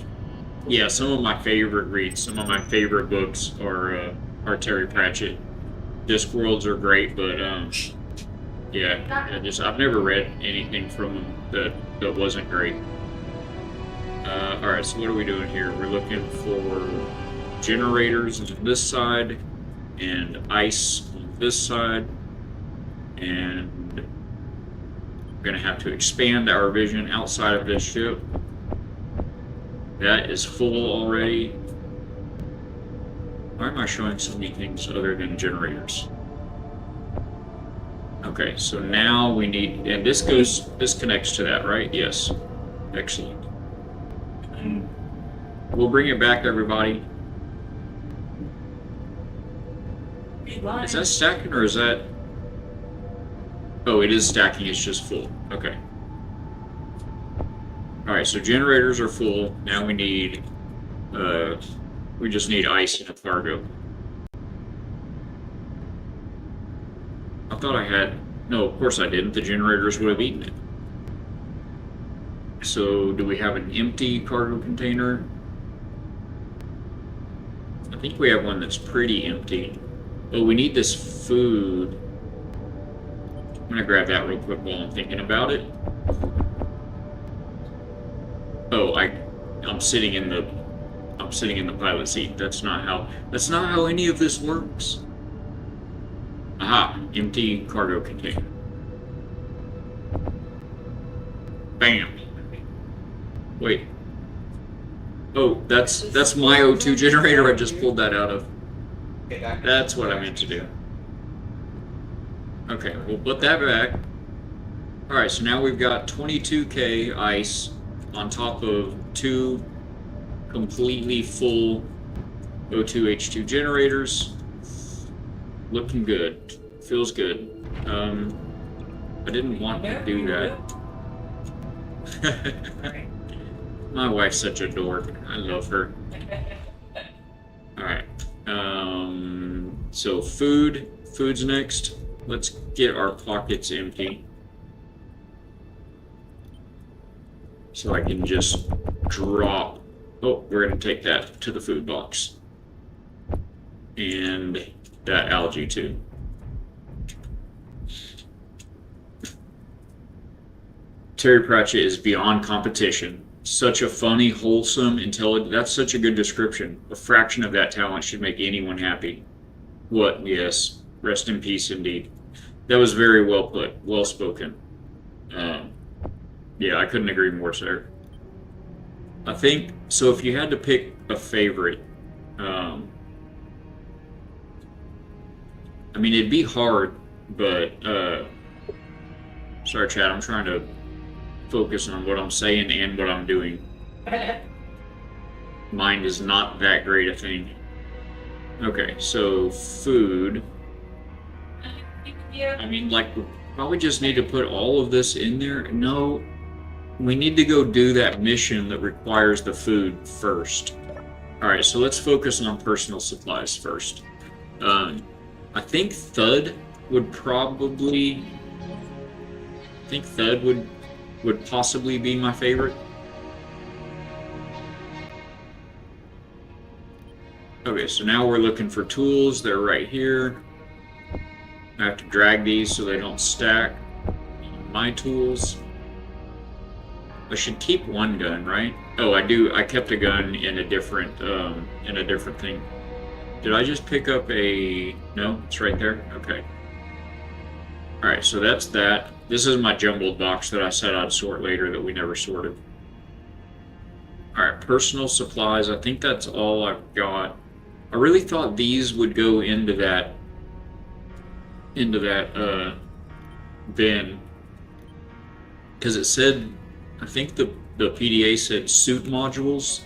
yeah, some of my favorite reads, some of my favorite books are Terry Pratchett. Discworlds are great, but yeah, I've never read anything from him that wasn't great. All right, so what are we doing here? We're looking for generators on this side and ice on this side, and we're gonna have to expand our vision outside of this ship. That is full already. Why am I showing so many things other than generators? Okay, so now we need, and this connects to that, right? Yes. Excellent. We'll bring it back, everybody. Is that stacking or is that? Oh, it is stacking, it's just full. Okay. Alright, so generators are full. Now we need, we just need ice in a cargo. I thought I had, no, of course I didn't. The generators would have eaten it. So, do we have an empty cargo container? I think we have one that's pretty empty. Oh, we need this food. I'm gonna grab that real quick while I'm thinking about it. Oh, I'm sitting in the pilot seat. That's not how any of this works. Aha, empty cargo container. Bam. Wait. Oh, that's my O2 generator I just pulled that out of. That's what I meant to do. Okay, we'll put that back. Alright, so now we've got 22K ice on top of 2 completely full O2H2 generators. Looking good. Feels good. I didn't want to do that. My wife's such a dork. I love her. Alright. So food's next. Let's get our pockets empty. So I can just drop. Oh, we're going to take that to the food box. And that algae too. Terry Pratchett is beyond competition. Such a funny, wholesome, intelligent. That's such a good description. A fraction of that talent should make anyone happy. What? Yes. Rest in peace, indeed. That was very well put. Well spoken. Yeah, I couldn't agree more, sir. I think, so if you had to pick a favorite, I mean, it'd be hard, but, sorry, Chad, I'm trying to focus on what I'm saying and what I'm doing. Mind is not that great a thing. Okay, so food. I mean, like, we probably just need to put all of this in there. No, we need to go do that mission that requires the food first. Alright, so let's focus on personal supplies first. I think Thud would probably... I think Thud would possibly be my favorite. Okay, so now we're looking for tools. They're right here. I have to drag these so they don't stack. My tools. I should keep one gun, right? Oh, I do. I kept a gun in a different thing. Did I just pick up a... No, it's right there? Okay. Alright, so that's that. This is my jumbled box that I said I'd sort later that we never sorted. Alright, personal supplies. I think that's all I've got. I really thought these would go into that bin. Because it said, I think the PDA said suit modules.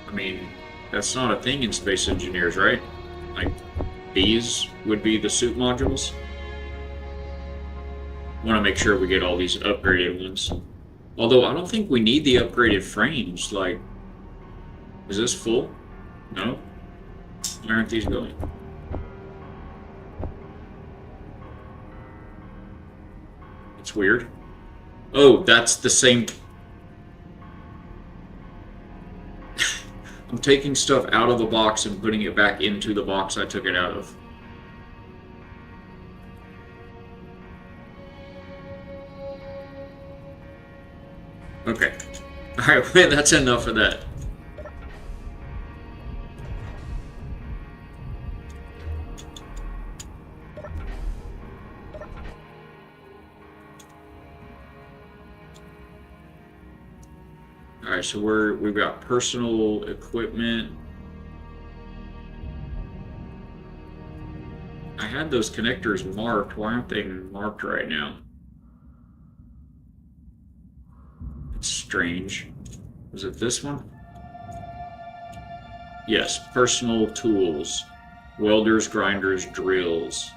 I mean, that's not a thing in Space Engineers, right? Like, these would be the suit modules. Want to make sure we get all these upgraded ones. Although, I don't think we need the upgraded frames. Like, is this full? No? Where aren't these going? It's weird. Oh, that's the same... I'm taking stuff out of the box and putting it back into the box I took it out of. Okay. Alright, wait, that's enough of that. Alright, so we've got personal equipment. I had those connectors marked. Why aren't they marked right now? It's strange. Was it this one? Yes, personal tools. Welders, grinders, drills.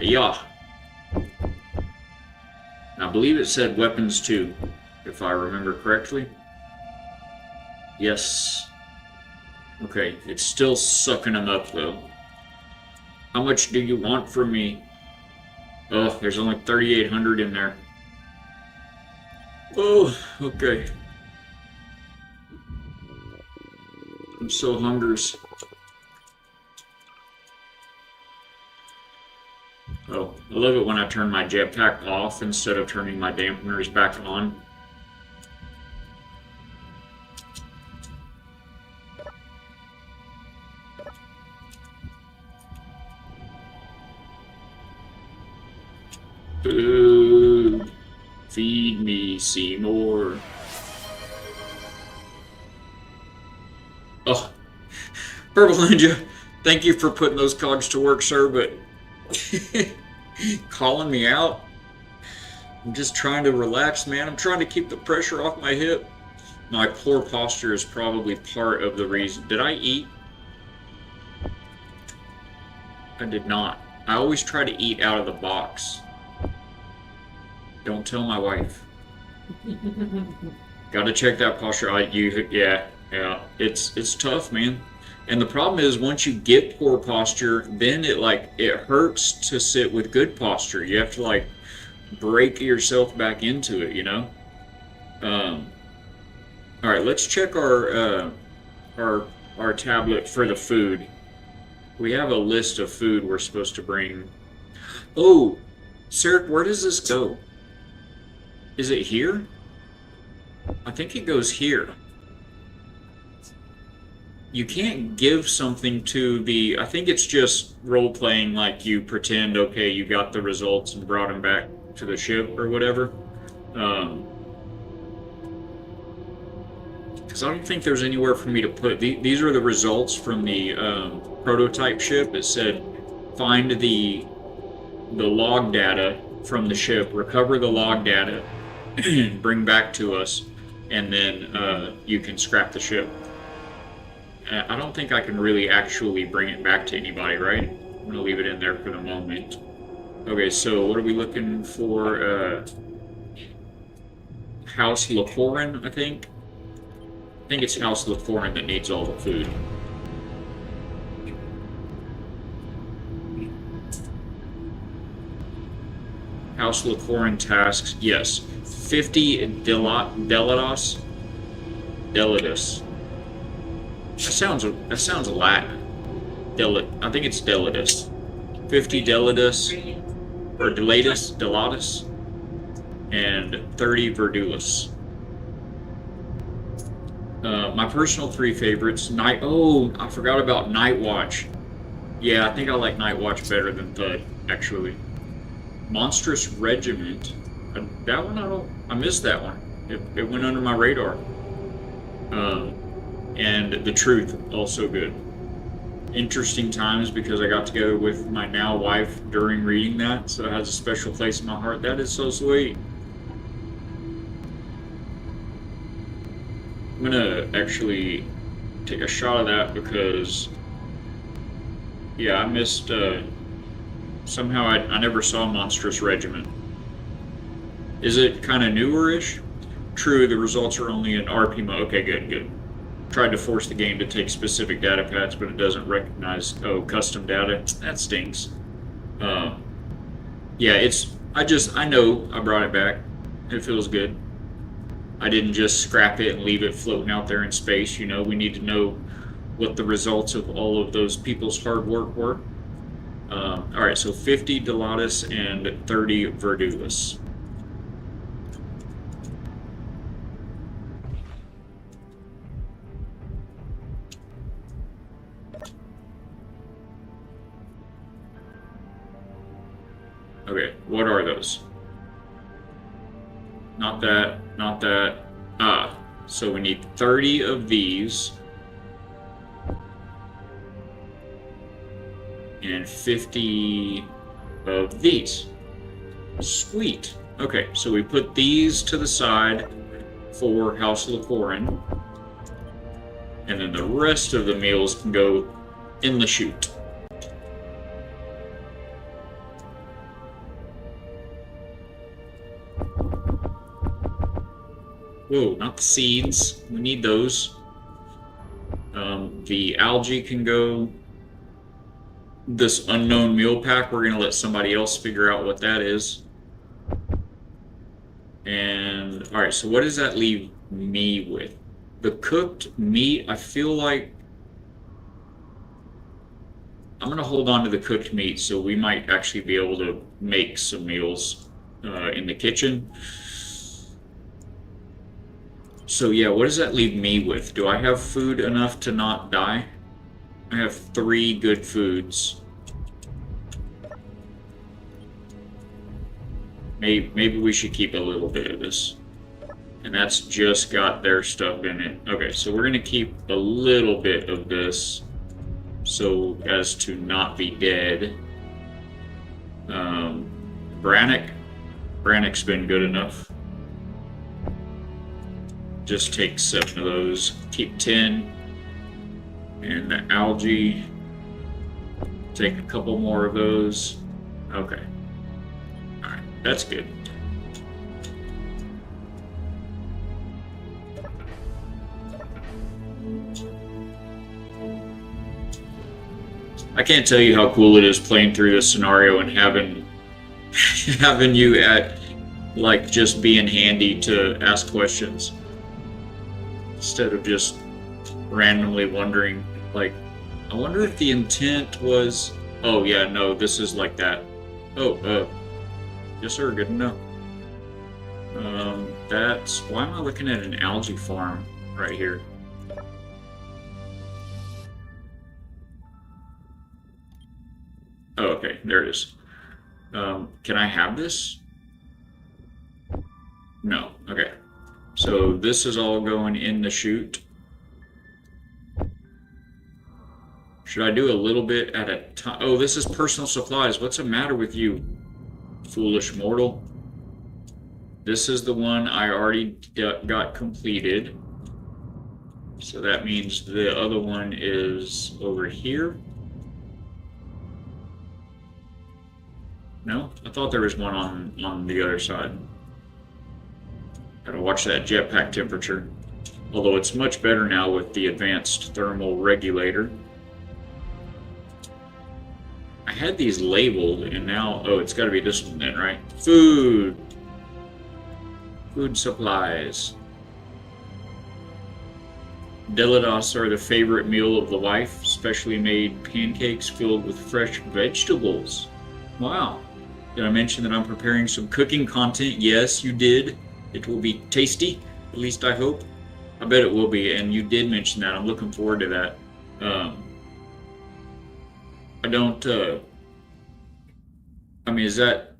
Yeah. I believe it said weapons too, if I remember correctly. Yes. Okay, it's still sucking them up though. How much do you want from me? Oh, there's only 3,800 in there. Oh, okay. I'm so hungry. Oh, I love it when I turn my jetpack off instead of turning my dampeners back on. Food. Feed me, Seymour. Oh, Purple Ninja, thank you for putting those cogs to work, sir, but calling me out? I'm just trying to relax, man. I'm trying to keep the pressure off my hip. My poor posture is probably part of the reason. Did I eat? I did not. I always try to eat out of the box. Don't tell my wife. Gotta check that posture. Yeah. It's tough, man. And the problem is, once you get poor posture, then it hurts to sit with good posture. You have to like break yourself back into it, you know. All right, let's check our tablet for the food. We have a list of food we're supposed to bring. Oh, Sarekh, where does this go? Is it here? I think it goes here. You can't give something to the... I think it's just role-playing, like you pretend, okay, you got the results and brought them back to the ship or whatever. Because I don't think there's anywhere for me to put... These are the results from the prototype ship. It said, find the log data from the ship, recover the log data, bring back to us, and then you can scrap the ship. I don't think I can really actually bring it back to anybody, right? I'm going to leave it in there for the moment. Okay, so what are we looking for? House LaForeign, I think? I think it's House LaForeign that needs all the food. House LaForeign tasks, yes. 50 Delados. That sounds Latin. I think it's Delatus. 50 Delatus, or Delatus, and 30 Verdulus. My personal 3 favorites, I forgot about Night Watch. Yeah, I think I like Night Watch better than Thud, actually. Monstrous Regiment. That one I missed that one. It went under my radar. And The Truth, also good. Interesting times because I got together with my now wife during reading that, so it has a special place in my heart. That is so sweet. I'm gonna actually take a shot of that because, yeah, I missed, somehow I never saw Monstrous Regiment. Is it kind of newer-ish? True, the results are only in RP mode. Okay, good. Tried to force the game to take specific data pads, but it doesn't recognize, custom data. That stinks. Yeah, I know I brought it back. It feels good. I didn't just scrap it and leave it floating out there in space. You know, we need to know what the results of all of those people's hard work were. Alright, so 50 Delatus and 30 Verdulus. Okay, what are those? Not that. So we need 30 of these. And 50 of these. Sweet. Okay, so we put these to the side for House Lacorin. And then the rest of the meals can go in the chute. Whoa, not the seeds. We need those. The algae can go. This unknown meal pack, we're going to let somebody else figure out what that is. And, alright, so what does that leave me with? The cooked meat, I feel like I'm going to hold on to the cooked meat, so we might actually be able to make some meals in the kitchen. So yeah, what does that leave me with? Do I have food enough to not die? I have 3 good foods. Maybe we should keep a little bit of this. And that's just got their stuff in it. Okay, so we're gonna keep a little bit of this so as to not be dead. Brannick's been good enough. Just take 7 of those, keep 10. And the algae, take a couple more of those. Okay. Alright, that's good. I can't tell you how cool it is playing through this scenario and having you at, like, just being handy to ask questions. Instead of just randomly wondering, like, I wonder if the intent was, oh yeah, no, this is like that. Oh, yes sir, good to know. Why am I looking at an algae farm right here? Oh, okay, there it is. Can I have this? No, okay. So this is all going in the chute. Should I do a little bit at a time? Oh, this is personal supplies. What's the matter with you, foolish mortal? This is the one I already got completed. So that means the other one is over here. No? I thought there was one on the other side. Gotta watch that jetpack temperature. Although it's much better now with the advanced thermal regulator. I had these labeled and now, oh, it's gotta be this one then, right? Food! Food supplies. Delados are the favorite meal of the wife. specially made pancakes filled with fresh vegetables. Wow. Did I mention that I'm preparing some cooking content? Yes, you did. It will be tasty, at least I hope. I bet it will be, and you did mention that. I'm looking forward to that. I don't, I mean, is that,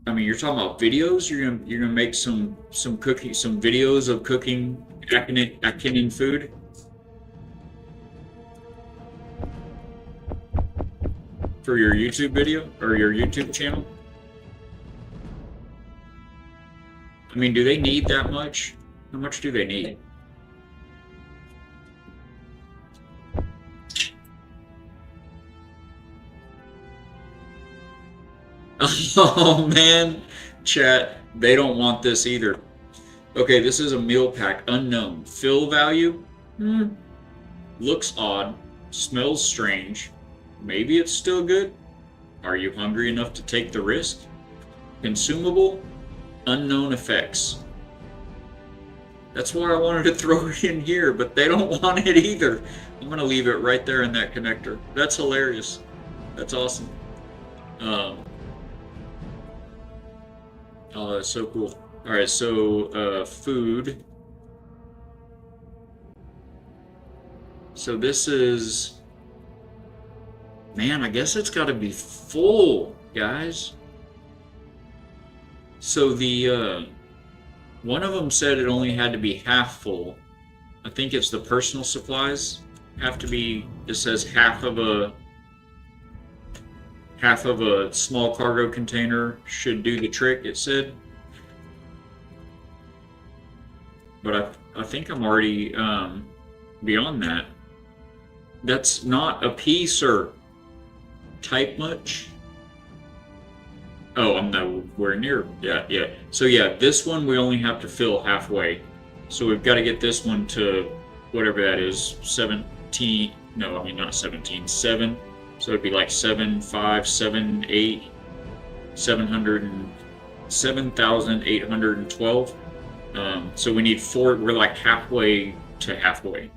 I mean, you're talking about videos? You're gonna make some cooking, some videos of cooking Akinin food? For your YouTube video or your YouTube channel? I mean, do they need that much? How much do they need? Oh man, chat, they don't want this either. Okay, this is a meal pack, unknown. Fill value? Looks odd. Smells strange. Maybe it's still good? Are you hungry enough to take the risk? Consumable? Unknown effects. That's why I wanted to throw it in here, but they don't want it either. I'm gonna leave it right there in that connector. That's hilarious. That's awesome. Oh, that's so cool. Alright, so food. So this is, man, I guess it's got to be full, guys. So the one of them said it only had to be half full. I think it's the personal supplies have to be, it says half of a small cargo container should do the trick, it said. But I think I'm already beyond that. That's not a piece or type much. Oh, I'm nowhere near. Yeah. So yeah, this one we only have to fill halfway. So we've got to get this one to whatever that is, 17. No, I mean not 17. 7. So it'd be like 7, 5, 7, 8, 7,812. So we need 4. We're like halfway to halfway.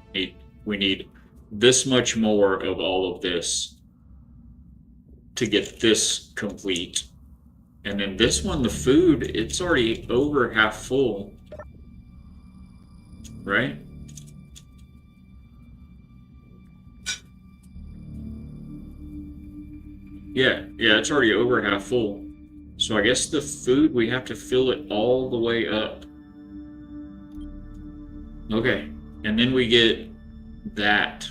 We need this much more of all of this to get this complete. And then this one, the food, it's already over half full, right? Yeah, it's already over half full. So I guess the food, we have to fill it all the way up. Okay, and then we get that,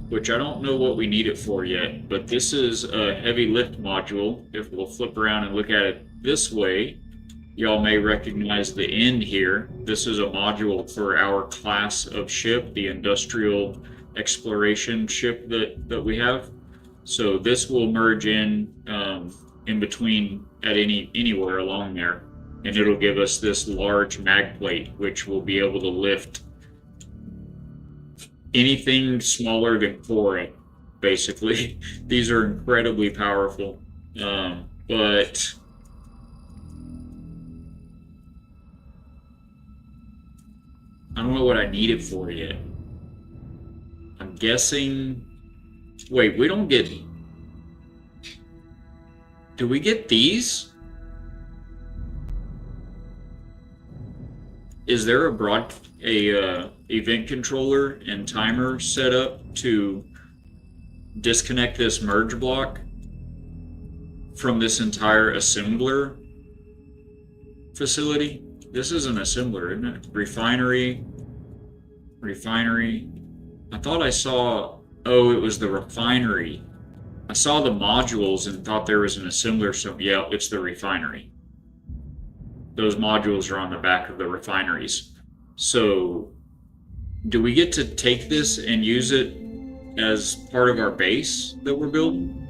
which I don't know what we need it for yet, but this is a heavy lift module. If we'll flip around and look at it this way, y'all may recognize the end here. This is a module for our class of ship, the industrial exploration ship that we have. So this will merge in between at anywhere along there, and it'll give us this large mag plate, which will be able to lift anything smaller than Khora, basically. These are incredibly powerful, but I don't know what I need it for yet. I'm guessing. Wait, we don't get. Do we get these? Is there a event controller and timer set up to disconnect this merge block from this entire assembler facility? This is an assembler, isn't it? Refinery. I thought I saw, oh, it was the refinery. I saw the modules and thought there was an assembler, so yeah, it's the refinery. Those modules are on the back of the refineries. So do we get to take this and use it as part of our base that we're building?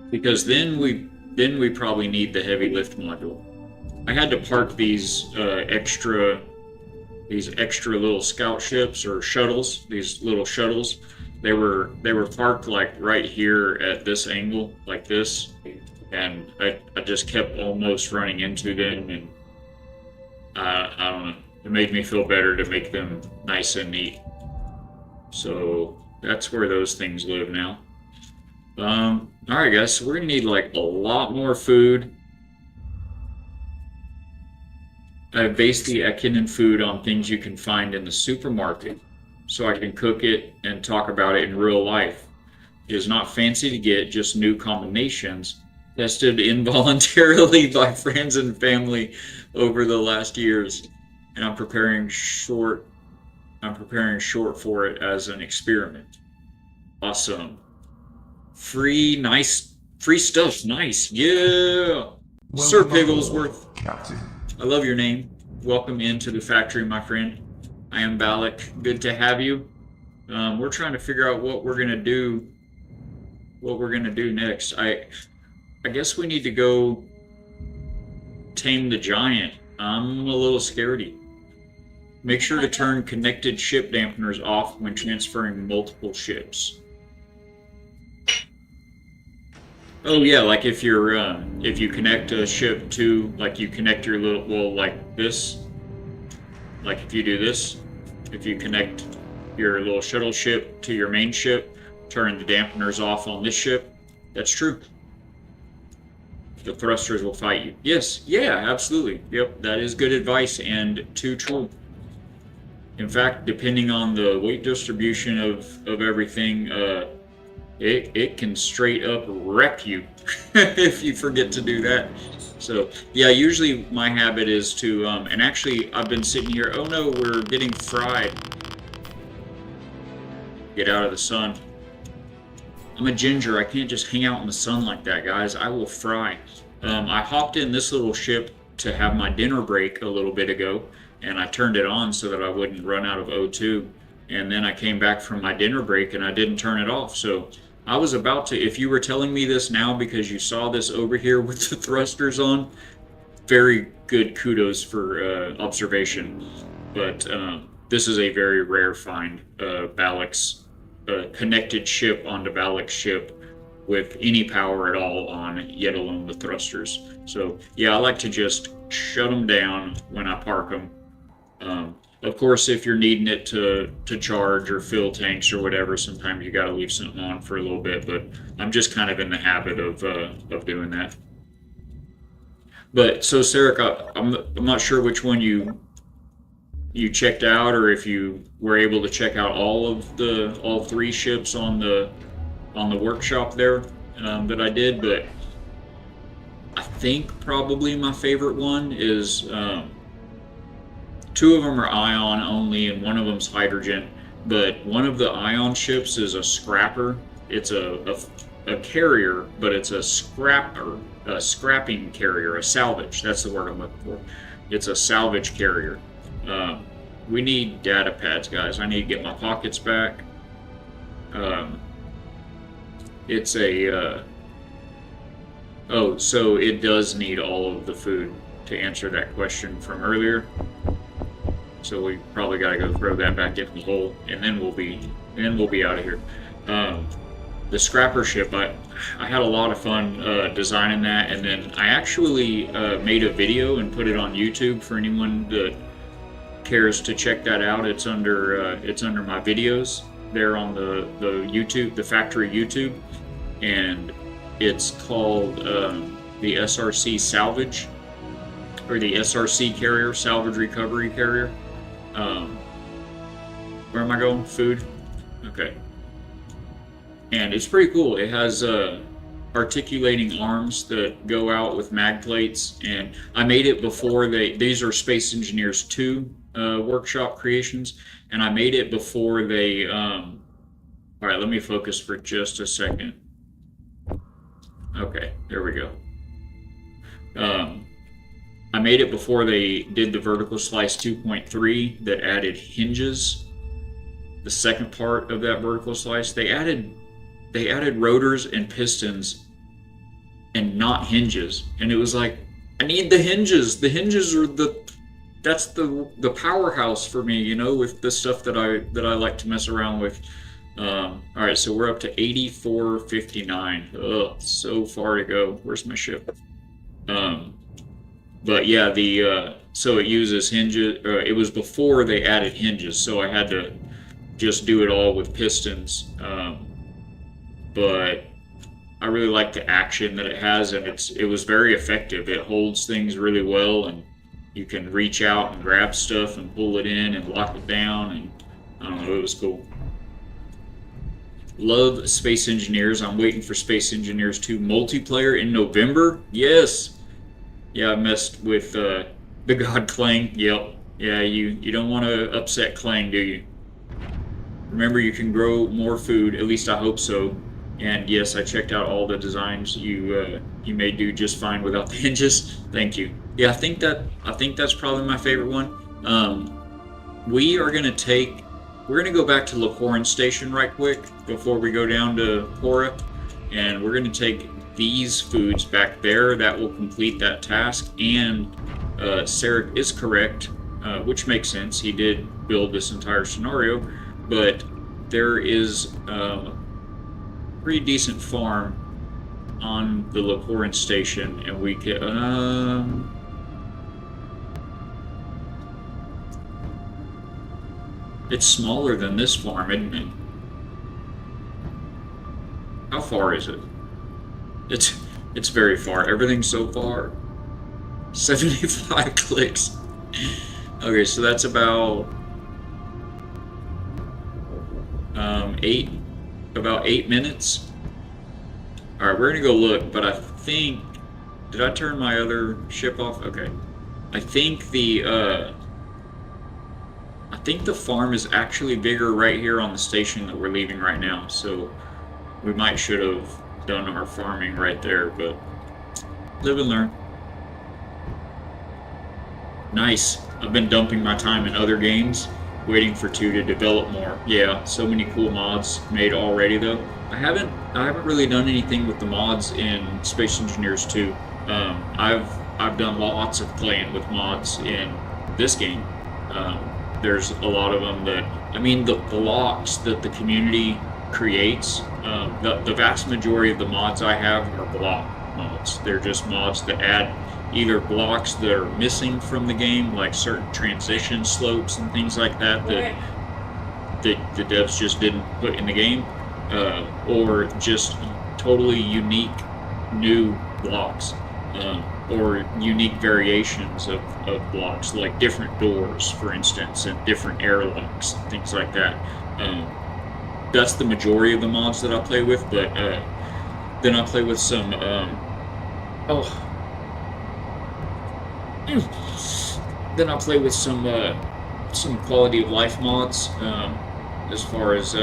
Because then we probably need the heavy lift module. I had to park these extra little scout ships or shuttles, these little shuttles. They were parked like right here at this angle, like this, and I just kept almost running into them, and I don't know. It made me feel better to make them nice and neat. So That's where those things live now. Alright guys, so we're gonna need like a lot more food. I based the Ekinen food on things you can find in the supermarket, so I can cook it and talk about it in real life. It is not fancy to get, just new combinations, tested involuntarily by friends and family over the last years, and I'm preparing short for it as an experiment. Awesome. Free stuff, nice, yeah! Sir Pigglesworth. Captain. I love your name. Welcome into the factory, my friend. I am Balak. Good to have you. We're trying to figure out what we're gonna do. What we're gonna do next. I guess we need to go tame the giant. I'm a little scaredy. Make sure to turn connected ship dampeners off when transferring multiple ships. Oh yeah, like if you connect a ship to, like you connect your little, well, like this, like if you do this, if you connect your little shuttle ship to your main ship, turn the dampeners off on this ship, that's true. The thrusters will fight you. Yes, yeah, absolutely. Yep, that is good advice and too true. In fact, depending on the weight distribution of everything, it can straight up wreck you if you forget to do that. So yeah, usually my habit is to and actually I've been sitting here, oh no, we're getting fried. Get out of the sun. I'm a ginger, I can't just hang out in the sun like that, guys. I will fry. I hopped in this little ship to have my dinner break a little bit ago, and I turned it on so that I wouldn't run out of O2. And then I came back from my dinner break and I didn't turn it off. So I was about to, if you were telling me this now because you saw this over here with the thrusters on, very good kudos for observation. But this is a very rare find. Balak's connected ship onto Balak's ship with any power at all on, yet alone the thrusters. So yeah, I like to just shut them down when I park them. Of course, if you're needing it to charge or fill tanks or whatever, sometimes you got to leave something on for a little bit. But I'm just kind of in the habit of doing that. But so, Sarekh, I'm not sure which one you checked out, or if you were able to check out all three ships on the workshop there that I did. But I think probably my favorite one is. Two of them are ion only, and one of them's hydrogen. But one of the ion ships is a scrapper. It's a carrier, but it's a scrapping carrier, a salvage. That's the word I'm looking for. It's a salvage carrier. We need data pads, guys. I need to get my pockets back. It's a... oh, so it does need all of the food to answer that question from earlier. So we probably got to go throw that back in the hole, and then we'll be out of here. The scrapper ship, I had a lot of fun designing that, and then I actually made a video and put it on YouTube for anyone that cares to check that out. It's under my videos there on the YouTube, the factory YouTube, and it's called the SRC Salvage, or the SRC Carrier, Salvage Recovery Carrier. Where am I going? Food? Okay. And it's pretty cool. It has articulating arms that go out with mag plates, and I made it before these are Space Engineers 2 workshop creations, and I made it before they alright, let me focus for just a second. Okay, there we go. I made it before they did the vertical slice 2.3 that added hinges. The second part of that vertical slice, they added rotors and pistons and not hinges. And it was like, I need the hinges. The hinges are that's the powerhouse for me, you know, with the stuff that I like to mess around with. All right, so we're up to 8459. Ugh, so far to go. Where's my ship? But yeah, so it uses hinges. It was before they added hinges, so I had to just do it all with pistons. But I really like the action that it has, and it was very effective. It holds things really well, and you can reach out and grab stuff and pull it in and lock it down, and I don't know, it was cool. Love Space Engineers. I'm waiting for Space Engineers 2 multiplayer in November. Yes. Yeah, I messed with the God Clang. Yep. Yeah, you don't want to upset Clang, do you? Remember, you can grow more food. At least I hope so. And yes, I checked out all the designs. You may do just fine without the hinges. Thank you. Yeah, I think that's probably my favorite one. We're gonna go back to Lacorin Station right quick before we go down to Khora, and we're gonna take these foods back there. That will complete that task. And Sarekh is correct, which makes sense. He did build this entire scenario, but there is pretty decent farm on the Lacorin Station, and we can it's smaller than this farm, isn't it? How far is it? It's very far. Everything's so far. 75 clicks. Okay, so that's about 8 minutes. Alright, we're gonna go look, but I think, did I turn my other ship off? Okay. I think the farm is actually bigger right here on the station that we're leaving right now, so we might should have done our farming right there, but live and learn. Nice. I've been dumping my time in other games, waiting for 2 to develop more. Yeah, so many cool mods made already though. I haven't really done anything with the mods in Space Engineers 2. I've done lots of playing with mods in this game. There's a lot of them that, I mean, the blocks that the community creates, the vast majority of the mods I have are block mods. They're just mods that add either blocks that are missing from the game, like certain transition slopes and things like that that the devs just didn't put in the game, or just totally unique new blocks, or unique variations of blocks, like different doors, for instance, and different airlocks, things like that. That's the majority of the mods that I play with, but then I play with some then I'll play with some quality of life mods, as far as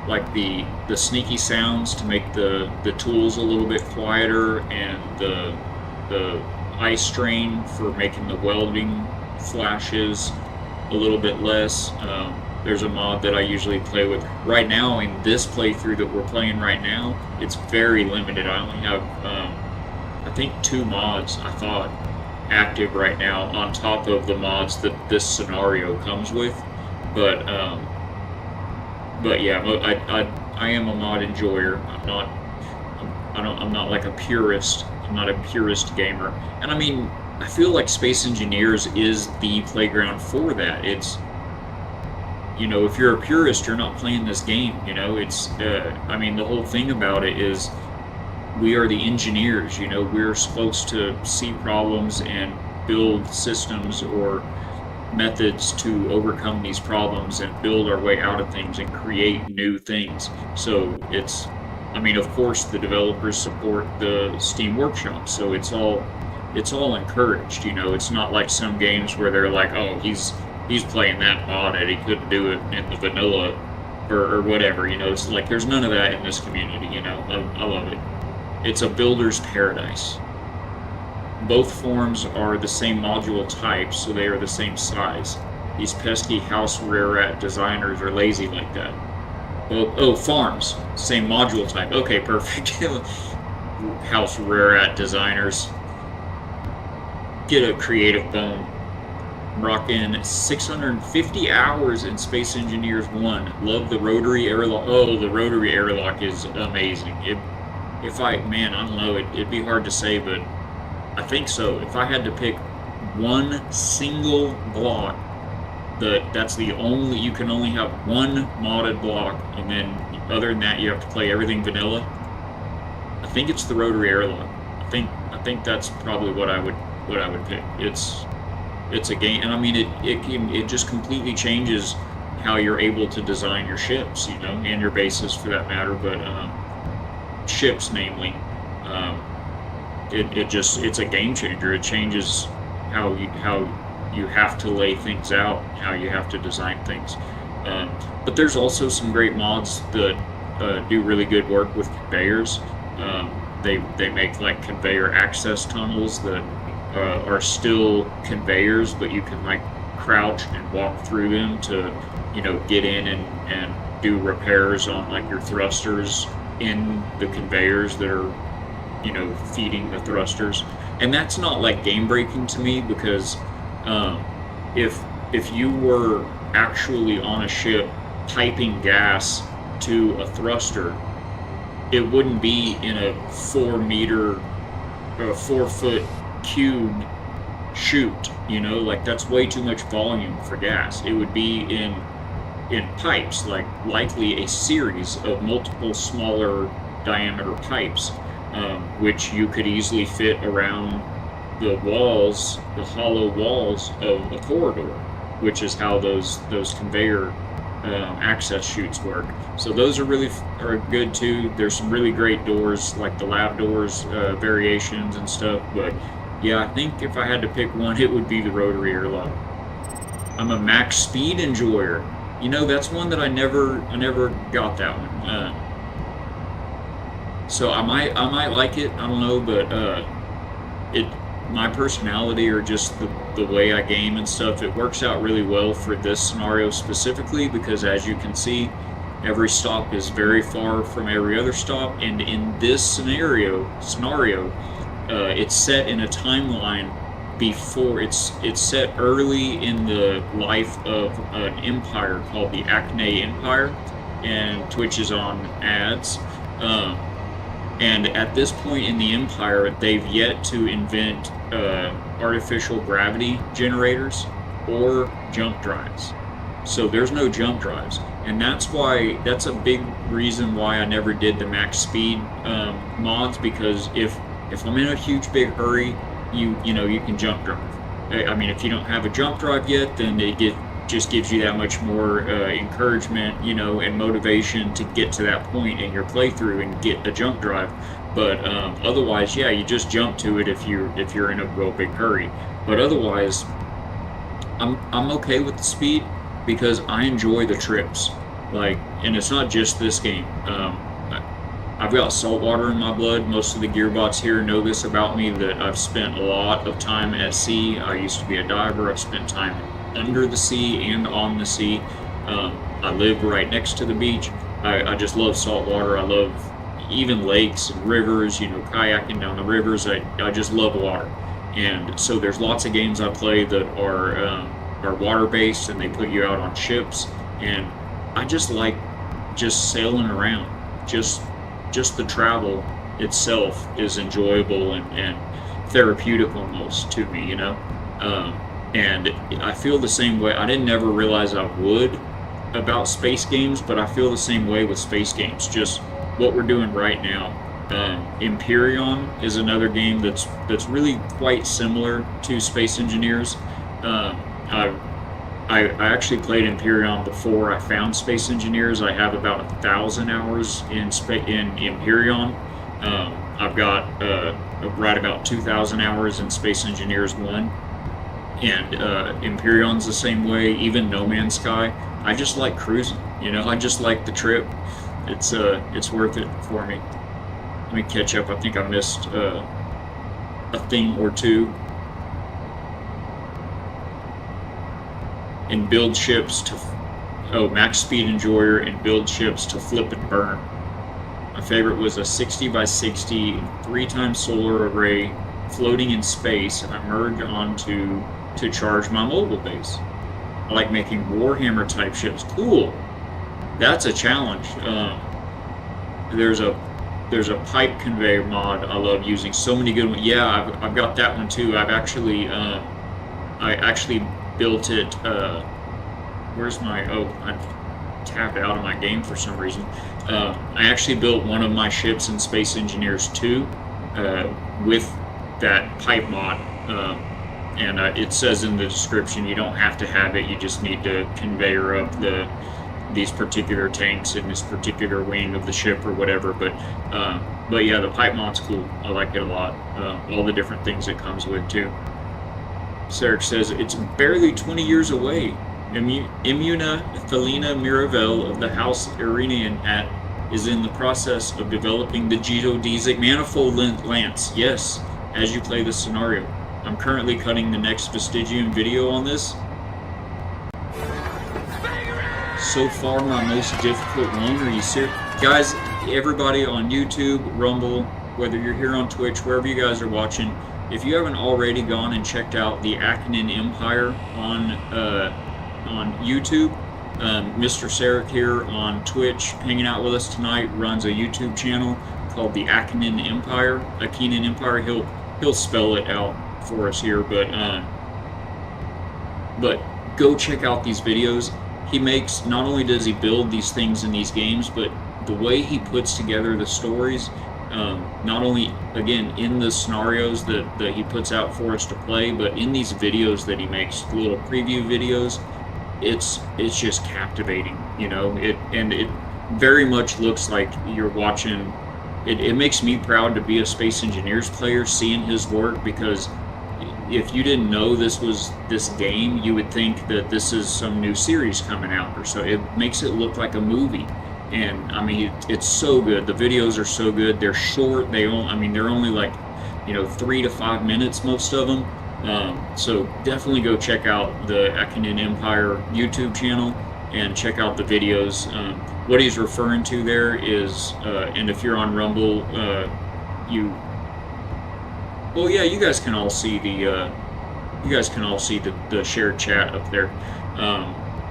like the sneaky sounds to make the tools a little bit quieter, and the eye strain for making the welding flashes a little bit less. There's a mod that I usually play with right now in this playthrough that we're playing right now. It's very limited. I only have I think 2 mods, I thought, active right now on top of the mods that this scenario comes with. But yeah, I am a mod enjoyer. I'm not like a purist. I'm not a purist gamer. And I mean, I feel like Space Engineers is the playground for that. It's, you know, if you're a purist, you're not playing this game. You know, it's I mean, the whole thing about it is, we are the engineers, you know, we're supposed to see problems and build systems or methods to overcome these problems and build our way out of things and create new things. So it's, I mean, of course the developers support the Steam Workshop, so it's all encouraged, you know. It's not like some games where they're like, oh, he's playing that mod and he couldn't do it in the vanilla or whatever, you know. It's like there's none of that in this community, you know. I love it. It's a builder's paradise. Both forms are the same module type, so they are the same size. These pesky house rare rat designers are lazy like that. Oh, farms. Same module type. Okay, perfect. House rare rat designers. Get a creative bone. Rockin' 650 hours in Space Engineers 1. Love the rotary airlock. Oh, the rotary airlock is amazing. Man, I don't know, it'd be hard to say, but I think so. If I had to pick one single block that's the only, you can only have one modded block, and then other than that you have to play everything vanilla. I think it's the rotary airlock. I think that's probably what I would pick. It's a game, and I mean it just completely changes how you're able to design your ships, you know, and your bases for that matter, but ships namely. It's a game changer. It changes how you have to lay things out, how you have to design things. But there's also some great mods that do really good work with conveyors. They make like conveyor access tunnels that are still conveyors, but you can like crouch and walk through them to, you know, get in and do repairs on like your thrusters in the conveyors that are, you know, feeding the thrusters. And that's not like game breaking to me, because if you were actually on a ship piping gas to a thruster, it wouldn't be in a 4 foot cubed chute, you know, like that's way too much volume for gas. It would be in pipes, like likely a series of multiple smaller diameter pipes, which you could easily fit around the walls, the hollow walls of a corridor, which is how those conveyor access chutes work. So those are good too. There's some really great doors, like the lab doors, variations and stuff. But yeah, I think if I had to pick one, it would be the rotary airlock. I'm a max speed enjoyer. You know, that's one that I never got that one. So I might like it. I don't know, but my personality, or just the way I game and stuff, it works out really well for this scenario specifically, because as you can see, every stop is very far from every other stop, and in this scenario, it's set in a timeline before it's set early in the life of an empire called the Acne Empire, and Twitch is on ads. And at this point in the Empire, they've yet to invent artificial gravity generators or jump drives. So there's no jump drives. And that's a big reason why I never did the max speed mods, because if I'm in a huge big hurry, you can jump drive. I mean, if you don't have a jump drive yet, then just gives you that much more encouragement, you know, and motivation to get to that point in your playthrough and get a jump drive. But otherwise, yeah, you just jump to it if you're in a real big hurry. But otherwise, I'm okay with the speed, because I enjoy the trips. Like, and it's not just this game. I've got saltwater in my blood. Most of the gearbots here know this about me, that I've spent a lot of time at sea. I used to be a diver. I've spent time under the sea and on the sea. I live right next to the beach. I just love saltwater. I love even lakes and rivers, you know, kayaking down the rivers. I just love water. And so there's lots of games I play that are water-based, and they put you out on ships. And I just like just sailing around. Just the travel itself is enjoyable and therapeutic almost to me, you know. And I feel the same way. I didn't ever realize I would about space games, but I feel the same way with space games. Just what we're doing right now. Empyrion is another game that's really quite similar to Space Engineers. I actually played Empyrion before I found Space Engineers. I have about 1,000 hours in Empyrion. I've got right about 2,000 hours in Space Engineers 1. And Empyrion's the same way, even No Man's Sky. I just like cruising, you know, I just like the trip. It's worth it for me. Let me catch up. I think I missed a thing or two. And build ships to, max speed enjoyer, and build ships to flip and burn. My favorite was a 60 by 60 3x solar array floating in space, and I merge onto to charge my mobile base. I like making Warhammer type ships. Cool. That's a challenge. There's a pipe conveyor mod I love using. So many good ones. Yeah, I've got that one too. I actually built it where's my, oh, I tapped out of my game for some reason. I actually built one of my ships in Space Engineers 2 with that pipe mod. And it says in the description you don't have to have it, you just need to conveyor up these particular tanks in this particular wing of the ship or whatever. But yeah, the pipe mod's cool. I like it a lot. All the different things it comes with too. Sarekh says it's barely 20 years away. Imuna Thelina Miravel of the House Iranian is in the process of developing the geodesic manifold lance. Yes, as you play the scenario. I'm currently cutting the next Vestigium video on this. So far, my most difficult one. Are you serious? Guys, everybody on YouTube, Rumble, whether you're here on Twitch, wherever you guys are watching, if you haven't already gone and checked out the Akhanen Empire on YouTube, Mr. Sarekh here on Twitch, hanging out with us tonight, runs a YouTube channel called the Akhanen Empire. Akhanen Empire. He'll spell it out for us here, but go check out these videos. He makes, not only does he build these things in these games, but the way he puts together the stories, not only again in the scenarios that he puts out for us to play, but in these videos that he makes, little preview videos, it's just captivating, you know. It very much looks like you're watching. It makes me proud to be a Space Engineers player, seeing his work, because if you didn't know this was this game, you would think that this is some new series coming out or so. It makes it look like a movie, and I mean it's so good. The videos are so good. They're short. They're only like 3 to 5 minutes, most of them. So definitely go check out the Akhanen Empire YouTube channel and check out the videos. What he's referring to there is, and if you're on Rumble, well, yeah, you guys can all see the shared chat up there.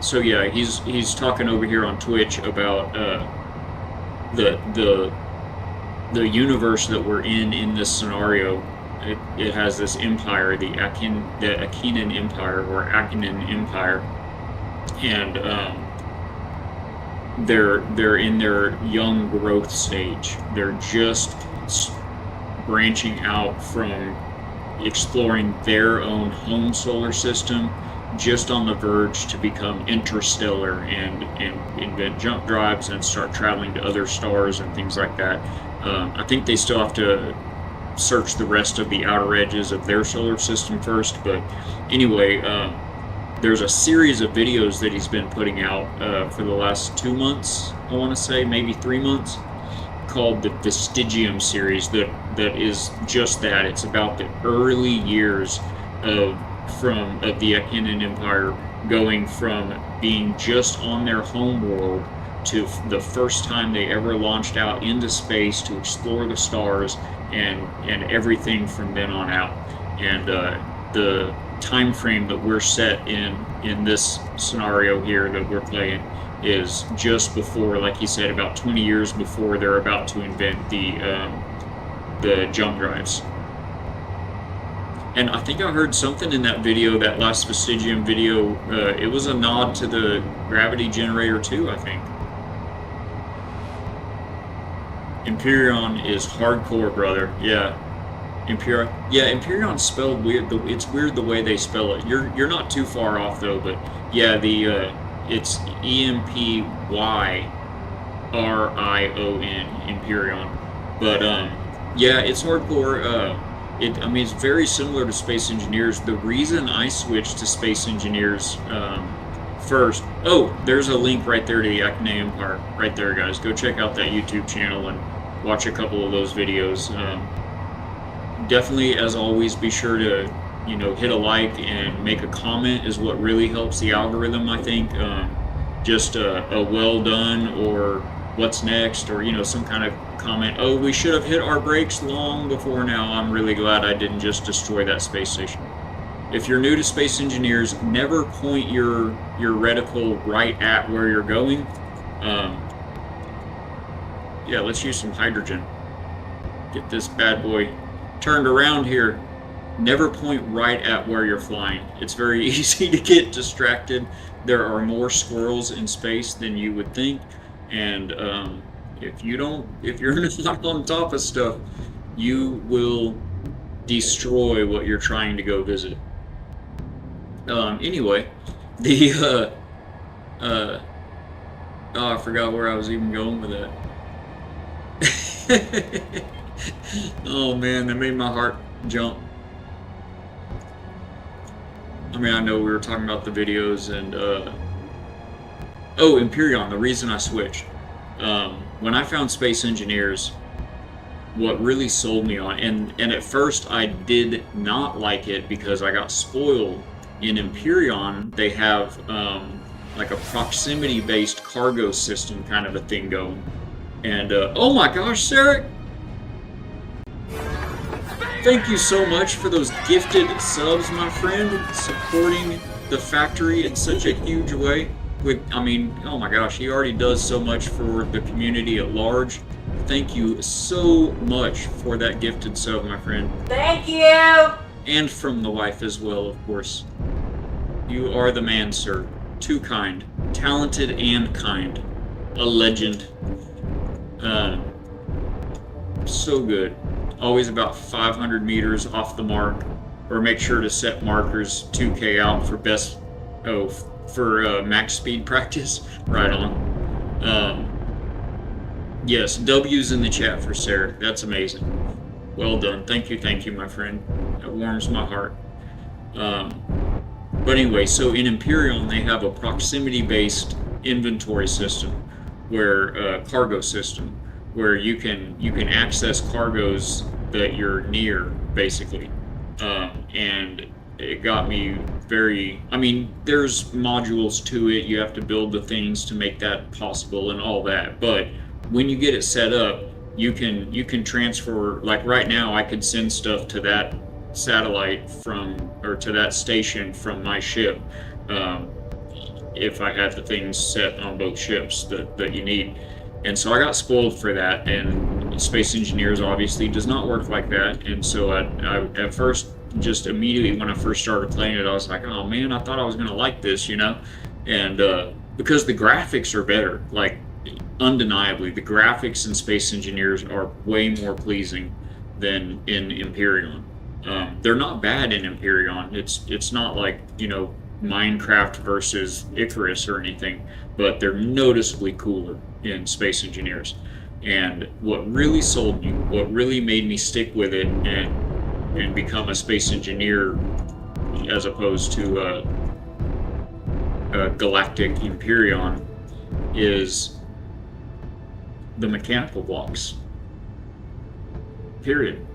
So yeah, he's talking over here on Twitch about the universe that we're in this scenario. It has this empire, the Akhanen Empire, or Akhanen Empire, and they're in their young growth stage. They're just branching out from exploring their own home solar system, just on the verge to become interstellar and invent jump drives and start traveling to other stars and things like that. I think they still have to search the rest of the outer edges of their solar system first, but anyway, there's a series of videos that he's been putting out for the last 2 months, I want to say, maybe 3 months, called the Vestigium series, that is just that. It's about the early years of the Akhanen Empire, going from being just on their home world to the first time they ever launched out into space to explore the stars, and everything from then on out. And the time frame that we're set in this scenario here that we're playing is just before, like he said, about 20 years before they're about to invent the jump drives. And I think I heard something in that video, that last Vestigium video, it was a nod to the Gravity Generator 2, I think. Empyrean is hardcore, brother. Yeah. Empyrean's spelled weird. It's weird the way they spell it. You're not too far off though, but yeah, it's EMPYRION, Empyrean. But yeah, it's hardcore. It's very similar to Space Engineers. The reason I switched to Space Engineers first, there's a link right there to the Akhanen Empire, right there, guys. Go check out that YouTube channel and watch a couple of those videos. Definitely, as always, be sure to hit a like and make a comment is what really helps the algorithm, I think. Just a well done, or what's next, or some kind of comment. Oh, we should have hit our brakes long before now. I'm really glad I didn't just destroy that space station. If you're new to Space Engineers, never point your reticle right at where you're going. Yeah, let's use some hydrogen. Get this bad boy turned around here. Never point right at where you're flying. It's very easy to get distracted there are more squirrels in space than you would think, and if you're not on top of stuff, you will destroy what you're trying to go visit. Anyway, the oh, I forgot where I was even going with that. Oh man, that made my heart jump. I mean, I know we were talking about the videos and oh, Empyreon, the reason I switched. When I found Space Engineers, what really sold me on, and at first I did not like it because I got spoiled. In Empyreon, they have like a proximity-based cargo system kind of a thing going. And oh my gosh, Sarekh! Thank you so much for those gifted subs, my friend, supporting the factory in such a huge way. I mean, oh my gosh, he already does so much for the community at large. Thank you so much for that gifted sub, my friend. Thank you! And from the wife as well, of course. You are the man, sir. Too kind. Talented and kind. A legend. So good. Always about 500 meters off the mark, or make sure to set markers 2K out for max speed practice. Right on. Yes, W's in the chat for Sarah. That's amazing. Well done. Thank you, my friend. That warms my heart. But anyway, so in Imperium they have a proximity-based inventory system, where cargo system, where you can access cargoes that you're near, basically. And it got me very. I mean, there's modules to it. You have to build the things to make that possible and all that. But when you get it set up, you can transfer. Like right now, I could send stuff to that satellite to that station from my ship. If I had the things set on both ships that you need. And so I got spoiled for that, and Space Engineers obviously does not work like that. And so I at first, just immediately when I first started playing it, I was like, oh man, I thought I was gonna like this, you know? And because the graphics are better, like undeniably, the graphics in Space Engineers are way more pleasing than in Empyreon. They're not bad in Empyreon. It's not like, you know, Minecraft versus Icarus or anything, but they're noticeably cooler in Space Engineers. And what really sold me, what really made me stick with it and become a Space Engineer as opposed to a Galactic Empyreon, is the mechanical blocks. Period.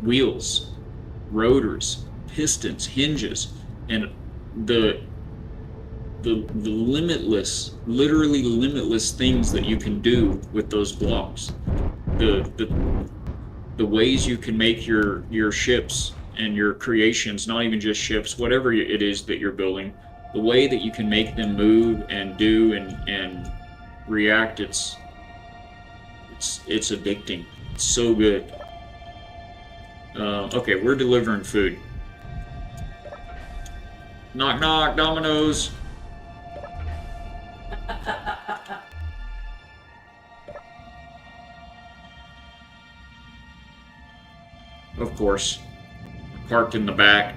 Wheels, rotors, pistons, hinges, and the limitless, literally limitless things that you can do with those blocks. The ways you can make your ships and your creations, not even just ships, whatever it is that you're building, the way that you can make them move and do and react, it's addicting. It's so good. Okay, we're delivering food. Knock knock, Domino's. Of course. Parked in the back.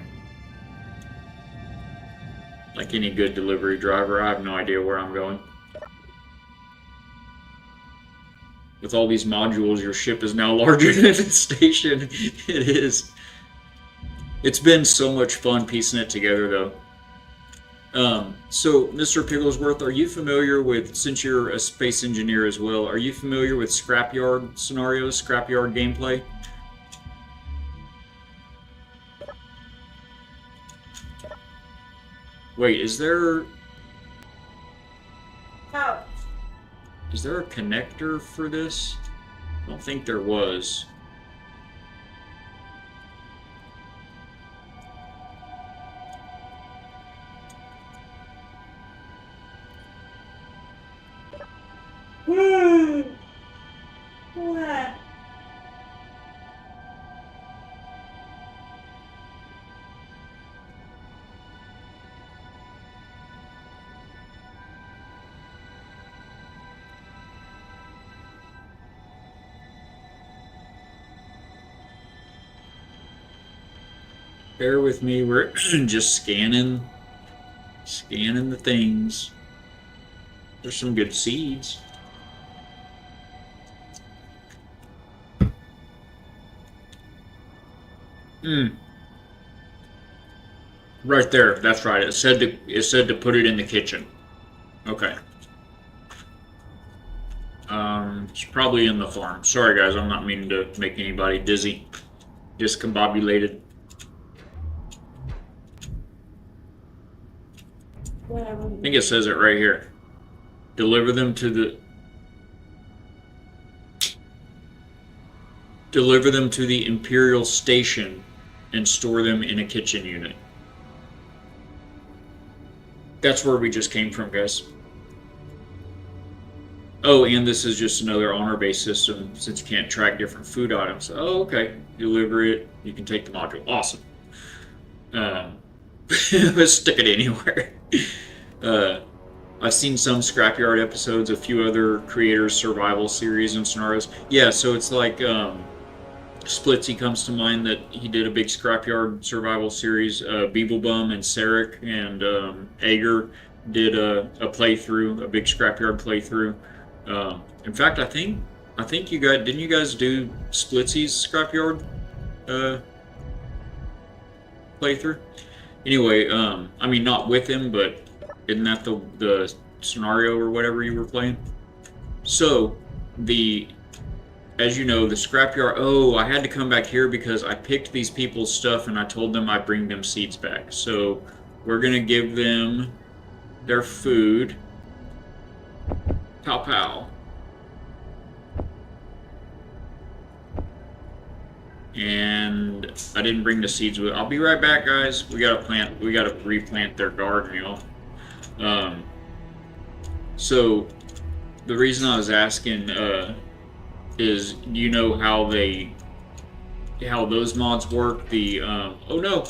Like any good delivery driver, I have no idea where I'm going. With all these modules, your ship is now larger than the station. It is. It's been so much fun piecing it together, though. So, Mr. Pigglesworth, are you familiar with, since you're a space engineer as well, are you familiar with Scrapyard scenarios, Scrapyard gameplay? Wait, is there Oh, a connector for this? I don't think there was. what? Bear with me. We're just scanning the things. There's some good seeds. Right there. That's right. It said to put it in the kitchen. Okay. It's probably in the farm. Sorry guys, I'm not meaning to make anybody dizzy. Discombobulated. I think it says it right here. Deliver them to the Imperial Station and store them in a kitchen unit. That's where we just came from, guys. Oh, and this is just another honor-based system since you can't track different food items. Oh, okay. Deliver it. You can take the module. Awesome. Let's stick it anywhere. I've seen some Scrapyard episodes, a few other creators' survival series and scenarios. Yeah, so it's like Splitsy comes to mind that he did a big Scrapyard survival series. Beeblebum and Sarekh and Ager did a playthrough, a big Scrapyard playthrough. In fact, I think you guys didn't you guys do Splitsy's Scrapyard playthrough? Anyway, I mean not with him, but isn't that the scenario or whatever you were playing? So as you know, the Scrapyard. Oh, I had to come back here because I picked these people's stuff and I told them I'd bring them seeds back. So we're gonna give them their food. Pow pow. And I didn't bring the seeds with. I'll be right back, guys. We gotta replant their garden, y'all. So the reason I was asking is, do you know how those mods work? Oh no,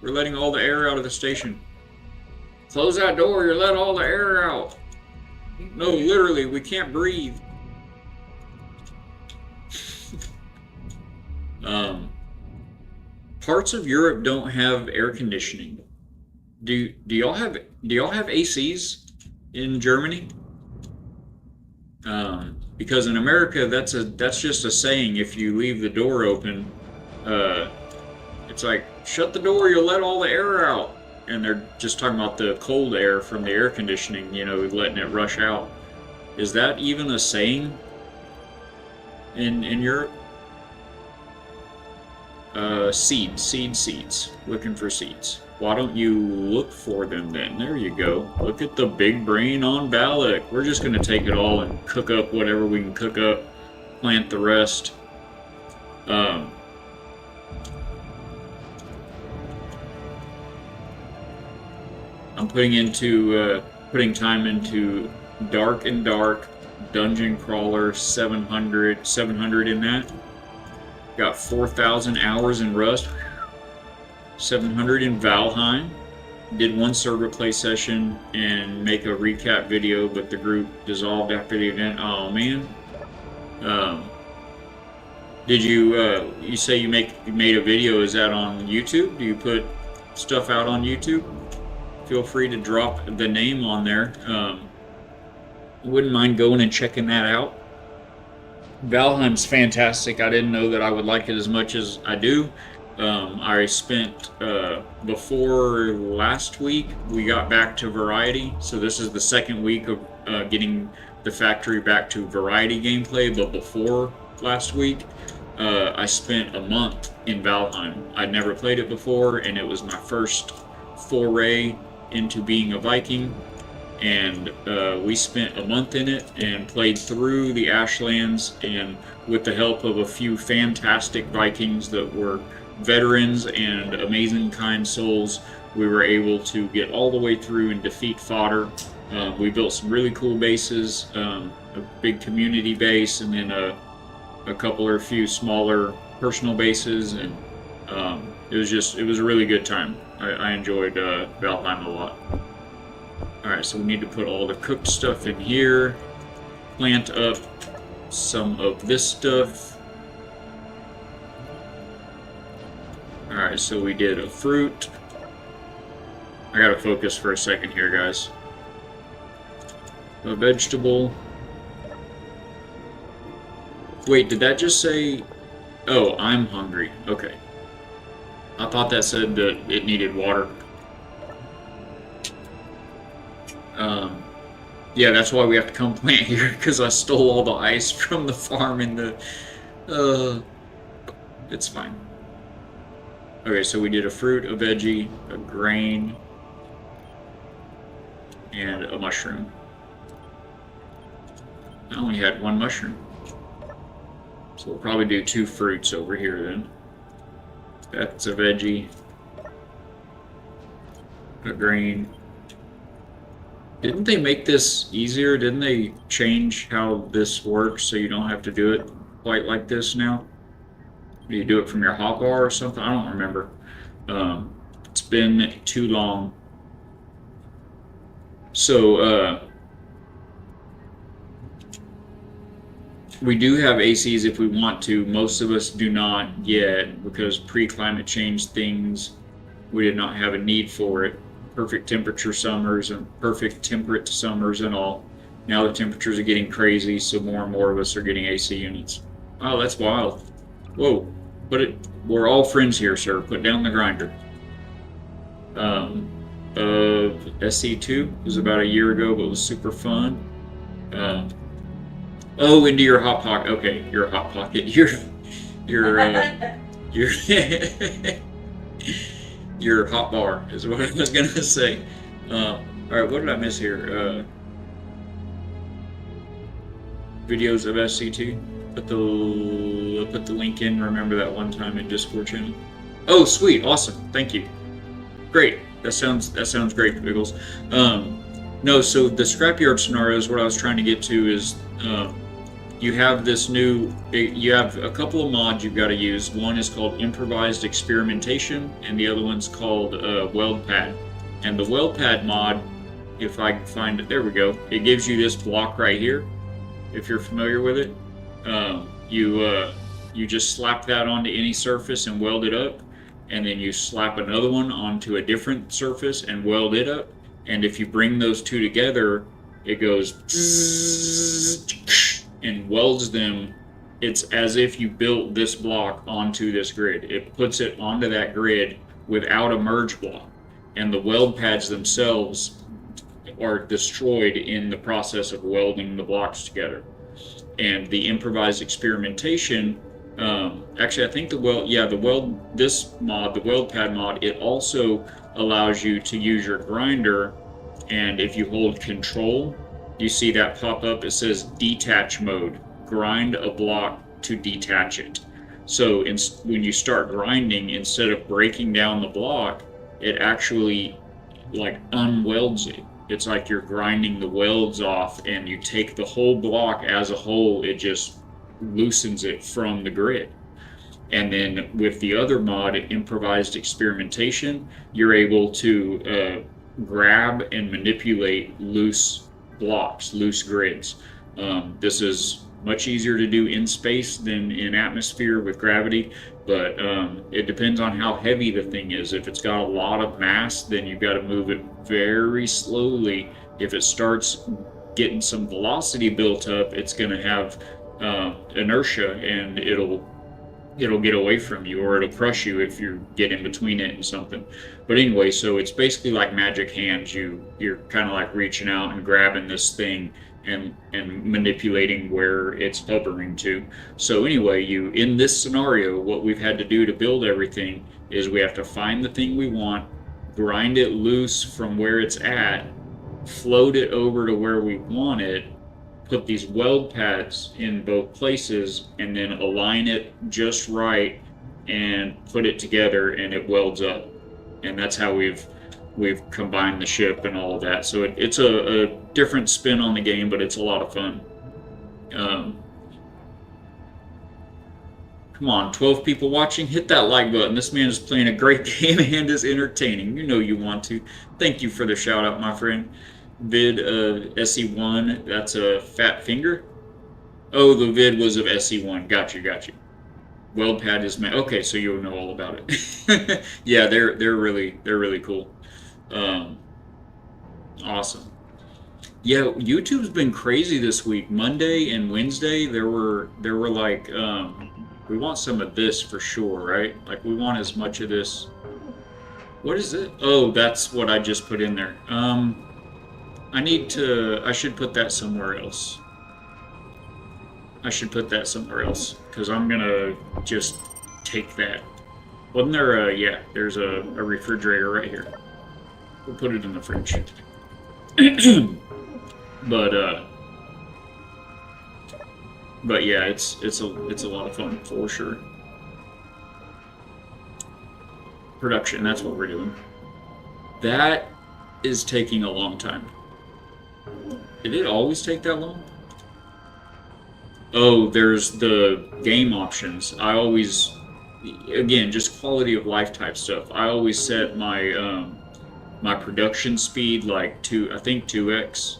we're letting all the air out of the station. Close that door, you're letting all the air out. No, literally, we can't breathe. Parts of Europe don't have air conditioning. Do y'all have ACs in Germany? Because in America, that's just a saying. If you leave the door open, it's like, shut the door, you'll let all the air out. And they're just talking about the cold air from the air conditioning, letting it rush out. Is that even a saying in Europe? Seeds. Looking for seeds. Why don't you look for them then? There you go. Look at the big brain on Balak. We're just going to take it all and cook up whatever we can cook up. Plant the rest. I'm putting time into Dark and Dark, Dungeon Crawler, 700 in that. Got 4,000 hours in Rust, 700 in Valheim. Did one server play session and make a recap video, but the group dissolved after the event. Oh man. Did you say you made a video? Is that on YouTube? Do you put stuff out on YouTube? Feel free to drop the name on there. Wouldn't mind going and checking that out. Valheim's fantastic. I didn't know that I would like it as much as I do. I spent, before last week, we got back to Variety. So this is the second week of getting the factory back to Variety gameplay. But before last week, I spent a month in Valheim. I'd never played it before, and it was my first foray into being a Viking. And we spent a month in it and played through the Ashlands, and with the help of a few fantastic Vikings that were veterans and amazing kind souls, we were able to get all the way through and defeat fodder. We built some really cool bases, a big community base, and then a couple or a few smaller personal bases, and it was a really good time. I enjoyed Valheim a lot. Alright, so we need to put all the cooked stuff in here, plant up some of this stuff. Alright, so we did a fruit. I gotta focus for a second here, guys. A vegetable. Wait, did that just say... Oh, I'm hungry. Okay. I thought that said that it needed water. Yeah, that's why we have to come plant here, because I stole all the ice from the farm in the... It's fine. Okay, so we did a fruit, a veggie, a grain, and a mushroom. I only had one mushroom. So we'll probably do 2 fruits over here then. That's a veggie, a grain. Didn't they make this easier? Didn't they change how this works so you don't have to do it quite like this now? Do you do it from your hotbar or something? I don't remember. It's been too long. So, we do have ACs if we want to. Most of us do not yet because pre-climate change things, we did not have a need for it. Perfect temperature summers and perfect temperate summers and all. Now the temperatures are getting crazy, so more and more of us are getting AC units. Wow, that's wild. Whoa, we're all friends here, sir. Put down the grinder. SC2 was about a year ago, but was super fun. Oh, into your hot pocket. Okay, your hot pocket. Your your hot bar is what I was gonna say. All right, what did I miss here? Videos of SC2. Put the link in. Remember that one time in Discord channel. Oh, sweet, awesome, thank you. Great. That sounds great, Biggles. No, so the Scrapyard scenario is what I was trying to get to. Is you have this new, you have a couple of mods you've got to use. One is called Improvised Experimentation, and the other one's called Weld Pad. And the Weld Pad mod, if I can find it, there we go. It gives you this block right here, if you're familiar with it. You just slap that onto any surface and weld it up, and then you slap another one onto a different surface and weld it up. And if you bring those two together, it goes and welds them. It's as if you built this block onto this grid. It puts it onto that grid without a merge block, and the weld pads themselves are destroyed in the process of welding the blocks together. And the improvised experimentation, actually I think the weld pad mod, it also allows you to use your grinder, and if you hold control, you see that pop up. It says detach mode. Grind a block to detach it. So when you start grinding, instead of breaking down the block, it actually like unwelds it. It's like you're grinding the welds off, and you take the whole block as a whole, it just loosens it from the grid. And then with the other mod, Improvised Experimentation, you're able to grab and manipulate loose blocks, loose grids. This is much easier to do in space than in atmosphere with gravity, but it depends on how heavy the thing is. If it's got a lot of mass, then you've got to move it very slowly. If it starts getting some velocity built up, it's going to have inertia, and it'll get away from you, or it'll crush you if you get in between it and something. But anyway, so it's basically like magic hands. You're kind of like reaching out and grabbing this thing and manipulating where it's hovering to. So anyway, in this scenario, what we've had to do to build everything is we have to find the thing we want, grind it loose from where it's at, float it over to where we want it, put these weld pads in both places, and then align it just right and put it together, and it welds up. And that's how we've combined the ship and all of that. So it's a different spin on the game, but it's a lot of fun. Come on, 12 people watching, hit that like button. This man is playing a great game and is entertaining. You know you want to. Thank you for the shout out, my friend. Vid of SE1, that's a fat finger. Oh, the vid was of SE1. Got you. Weld pad is okay, so you'll know all about it. Yeah, they're really cool. Um, awesome. Yeah, YouTube's been crazy this week. Monday and Wednesday, there were like we want some of this for sure, right? Like we want as much of this. What is it? Oh, that's what I just put in there. I should put that somewhere else. I should put that somewhere else because I'm gonna just take that. Wasn't there yeah, there's a refrigerator right here. We'll put it in the fridge. But but yeah, it's a lot of fun for sure. Production, that's what we're doing. That is taking a long time. Did it always take that long? Oh, there's the game options. I always, again, just quality of life type stuff. I always set my production speed like I think 2x.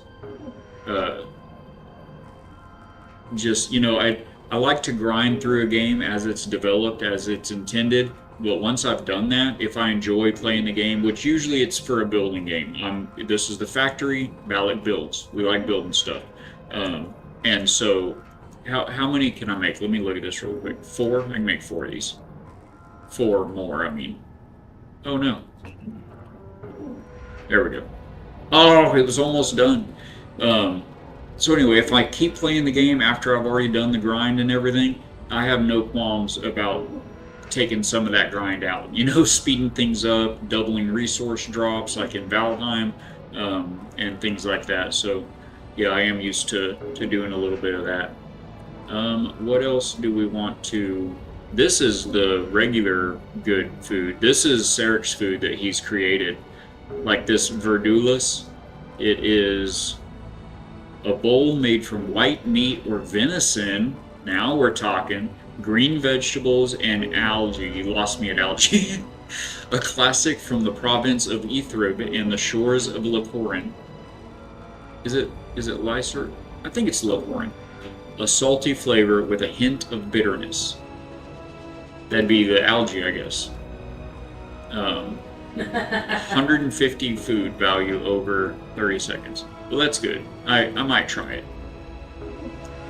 Just I like to grind through a game as it's developed, as it's intended. But once I've done that, if I enjoy playing the game, which usually it's for a building game, this is the factory. Ballot builds. We like building stuff, and so how many can I make? Let me look at this real quick. 4. I can make 4 of these. 4 more. I mean, oh no. There we go. Oh, it was almost done. So anyway, if I keep playing the game after I've already done the grind and everything, I have no qualms about taking some of that grind out. Speeding things up, doubling resource drops like in Valheim, and things like that. So yeah, I am used to doing a little bit of that. What else do we want to... This is the regular good food. This is Sarekh's food that he's created. Like this verdulas. It is a bowl made from white meat or venison. Now we're talking. Green vegetables and algae. You lost me at algae. A classic from the province of Ethrib and the shores of Laporin. Is it Lyser? I think it's Laporin. A salty flavor with a hint of bitterness. That'd be the algae, I guess. 150 food value over 30 seconds. Well, that's good. I might try it.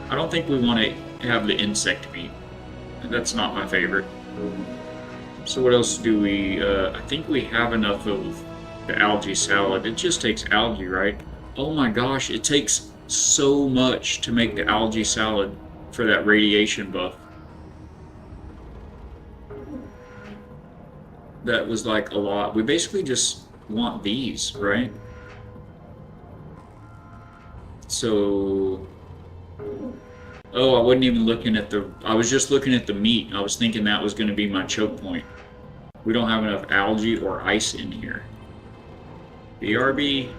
I don't think we want to have the insect meat. That's not my favorite. So what else do we... I think we have enough of the algae salad. It just takes algae, right? Oh my gosh, it takes so much to make the algae salad for that radiation buff. That was like a lot. We basically just want these, right? So... Oh, I wasn't even looking at I was just looking at the meat. I was thinking that was going to be my choke point. We don't have enough algae or ice in here. BRB.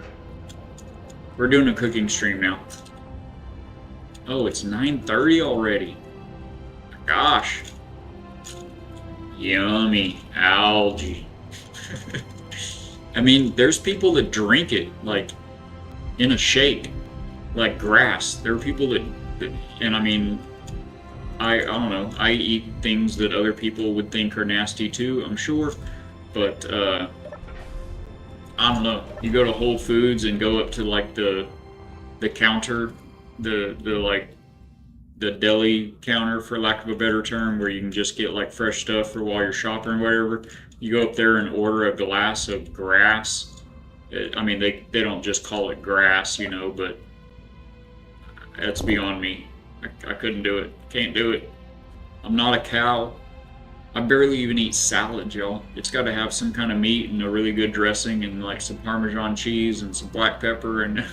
We're doing a cooking stream now. Oh, it's 9:30 already. Gosh. Yummy. Algae. I mean, there's people that drink it, like, in a shake. Like grass. There are people that and I mean, I don't know. I eat things that other people would think are nasty too, I'm sure. But I don't know. You go to Whole Foods and go up to like the counter, the like the deli counter, for lack of a better term, where you can just get like fresh stuff for while you're shopping or whatever. You go up there and order a glass of grass. I mean, they don't just call it grass, but that's beyond me. I couldn't do it. Can't do it. I'm not a cow. I barely even eat salad, y'all. It's got to have some kind of meat and a really good dressing and like some Parmesan cheese and some black pepper and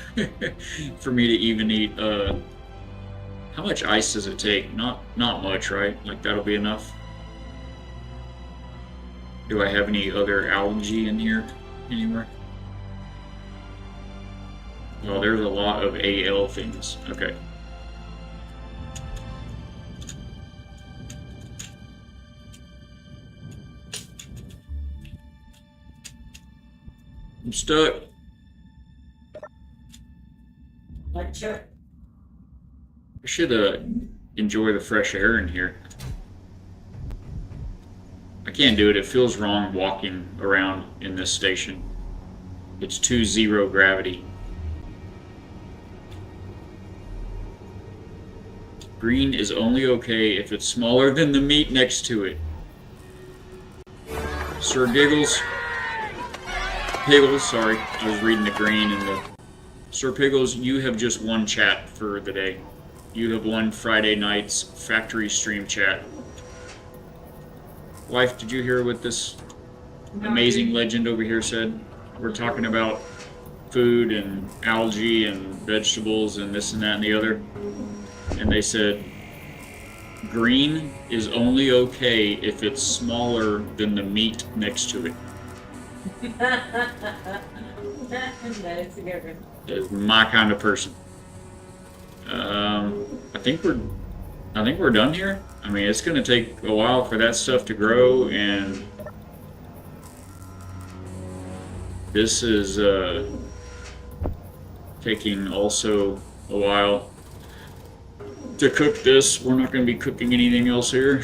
for me to even eat. How much ice does it take? Not much, right? Like that'll be enough. Do I have any other algae in here anywhere? Oh, there's a lot of AL things. Okay. I'm stuck. Lecture. I should enjoy the fresh air in here. can't do it. It feels wrong walking around in this station. It's too zero gravity. Green is only okay if it's smaller than the meat next to it. Sir Giggles. Piggles, sorry. I was reading the green and the... Sir Piggles, you have just won chat for the day. You have won Friday night's factory stream chat. Wife, did you hear what this amazing legend over here said? We're talking about food and algae and vegetables and this and that and the other. And they said, green is only okay if it's smaller than the meat next to it. That's a good one. That's my kind of person. I think we're done here. I mean, it's going to take a while for that stuff to grow, and this is taking also a while to cook this. We're not going to be cooking anything else here.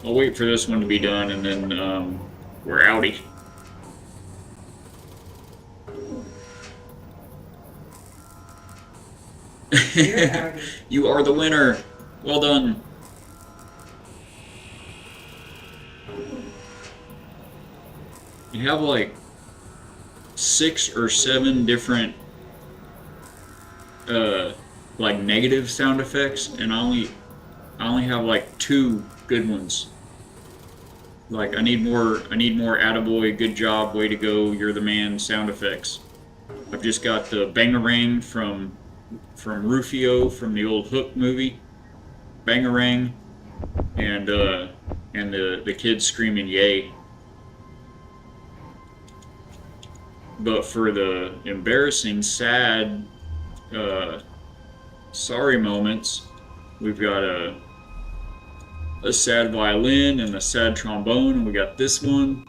I'll wait for this one to be done, and then we're outie. You are the winner. Well done. You have like 6 or 7 different like negative sound effects, and I only have like 2 good ones. Like I need more attaboy, good job, way to go, you're the man sound effects. I've just got the bangarang from Rufio from the old Hook movie, bangarang, and the kids screaming yay. But for the embarrassing, sad, sorry moments, we've got a sad violin and a sad trombone, and we got this one.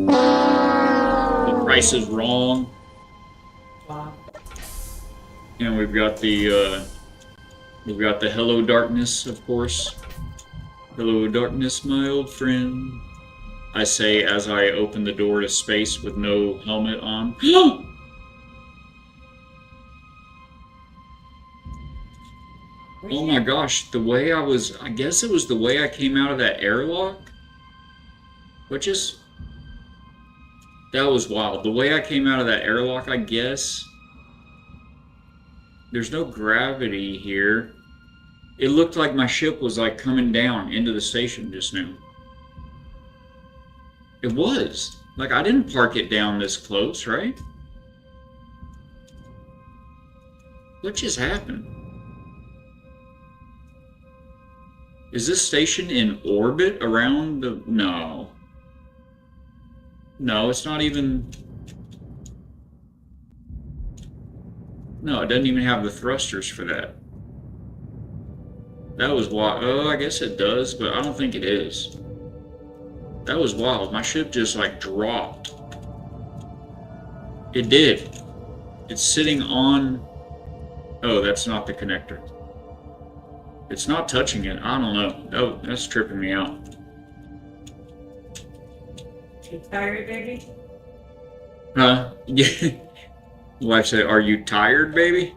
The Price is Wrong. Wow. And we've got the Hello Darkness, of course. Hello Darkness, my old friend. I say as I open the door to space with no helmet on. Oh my gosh, the way I guess it was the way I came out of that airlock. That was wild. The way I came out of that airlock, I guess. There's no gravity here. It looked like my ship was like coming down into the station just now. It was. Like I didn't park it down this close, right? What just happened? Is this station in orbit around the... No. No, it's not even... No, it doesn't even have the thrusters for that. That was wild. Oh, I guess it does, but I don't think it is. That was wild. My ship just like dropped. It did. It's sitting on... Oh, that's not the connector. It's not touching it. I don't know. Oh, that's tripping me out. You tired, baby? Huh? Yeah. Wife said, "Are you tired, baby?"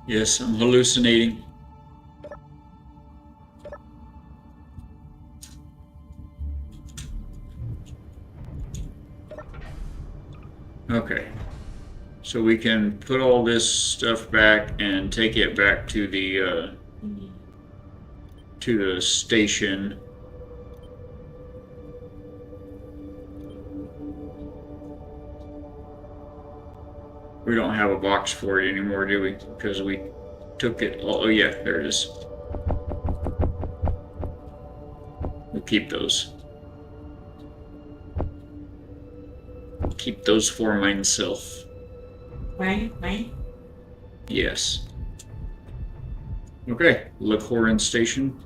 Yes, I'm hallucinating. Okay. So we can put all this stuff back and take it back to the station. We don't have a box for it anymore, do we? Because we took it all. Oh yeah, there it is. We'll keep those. Keep those for myself. Mine? Yes. Okay, Khora Station.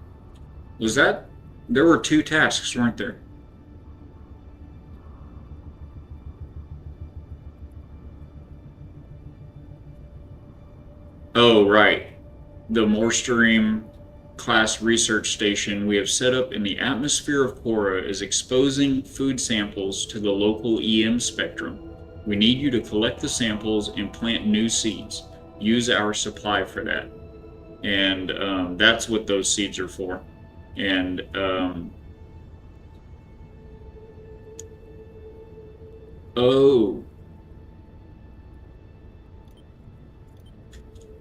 Was that? There were 2 tasks, weren't there? Oh, right. The more stream class research station we have set up in the atmosphere of Khora is exposing food samples to the local EM spectrum. We need you to collect the samples and plant new seeds. Use our supply for that. And that's what those seeds are for. And oh,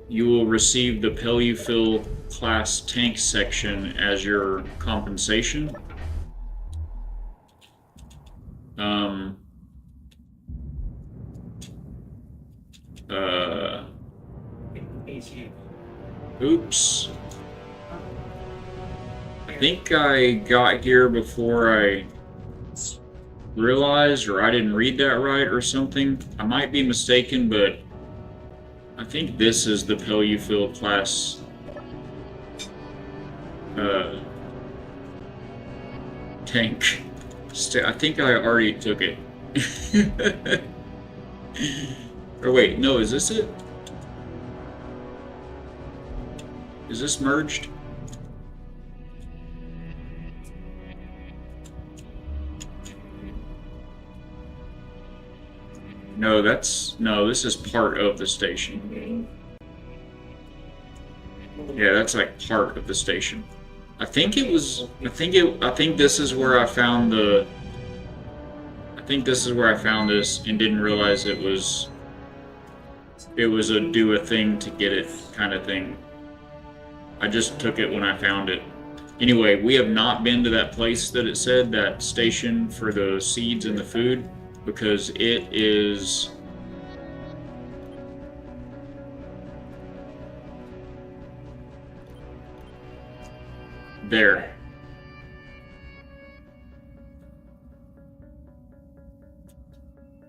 you will receive the Pelufil class tank section as your compensation. Oops. I think I got here before I realized, or I didn't read that right or something. I might be mistaken, but I think this is the Pelufil class tank. I think I already took it. Or wait, no, is this it? Is this merged? No, this is part of the station. Yeah, that's like part of the station. I think this is where I found the... I think this is where I found this and didn't realize it was a do a thing to get it kind of thing. I just took it when I found it. Anyway, we have not been to that place that it said, that station for the seeds and the food, because it is... there.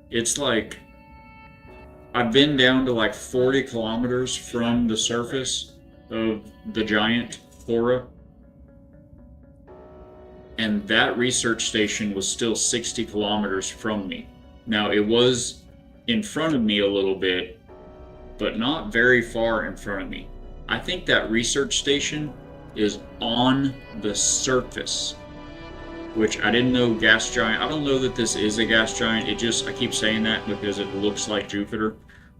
It's like... I've been down to like 40 kilometers from the surface of the giant Khora, and that research station was still 60 kilometers from me. Now, it was in front of me a little bit, but not very far in front of me. I think that research station is on the surface, which I didn't know gas giant. I don't know that this is a gas giant. I keep saying that because it looks like Jupiter,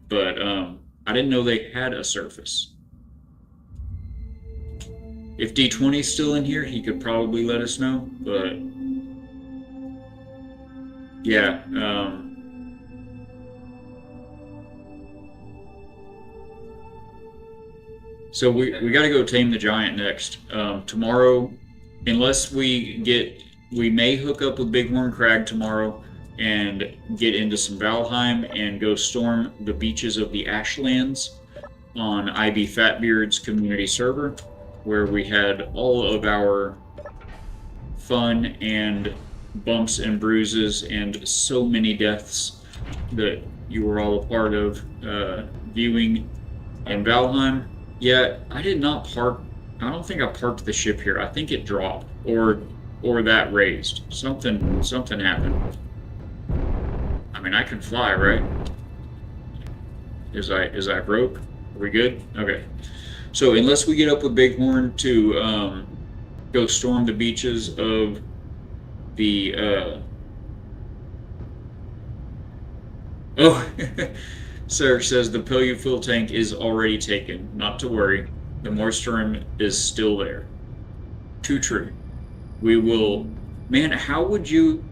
but I didn't know they had a surface. If D20's still in here, he could probably let us know, but yeah, so we got to go tame the giant next. Tomorrow, unless we may hook up with Bighorn Crag tomorrow and get into some Valheim and go storm the beaches of the Ashlands on IB Fatbeard's community server, where we had all of our fun and bumps and bruises and so many deaths that you were all a part of viewing in Valheim. Yeah, I did not park. I don't think I parked the ship here. I think it dropped, or that raised. Something happened. I mean, I can fly, right? Is I broke? Are we good? Okay. So unless we get up with Bighorn to go storm the beaches of the oh, Sarekh says the Pelufil tank is already taken. Not to worry, the Morstern is still there. Too true. We will. Man, how would you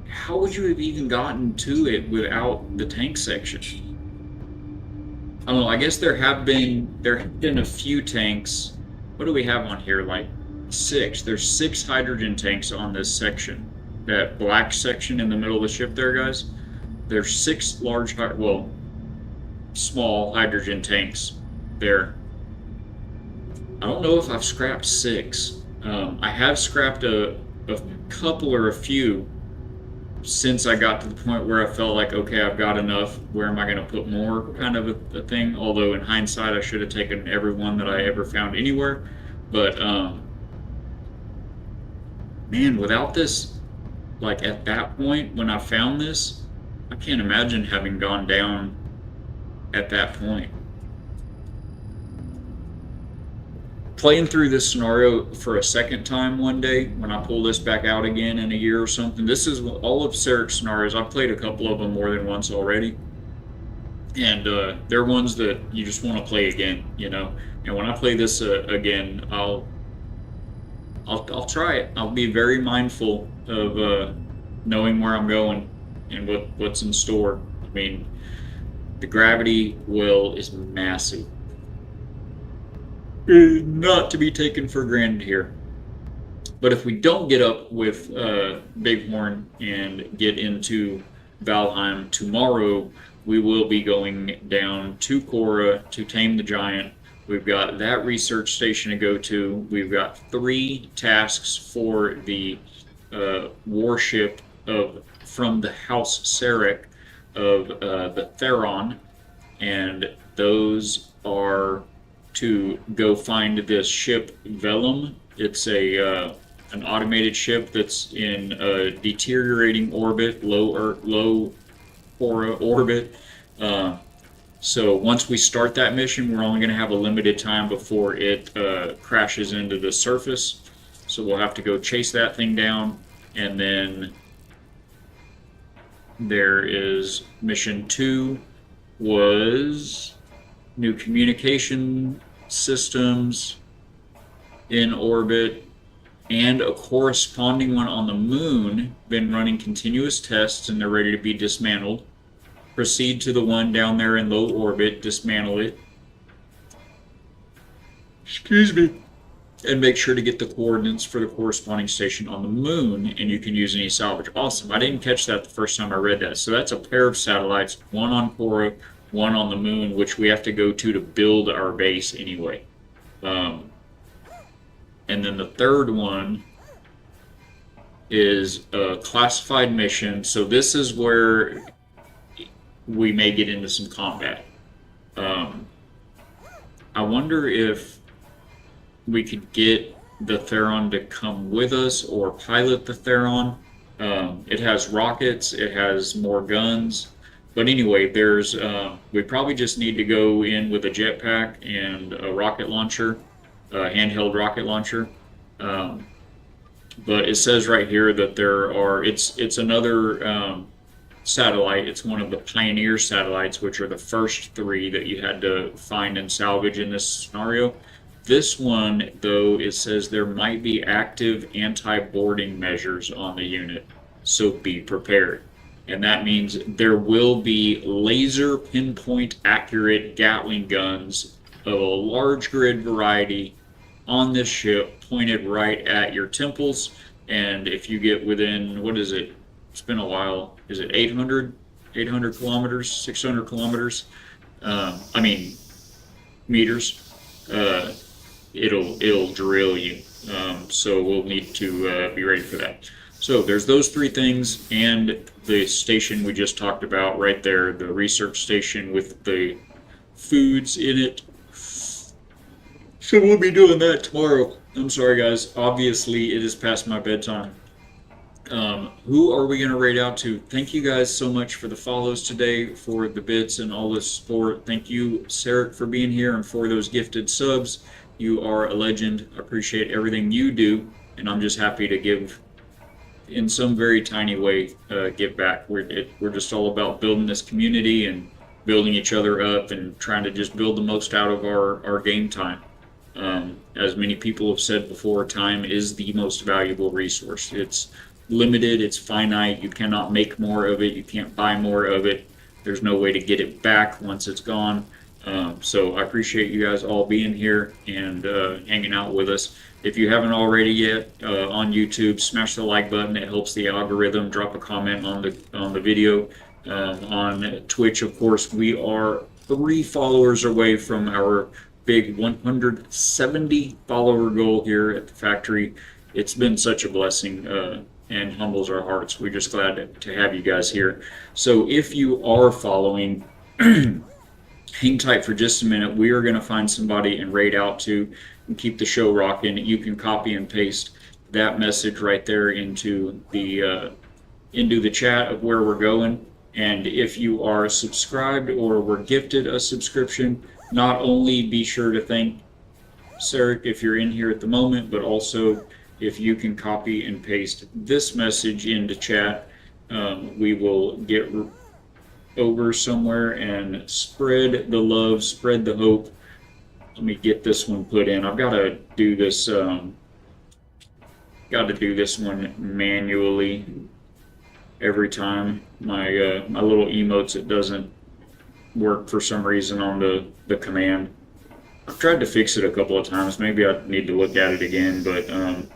have even gotten to it without the tank section? I don't know. I guess there have been a few tanks. What do we have on here? Like 6. There's 6 hydrogen tanks on this section. That black section in the middle of the ship there, guys. There's 6 large, small hydrogen tanks there. I don't know if I've scrapped 6. I have scrapped a couple or a few since I got to the point where I felt like, okay, I've got enough. Where am I going to put more, kind of a thing? Although in hindsight, I should have taken every one that I ever found anywhere. But man, without this, like at that point when I found this, I can't imagine having gone down at that point. playing through this scenario for a second time one day when I pull this back out again in a year or something. This is all of Sarekh's scenarios. I've played a couple of them more than once already, and they're ones that you just want to play again, you know. And when I play this again, I'll try it. I'll be very mindful of knowing where I'm going and what's in store. I mean, the gravity well is massive. Not to be taken for granted here. But if we don't get up with Bighorn and get into Valheim tomorrow, we will be going down to Khora to tame the giant. We've got that research station to go to. We've got 3 tasks for the warship from the House Sarekh of the Theron, and those are to go find this ship Velum. It's an automated ship that's in a deteriorating orbit, low Khora orbit. So once we start that mission, we're only going to have a limited time before it crashes into the surface. So we'll have to go chase that thing down, and then there is mission 2 was new communication systems in orbit and a corresponding one on the moon. Been running continuous tests and they're ready to be dismantled. Proceed to the one down there in low orbit, dismantle it. Excuse me. And make sure to get the coordinates for the corresponding station on the moon, and you can use any salvage. Awesome. I didn't catch that the first time I read that. So that's a pair of satellites, one on Khora, one on the moon, which we have to go to build our base anyway. And then the third one is a classified mission. So this is where we may get into some combat. I wonder if we could get the Theron to come with us or pilot the Theron. It has rockets, it has more guns. But anyway, there's we probably just need to go in with a jetpack and a rocket launcher, handheld rocket launcher. But it says right here that there are, it's another satellite. It's one of the Pioneer satellites, which are the first 3 that you had to find and salvage in this scenario. This one, though, it says there might be active anti-boarding measures on the unit, so be prepared. And that means there will be laser pinpoint accurate Gatling guns of a large grid variety on this ship, pointed right at your temples. And if you get within, what is it? It's been a while. Is it 800 kilometers, 600 kilometers? Meters. It'll drill you. So we'll need to be ready for that. So there's those 3 things, and the station we just talked about right there, the research station with the foods in it. So we'll be doing that tomorrow. I'm sorry, guys. Obviously, it is past my bedtime. Who are we going to raid out to? Thank you guys so much for the follows today, for the bits and all the support. Thank you, Sarekh, for being here and for those gifted subs. You are a legend. I appreciate everything you do, and I'm just happy to give, in some very tiny way, give back. We're just all about building this community and building each other up and trying to just build the most out of our game time. As many people have said before, time is the most valuable resource. It's limited, it's finite, you cannot make more of it, you can't buy more of it, there's no way to get it back once it's gone. So I appreciate you guys all being here and hanging out with us. If you haven't already yet, on YouTube, smash the like button. It helps the algorithm. Drop a comment on the video. On Twitch, of course, we are 3 followers away from our big 170 follower goal here at the factory. It's been such a blessing and humbles our hearts. We're just glad to have you guys here. So if you are following, hang tight for just a minute. We are going to find somebody and raid out to and keep the show rocking. You can copy and paste that message right there into the chat of where we're going. And if you are subscribed or were gifted a subscription, not only be sure to thank Sarekh, if you're in here at the moment, but also if you can copy and paste this message into chat, we will get over somewhere and spread the love, spread the hope. Let me get this one put in. I've got to do this. Got to do this one manually every time. My my little emotes, it doesn't work for some reason on the command. I've tried to fix it a couple of times. Maybe I need to look at it again, but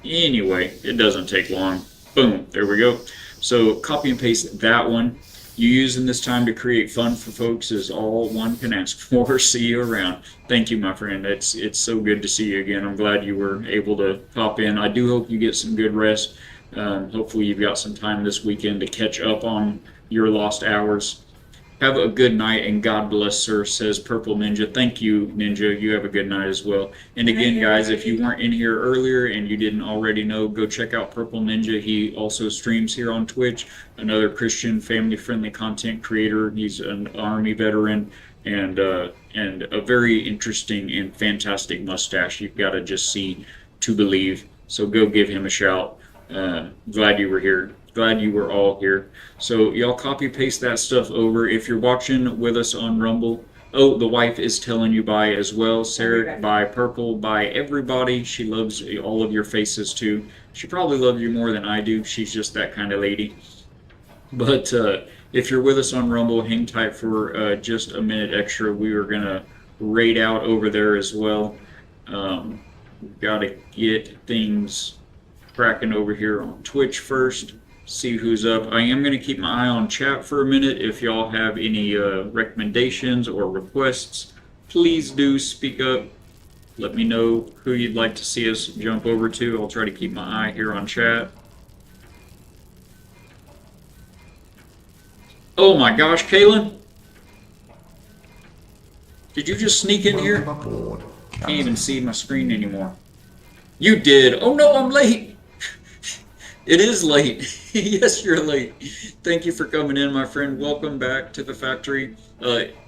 anyway, it doesn't take long. Boom, there we go. So copy and paste that one. You using this time to create fun for folks is all one can ask for. See you around. Thank you, my friend. It's so good to see you again. I'm glad you were able to pop in. I do hope you get some good rest. Hopefully you've got some time this weekend to catch up on your lost hours. Have a good night, and God bless, sir, says Purple Ninja. Thank you, Ninja. You have a good night as well. And again, guys, if you weren't in here earlier and you didn't already know, go check out Purple Ninja. He also streams here on Twitch, another Christian family-friendly content creator. He's an Army veteran and a very interesting and fantastic mustache. You've got to just see to believe. So go give him a shout. Glad you were here. Glad you were all here. So y'all copy paste that stuff over. If you're watching with us on Rumble, oh, the wife is telling you bye as well. Sarekh, bye. Purple, bye. Everybody. She loves all of your faces too. She probably loves you more than I do. She's just that kind of lady. But if you're with us on Rumble, hang tight for just a minute extra. We are gonna raid out over there as well. We've got to get things cracking over here on Twitch first. See who's up. I am going to keep my eye on chat for a minute. If y'all have any recommendations or requests, please do speak up. Let me know who you'd like to see us jump over to. I'll try to keep my eye here on chat. Oh my gosh, Kaylin! Did you just sneak in here? Welcome aboard, Can't even see my screen anymore. You did! Oh no, I'm late! It is late. Yes, you're late. Thank you for coming in, my friend. Welcome back to the factory.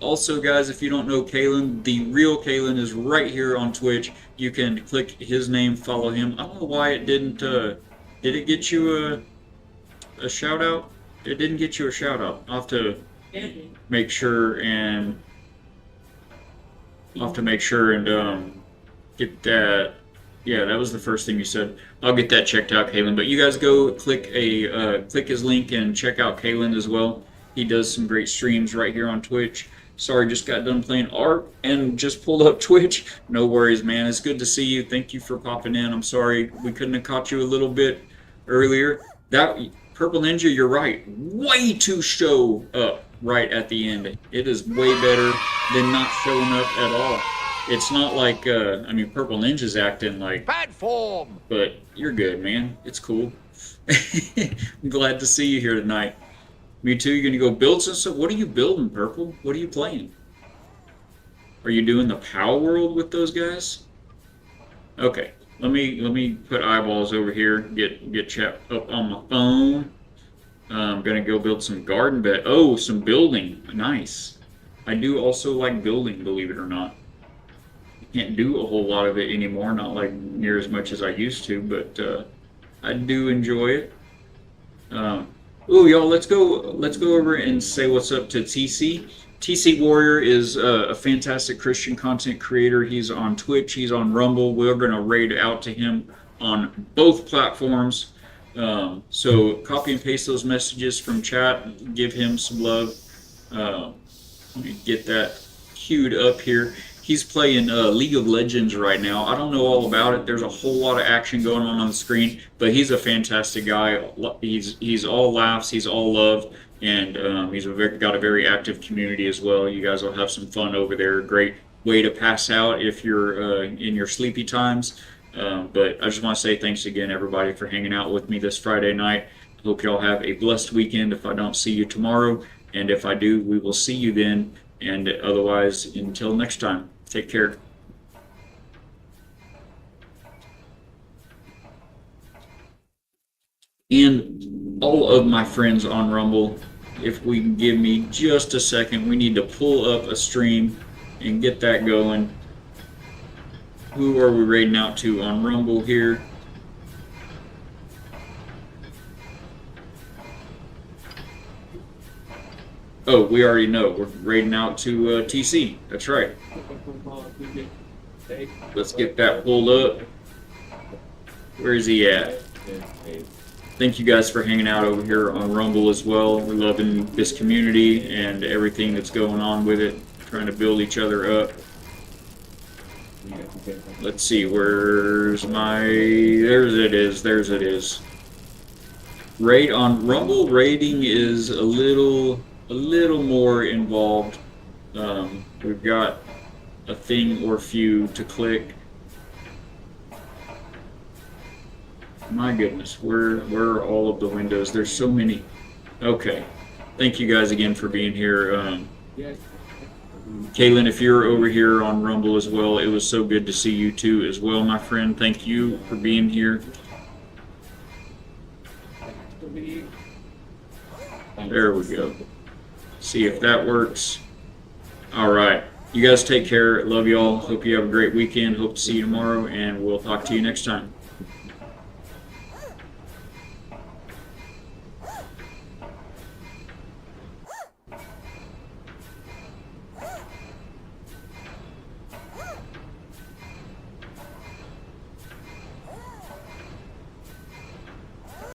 Also, guys, if you don't know Kaylin, the real Kaylin is right here on Twitch. You can click his name, follow him. I don't know why it didn't. Did it get you a shout out? It didn't get you a shout out. I'll have to make sure and get that. Yeah, that was the first thing you said. I'll get that checked out, Kaylin. But you guys go click his link and check out Kaylin as well. He does some great streams right here on Twitch. Sorry, just got done playing Art and just pulled up Twitch. No worries, man. It's good to see you. Thank you for popping in. I'm sorry we couldn't have caught you a little bit earlier. That Purple Ninja, you're right. Way to show up right at the end. It is way better than not showing up at all. It's not like, I mean, Purple Ninja's acting like bad form, but you're good, man. It's cool. I'm glad to see you here tonight. Me too. You're gonna go build some stuff. What are you building, Purple? What are you playing? Are you doing the Power World with those guys? Okay. Let me put eyeballs over here. Get chat up on my phone. I'm gonna go build some garden bed. Oh, some building. Nice. I do also like building, believe it or not. Can't do a whole lot of it anymore, not like near as much as I used to, but I do enjoy it. Ooh, y'all, let's go over and say what's up to TC. TC Warrior is a fantastic Christian content creator. He's on Twitch, he's on Rumble. We're gonna raid out to him on both platforms. So copy and paste those messages from chat. Give him some love. Let me get that queued up here. He's playing League of Legends right now. I don't know all about it. There's a whole lot of action going on the screen, but he's a fantastic guy. He's all laughs, he's all love, and he's got a very active community as well. You guys will have some fun over there. Great way to pass out if you're in your sleepy times. But I just want to say thanks again, everybody, for hanging out with me this Friday night. Hope y'all have a blessed weekend if I don't see you tomorrow, and if I do, we will see you then. And otherwise, until next time. Take care. And all of my friends on Rumble, if we can give me just a second, we need to pull up a stream and get that going. Who are we raiding out to on Rumble here? Oh, we already know. We're raiding out to TC. That's right. Let's get that pulled up. Where is he at? Thank you guys for hanging out over here on Rumble as well. We're loving this community and everything that's going on with it. Trying to build each other up. Let's see, where's my... There's it is. Raid on Rumble, raiding is a little more involved. We've got a thing or few to click. My goodness, where are all of the windows? There's so many. Okay. Thank you guys again for being here. Kaylin, if you're over here on Rumble as well, it was so good to see you too as well, my friend. Thank you for being here. There we go. See if that works. All right. You guys take care. Love y'all. Hope you have a great weekend. Hope to see you tomorrow, and we'll talk to you next time.